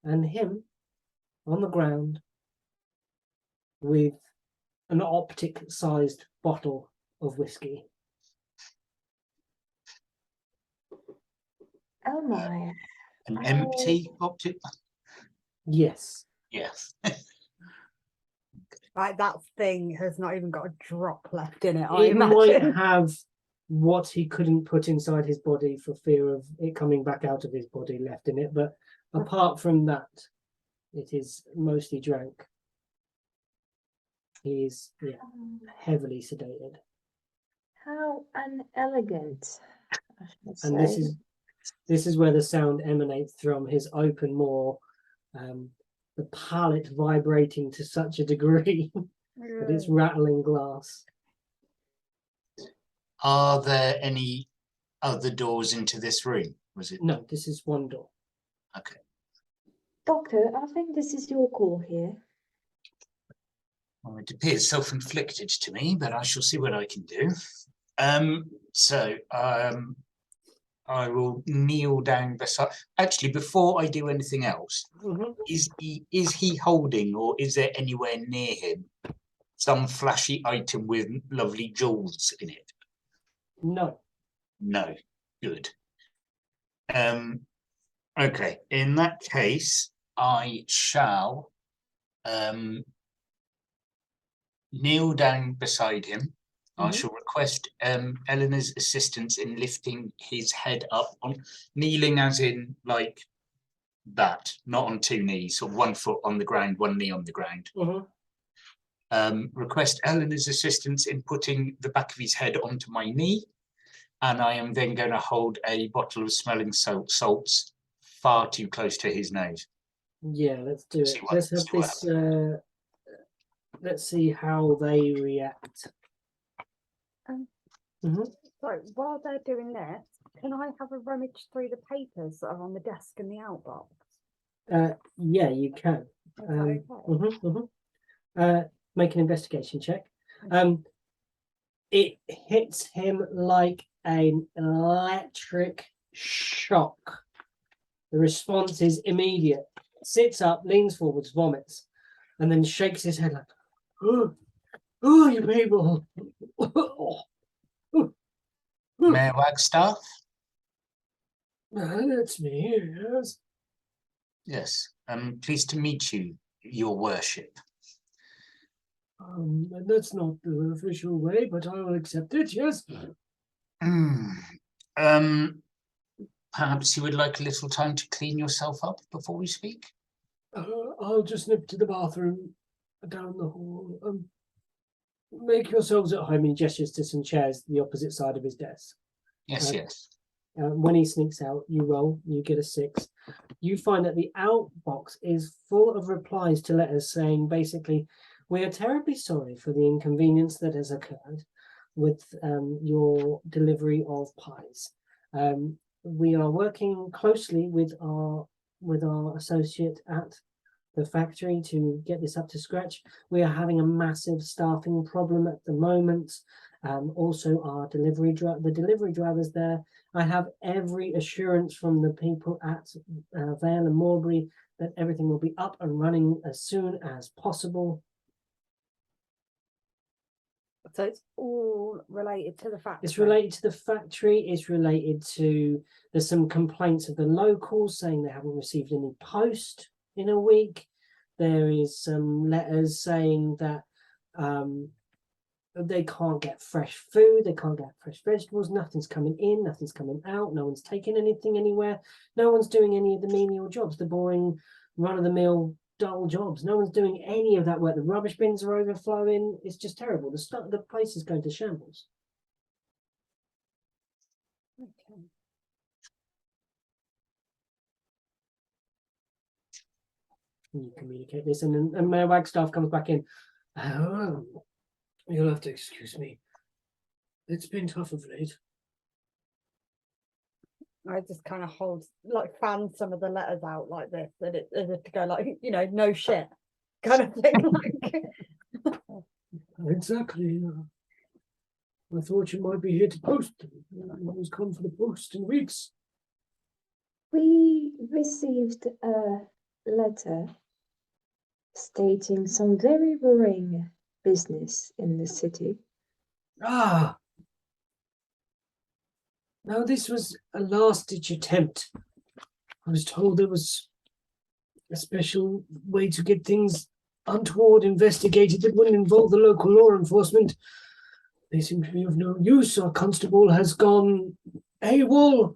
and him on the ground with an optic-sized bottle of whiskey. oh my. An empty optic. Yes. Yes. Right, that thing has not even got a drop left in it, I It might imagine. have what he couldn't put inside his body for fear of it coming back out of his body left in it, but apart from that, it is mostly drank. He is heavily sedated. How unelegant, I should And this say. is where the sound emanates from his open maw, the palate vibrating to such a degree that it's rattling glass. Are there any other doors into this room? Was it? No, this is one door. Okay. Doctor, I think this is your call here. Well, it appears self-inflicted to me, but I shall see what I can do. I will kneel down beside. Actually, before I do anything else, is he holding, or is there anywhere near him some flashy item with lovely jewels in it? No. No. Good. Okay. In that case, I shall kneel down beside him. I shall request Eleanor's assistance in lifting his head up, on kneeling as in like that, not on 2 knees, or 1 foot on the ground, 1 knee on the ground. Request Eleanor's assistance in putting the back of his head onto my knee. And I am then going to hold a bottle of smelling salts far too close to his nose. Yeah, let's do See it. what- Let's have see what this. Let's see how they react. So while they're doing this, can I have a rummage through the papers that are on the desk in the outbox? Yeah, you can. Is that okay? Make an investigation check. It hits him like an electric shock. The response is immediate. Sits up, leans forwards, vomits, and then shakes his head like, "Oh, you people!" Mayor Wagstaff? That's me. Yes. Yes. Pleased to meet you, your worship. That's not the official way, but I will accept it. Yes. Perhaps you would like a little time to clean yourself up before we speak? I'll just nip to the bathroom down the hall. Make yourselves at home. He gestures to some chairs the opposite side of his desk. Yes, yes. When he sneaks out, you roll, you get a 6. You find that the outbox is full of replies to letters saying basically, we are terribly sorry for the inconvenience that has occurred with your delivery of pies. We are working closely with our associate at the factory to get this up to scratch. We are having a massive staffing problem at the moment. Also, our the delivery drivers there. I have every assurance from the people at Vale and Morbury that everything will be up and running as soon as possible. So it's all related to the factory. It's related to the factory. It's related to, there's some complaints of the locals saying they haven't received any post in a week. There is some letters saying that they can't get fresh food, they can't get fresh vegetables, nothing's coming in, nothing's coming out, no one's taking anything anywhere, no one's doing any of the menial jobs, the boring run-of-the-mill dull jobs. No one's doing any of that work. The rubbish bins are overflowing. It's just terrible. The place is going to shambles. Okay. You communicate this, and Mayor Wagstaff comes back in. Oh, you'll have to excuse me. It's been tough of late. I just kind of hold, like, fan some of the letters out like this, and it as if to go like, you know, no shit kind of thing. Like, Exactly. I thought you might be here to post. I was come for the post in weeks. We received a letter stating some very worrying business in the city. Ah. Now this was a last-ditch attempt. I was told there was a special way to get things untoward investigated that wouldn't involve the local law enforcement. They seem to be of no use. Our constable has gone AWOL,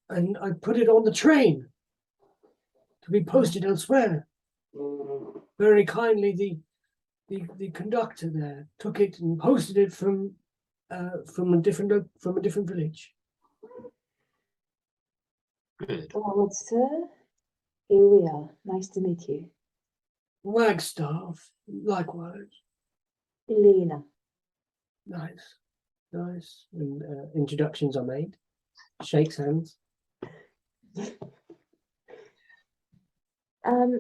and I put it on the train to be posted elsewhere. Very kindly, the conductor there took it and posted it from a different village. Good. Well, sir, here we are. Nice to meet you. Wagstaff, likewise. Elena. Nice. And introductions are made. Shakes hands.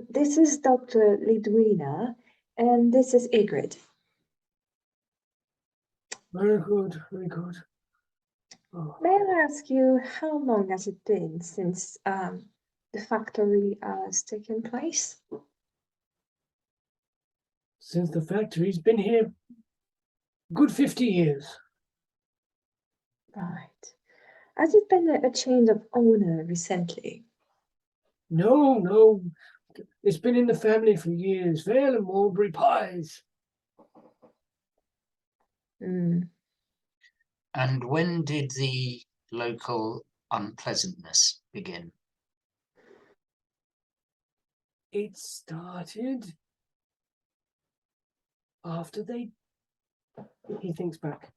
This is Dr. Lidwina, and this is Ingrid. Very good, very good. Oh, May I ask you, how long has it been since the factory has taken place? since the factory's been here, good 50 years. Right. Has it been a change of owner recently? No, it's been in the family for years. Vale and Mulberry pies. Mm. And when did the local unpleasantness begin? It started after they. He thinks back.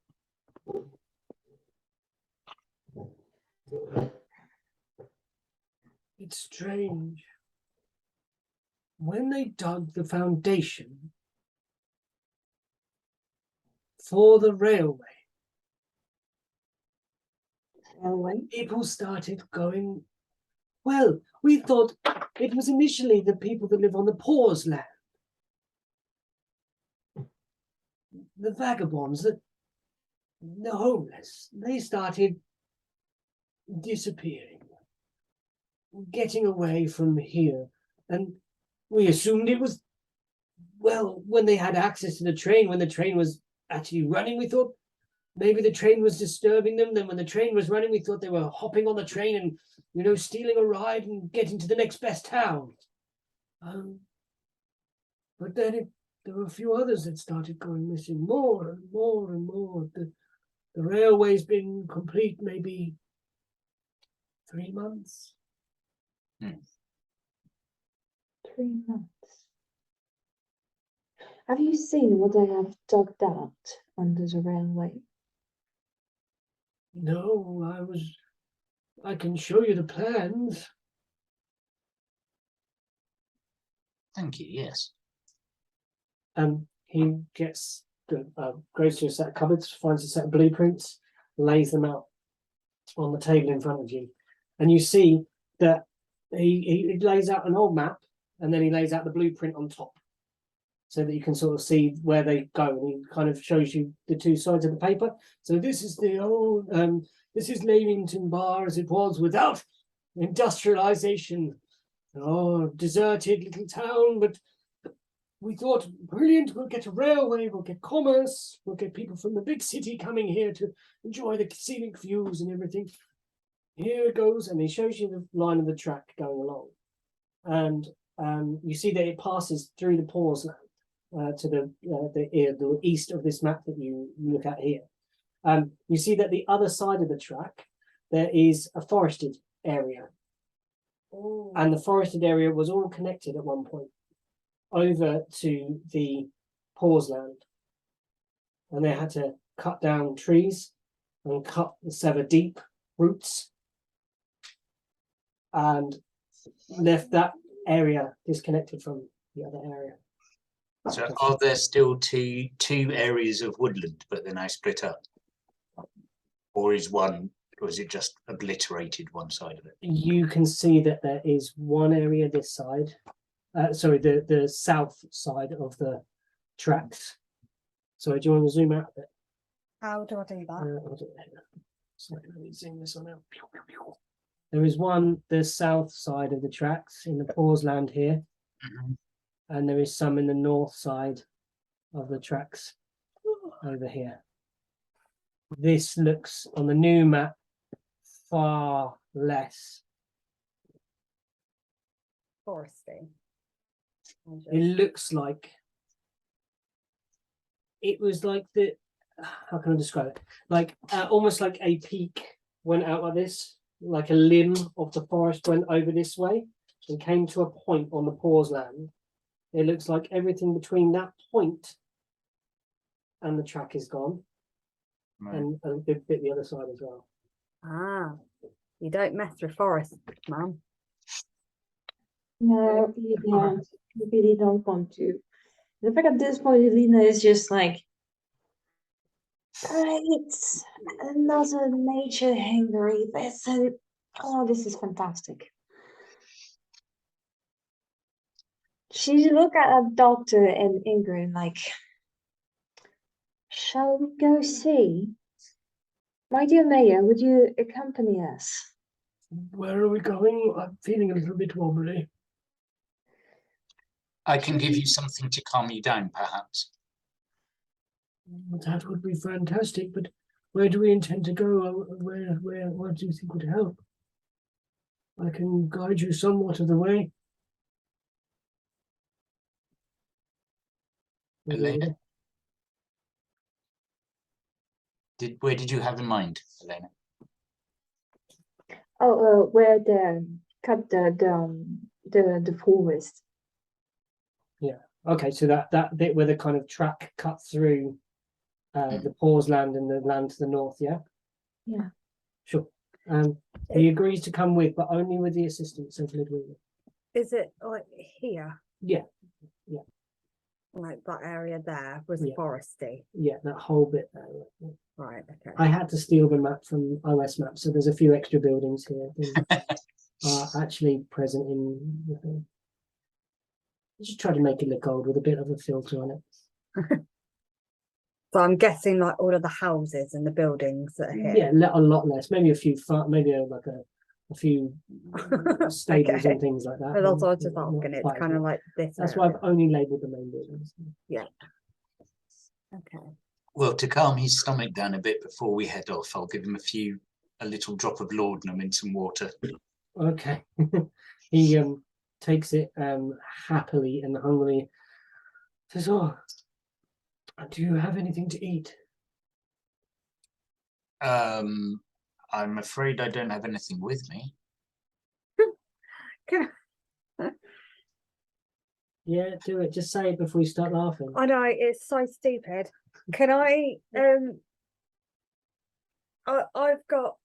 It's strange. When they dug the foundation for the railway, people started going, well, we thought it was initially the people that live on the poor's land. The vagabonds, the homeless, they started disappearing, getting away from here. And we assumed it was, well, when they had access to the train, when the train was actually running, we thought maybe the train was disturbing them. Then when the train was running, we thought they were hopping on the train and, you know, stealing a ride and getting to the next best town. But then there were a few others that started going missing, more and more and more. The railway's been complete maybe 3 months. 3 months. Have you seen what I have dug out under the railway? No, I can show you the plans. Thank you, yes. He gets goes to a set of cupboards, finds a set of blueprints, lays them out on the table in front of you, and you see that he lays out an old map, and then he lays out the blueprint on top, so that you can sort of see where they go. And he kind of shows you the two sides of the paper. So this is the old, this is Leamington Bar as it was without industrialization. Oh, deserted little town, but we thought, brilliant, we'll get a railway, we'll get commerce, we'll get people from the big city coming here to enjoy the scenic views and everything. Here it goes, and he shows you the line of the track going along. And you see that it passes through the Pause land to the east of this map that you look at here. You see that the other side of the track, there is a forested area. Oh. And the forested area was all connected at one point over to the Pause land. And they had to cut down trees and cut and sever deep roots and left that area disconnected from the other area. So are there still two areas of woodland, but they're now split up? Or is it just obliterated one side of it? You can see that there is one area this side, the south side of the tracks. So do you want to zoom out a bit? How do I do that? I'll do it here. So let me zoom this one out. There is one, the south side of the tracks in the Pause land here, and there is some in the north side of the tracks over here. This looks on the new map far less. Foresty. It looks like it was like the, how can I describe it? Like almost like a peak went out like this, like a limb of the forest went over this way and came to a point on the Pause land. It looks like everything between that point and the track is gone, and a good bit the other side as well. Ah, you don't mess with forest, Mum. No, you don't. You really don't want to. The fact at this point, Elena is just like, it's another nature hungry Vaesen. Oh, this is fantastic. She look at a doctor and Ingrid like, shall we go see? My dear Mayor, would you accompany us? Where are we going? I'm feeling a little bit wobbly. I can give you something to calm you down, perhaps. That would be fantastic, but where do we intend to go? What do you think would help? I can guide you somewhat of the way. Elena? Where did you have in mind, Elena? Oh, where the cut the forest. Yeah. Okay, so that bit where the kind of track cut through the Pause land and the land to the north, yeah? Yeah. Sure. He agrees to come with, but only with the assistance of Lidwina. Is it like here? Yeah, Like that area there was Yeah. foresty. yeah, that whole bit there. Yeah. Right, okay. I had to steal the map from OS Maps, so there's a few extra buildings here that are actually present in the thing. Just try to make it look old with a bit of a filter on it. So I'm guessing like all of the houses and the buildings that are here. Yeah, a lot less. Maybe a few, maybe like a few stables Okay. and things like that. But also I was but just not asking, it's quite as kind of much. like this. That's why area. I've only labelled the main buildings. Okay. Well, to calm his stomach down a bit before we head off, I'll give him a little drop of laudanum in some water. Okay. He takes it happily and hungrily. Says, "Oh, do you have anything to eat?" I'm afraid I don't have anything with me. Can Yeah, do it. Just say it before you start laughing. I know it's so stupid. Can I I've got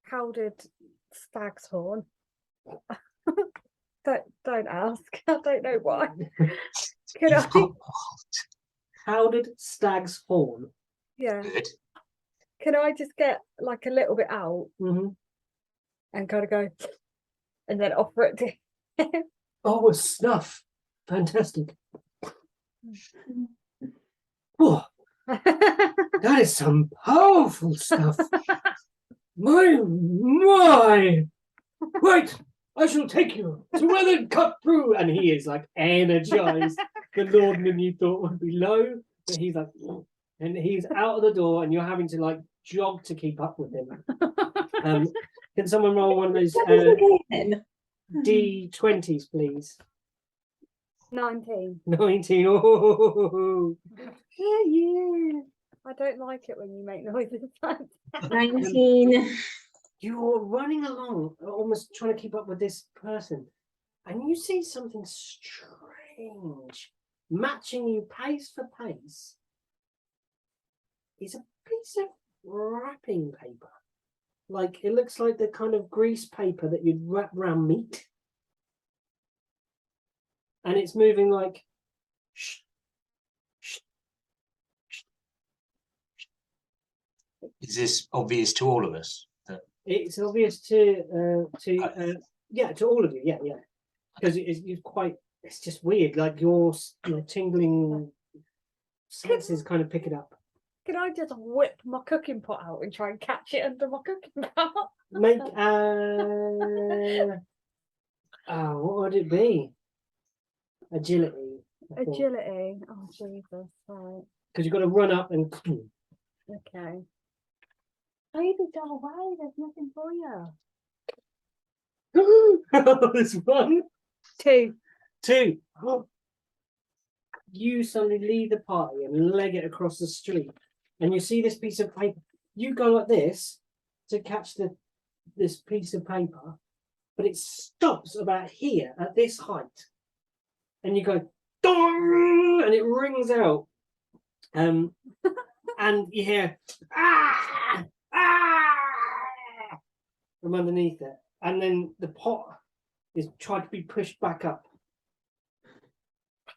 powdered stag's horn. Don't ask. I don't know why. Can You've I got Powdered stag's horn. yeah. good. Can I just get like a little bit out Mm-hmm. and kind of go and then offer it to him? Oh, a snuff. Fantastic. Oh, that is some powerful stuff. My. Right, I shall take you to where they cut through. And he is like energized. The laudanum you thought would be low, but he's like, and he's out of the door, and you're having to like jog to keep up with him. Can someone roll one of those D20s, please? 19. 19. Oh, yeah. I don't like it when you make noises like that. 19. You're running along, almost trying to keep up with this person, and you see something strange matching you pace for pace. Is a piece of wrapping paper. Like it looks like the kind of grease paper that you'd wrap around meat. And it's moving like shh, shh, shh. Is this obvious to all of us? That It's obvious to all of you, yeah, because it's quite. It's just weird, like your tingling senses kind of pick it up. Can I just whip my cooking pot out and try and catch it under my cooking pot? Make what would it be? Agility. Agility. Oh Jesus! Right. Because you've got to run up and. Okay. Baby, go away. There's nothing for you. There's one. 2. You suddenly leave the party and leg it across the street, and you see this piece of paper. You go like this to catch this piece of paper, but it stops about here at this height, and you go dong, and it rings out, and you hear ah from underneath it, and then the pot is trying to be pushed back up.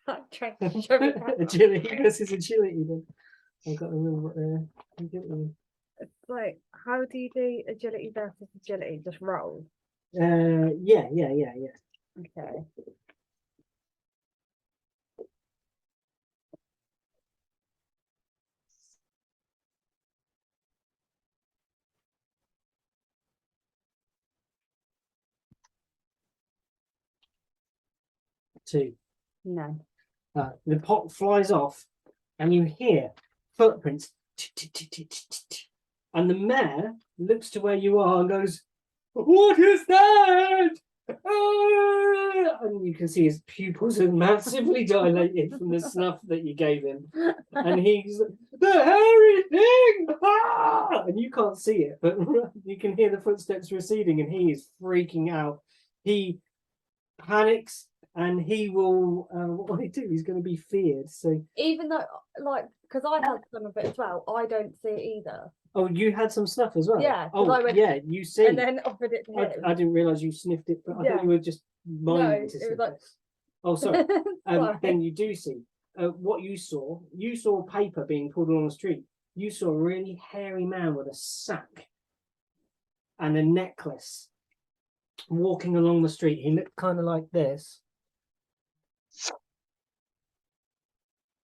I'm trying to show it back. Agility. This is agility then. I've got to remember what they're agility. It's like, how do you do agility versus agility? Just roll. Yeah. Okay. Two. No. The pot flies off, and you hear footprints. And the mayor looks to where you are and goes, "What is that?" And you can see his pupils are massively dilated from the snuff that you gave him. And he's the hairy thing! Ah! And you can't see it, but you can hear the footsteps receding, and he is freaking out. He panics and he will. What will he do? He's going to be feared. So, Even though, like, because I had some of it as well, I don't see it either. oh, you had some snuff as well. Yeah, 'cause Oh, I went, yeah. You see. And then offered it to him. I didn't realize you sniffed it, but I Yeah. thought you were just No, minding it to was sniff like, it. Oh, sorry. sorry. Then you do see what you saw paper being pulled along the street. You saw a really hairy man with a sack and a necklace walking along the street. He looked kind of like this,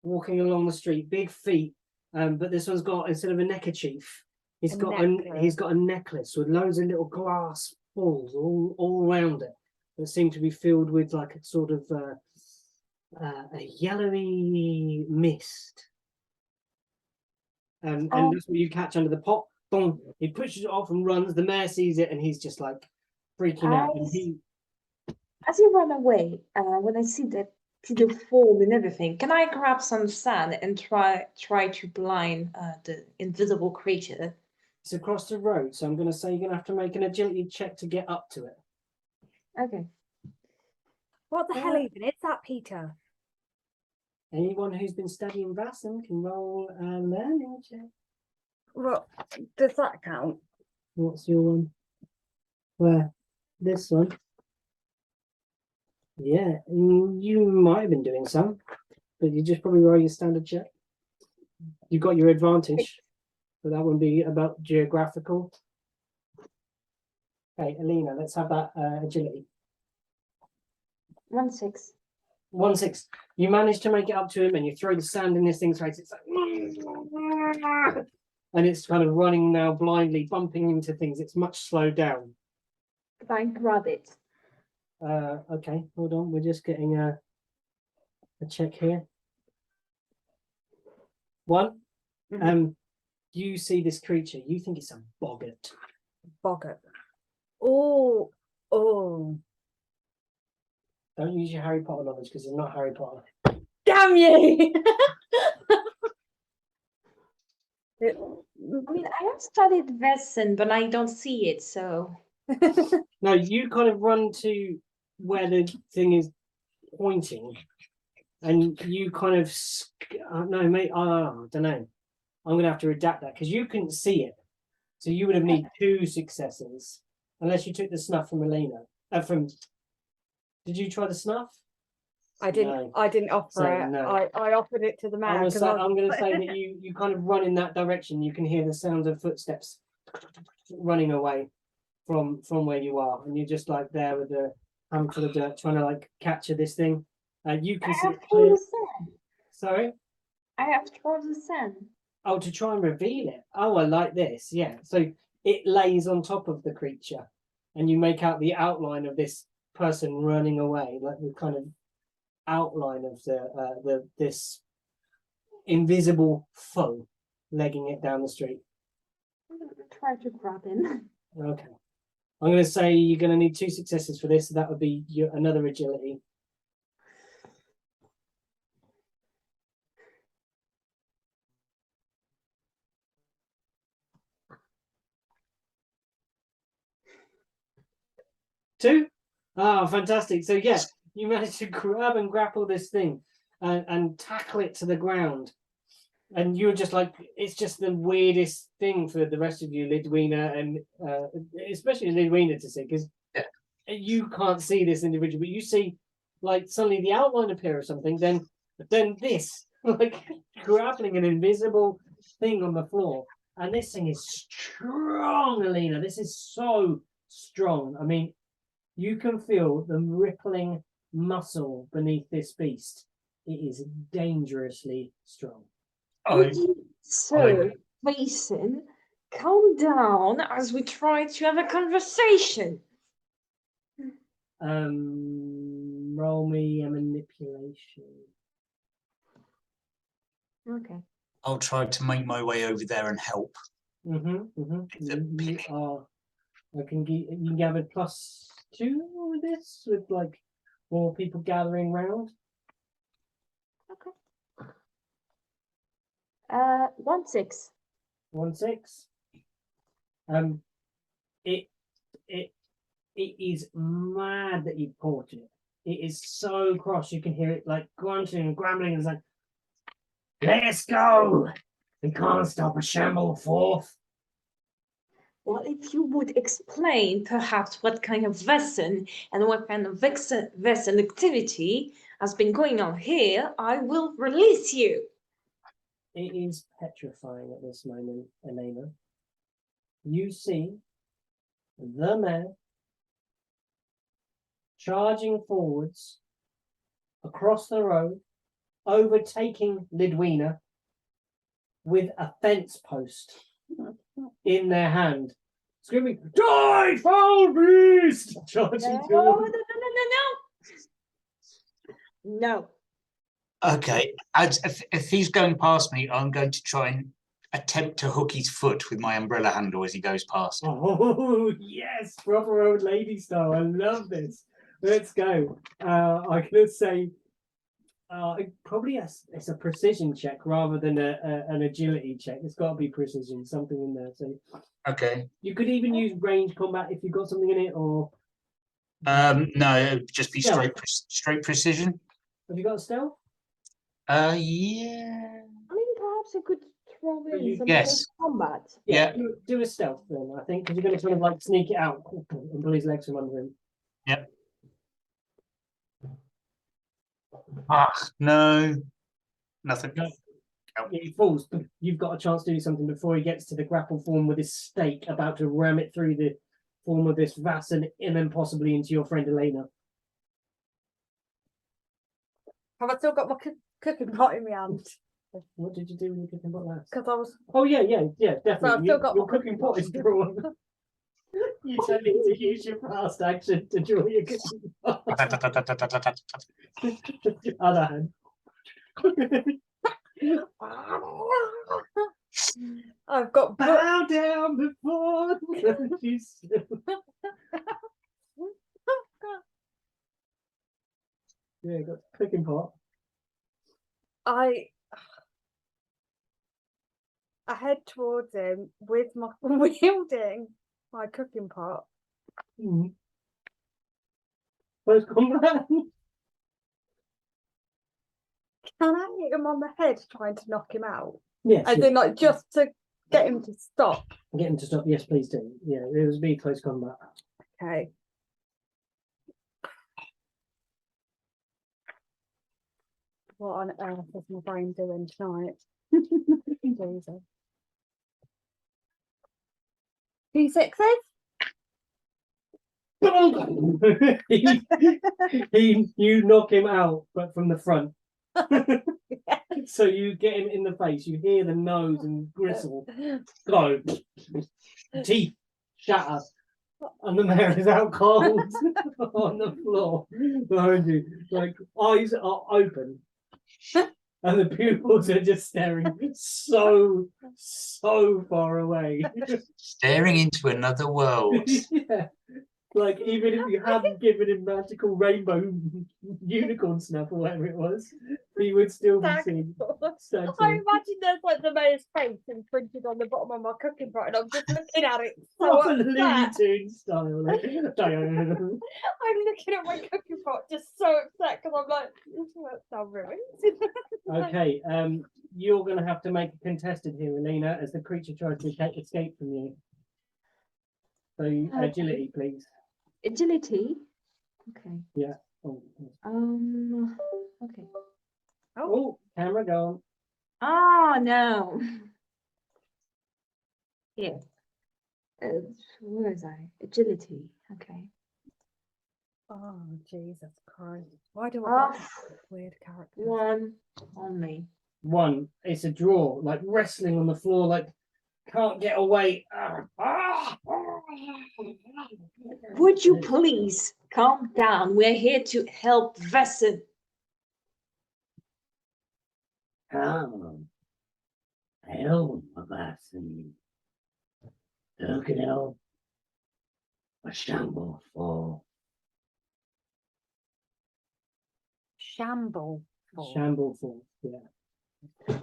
walking along the street, big feet. But this one's got, instead of a neckerchief, he's A got necklace. a necklace with loads of little glass balls all around it that seem to be filled with like a sort of a yellowy mist. And that's what you catch under the pot. Boom! He pushes it off and runs. The mayor sees it and he's just like freaking out. And he, As you run away, when I see the form and everything, can I grab some sand and try to blind the invisible creature? it's across the road, so I'm going to say you're going to have to make an agility check to get up to it. Okay. What the hell even is that, Peter? Anyone who's been studying Vaesen can roll a learning check. What does that count? What's your one? Where? This one. Yeah, you might have been doing some, but you just probably roll your standard check. You've got your advantage, so that would be about geographical. Okay, Alina, let's have that agility. 1-6. 1-6. You manage to make it up to him, and you throw the sand in this thing's face. It's like, and it's kind of running now blindly, bumping into things. It's much slowed down. Can I grab it? Okay, hold on. We're just getting a check here. 1. You see this creature. You think it's a boggart. Boggart. Oh. Don't use your Harry Potter knowledge because it's not Harry Potter. Damn you! I mean, I have studied Vaesen, but I don't see it, so. No, you kind of run to where the thing is pointing, and you kind of no, mate. I don't know. I'm gonna have to redact that because you couldn't see it, so you would have need 2 successes unless you took the snuff from Elena. Did you try the snuff? I didn't. No. I didn't offer So, it. no. I offered it to the man. I'm going to say that you kind of run in that direction. You can hear the sound of footsteps running away from where you are, and you're just like there with the handful of dirt trying to like capture this thing. You can I see have it thrown clear. the sand. Sorry. I have thrown the sand. Oh, to try and reveal it. Oh, I like this. Yeah. So it lays on top of the creature, and you make out the outline of this person running away, like the kind of outline of this invisible foe legging it down the street. I'm gonna try to grab him. Okay. I'm going to say you're going to need 2 successes for this. So that would be another agility. Two? Oh, fantastic. So, yes, you managed to grab and grapple this thing and tackle it to the ground. And you're just like, it's just the weirdest thing for the rest of you, Lidwina, and especially Lidwina to see, because you can't see this individual, but you see like suddenly the outline appear of something, then this, like grappling an invisible thing on the floor. And this thing is strong, Alina. This is so strong. I mean, you can feel the rippling muscle beneath this beast. It is dangerously strong. So, Vaesen, calm down as we try to have a conversation. Roll me a manipulation. Okay. I'll try to make my way over there and help. You can gather +2 with this, with like more people gathering round. Okay. 1-6. 1-6. It is mad that you ported it. It is so cross, you can hear it like grunting and grumbling. It's like, let us go. We can't stop a shamble forth. Well, if you would explain perhaps what kind of Vaesen and what kind of Vaesen activity has been going on here, I will release you. It is petrifying at this moment, Elena. You see the man charging forwards across the road, overtaking Lidwina with a fence post in their hand, screaming, "Die, foul beast!" Charging No, no, towards. no, no, no, no. No. Okay, if he's going past me, I'm going to try and attempt to hook his foot with my umbrella handle as he goes past. Oh yes, proper old lady style. I love this. Let's go. I could say probably it's a precision check rather than an agility check. It's got to be precision, something in there. So Okay. you could even use range combat if you've got something in it, or No, it'd just be Stealth. straight precision. have you got a stealth? Yeah. I mean, perhaps you could throw But in you- some Yes. close combat. Yeah. Do a stealth then, I think, because you're going to kind of like sneak it out and pull his legs from under him. Ah, no, nothing. No. He falls, but you've got a chance to do something before he gets to the grapple form with his stake, about to ram it through the form of this Vaesen and then possibly into your friend Elena. Have I still got my cooking pot in my hand? What did you do when you cooking pot last? Because I was. Oh yeah, definitely. I've still got your my cooking pot is drawn. You tell me to use your fast action to draw your cooking pot. Other hand. I've got. Bow down before you Yeah, got cooking pot. I head towards him with my wielding my cooking pot. Mm. Close combat. Can I hit him on the head trying to knock him out? Yes. As in, like, just to get him to stop. Get him to stop. Yes, please do. Yeah, it was be close combat. Okay. What on earth is my brain doing tonight? Jesus. 2 sixes? You knock him out, but from the front. So you get him in the face. You hear the nose and gristle go, teeth shatter, and the man is out cold on the floor behind you. Like eyes are open, and the pupils are just staring so far away. Staring into another world. Yeah. Like even if you hadn't given him magical rainbow unicorn snuff or whatever it was, he would still be seen. I imagine there's like the mayor's face imprinted on the bottom of my cooking pot, and I'm just looking at it. So Proper Looney upset. Tunes style. Like, I'm looking at my cooking pot, just so upset because I'm like, that's so ruined. okay, you're going to have to make a contested here, Elena, as the creature tries to escape from you. So agility, please. Agility. Okay. Yeah. Oh, Okay. oh, camera gone. Oh no. Yeah. Where was I? Agility. Okay. Oh, Jesus Christ. Why do I Oh, like weird characters? one only. One. It's a draw, like wrestling on the floor, like can't get away. Would you please calm down? We're here to help Vaesen. Come. Help, Vaesen. Look at help. A shamble for. Shamble. Shamble for, yeah. A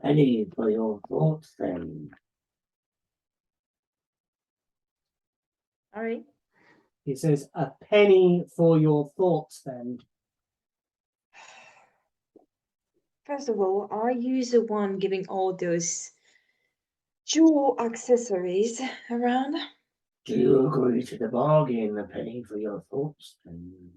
penny for your thoughts, then. All right. It says a penny for your thoughts. Then First of all, are you the one giving all those jewel accessories around? do you agree to the bargain? A penny for your thoughts. Then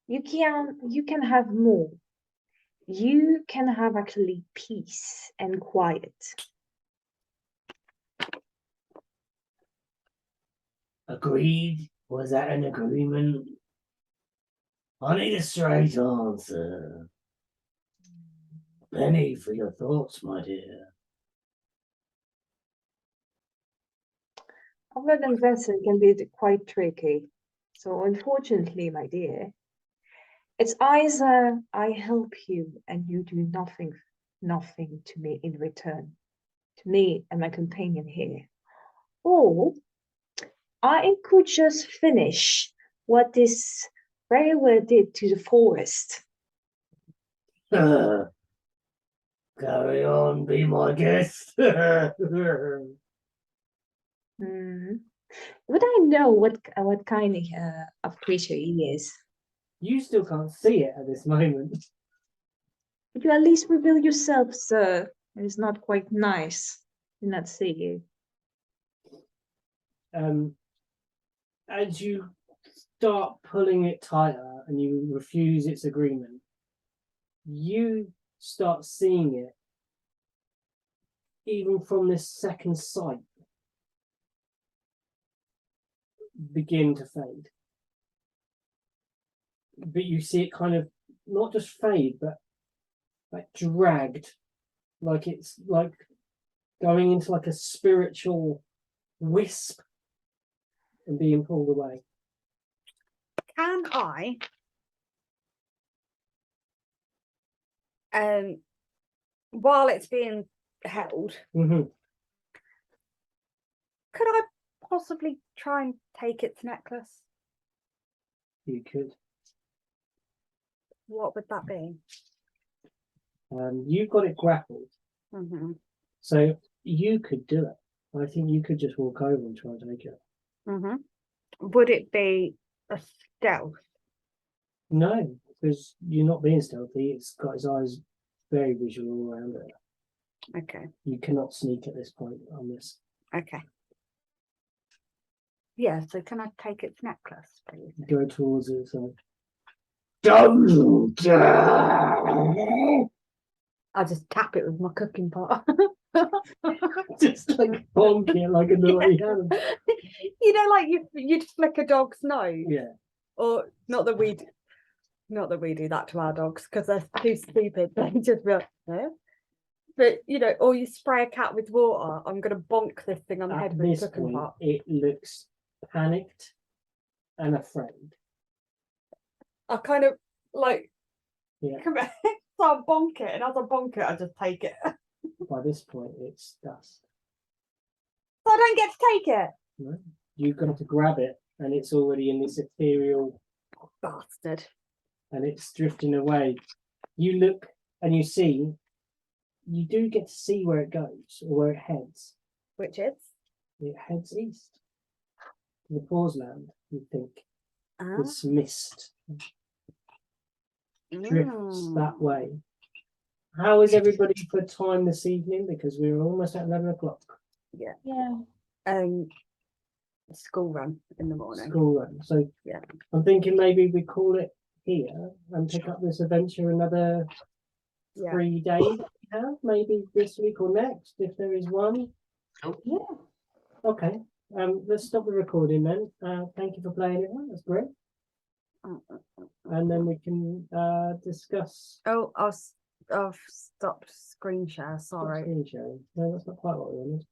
You can have more. You can have actually peace and quiet. agreed. Was that an agreement? I need a straight answer. Penny for your thoughts, my dear. Other than Vaesen can be quite tricky. So unfortunately, my dear, it's either I help you and you do nothing to me in return, to me and my companion here, or I could just finish what this railway did to the forest. Carry on, be my guest. Would I know what kind of creature he is? You still can't see it at this moment. Would you at least reveal yourself, sir? It is not quite nice to not see you. As you start pulling it tighter and you refuse its agreement, you start seeing it even from this second sight begin to fade. But you see it kind of not just fade, but like dragged, like it's like going into like a spiritual wisp and being pulled away. Can I, while it's being held, Mm-hmm. could I possibly try and take its necklace? You could. What would that be? You've got it grappled, Mm-hmm. so you could do it. I think you could just walk over and try and take it. Mm-hmm. Would it be a stealth? No, because you're not being stealthy. It's got its eyes very visual all around it. Okay. You cannot sneak at this point on this. Okay. Yeah, so can I take its necklace, please? Go towards it. So. Don't! I'll just tap it with my cooking pot. Just like bonk it like a naughty animal. You know, like you'd flick a dog's nose. Yeah. Or not that we do that to our dogs because they're too stupid. They just be like, eh? But you know, or you spray a cat with water. I'm gonna bonk this thing on the head At with a this cooking point, pot. it looks panicked and afraid. I kind of like Yeah. come back, so I bonk it, and as I bonk it, I just take it. By this point, it's dust. So I don't get to take it. No? You've got to grab it, and it's already in this ethereal, Bastard. and it's drifting away. You look and you see. You do get to see where it goes or where it heads. Which is? It heads east to the Pause Land. You think Ah. this mist drifts that way. How is everybody for time this evening? Because we're almost at 11 o'clock. Yeah. Yeah. School run in the morning. School run. So Yeah. I'm thinking maybe we call it here and pick up this adventure another 3 days. Maybe this week or next, if there is one. Yeah. Okay. Let's stop the recording then. Thank you for playing it. That's great. And then we can discuss. Oh, I've stopped screen share. Sorry. Screen sharing. No, that's not quite what we wanted.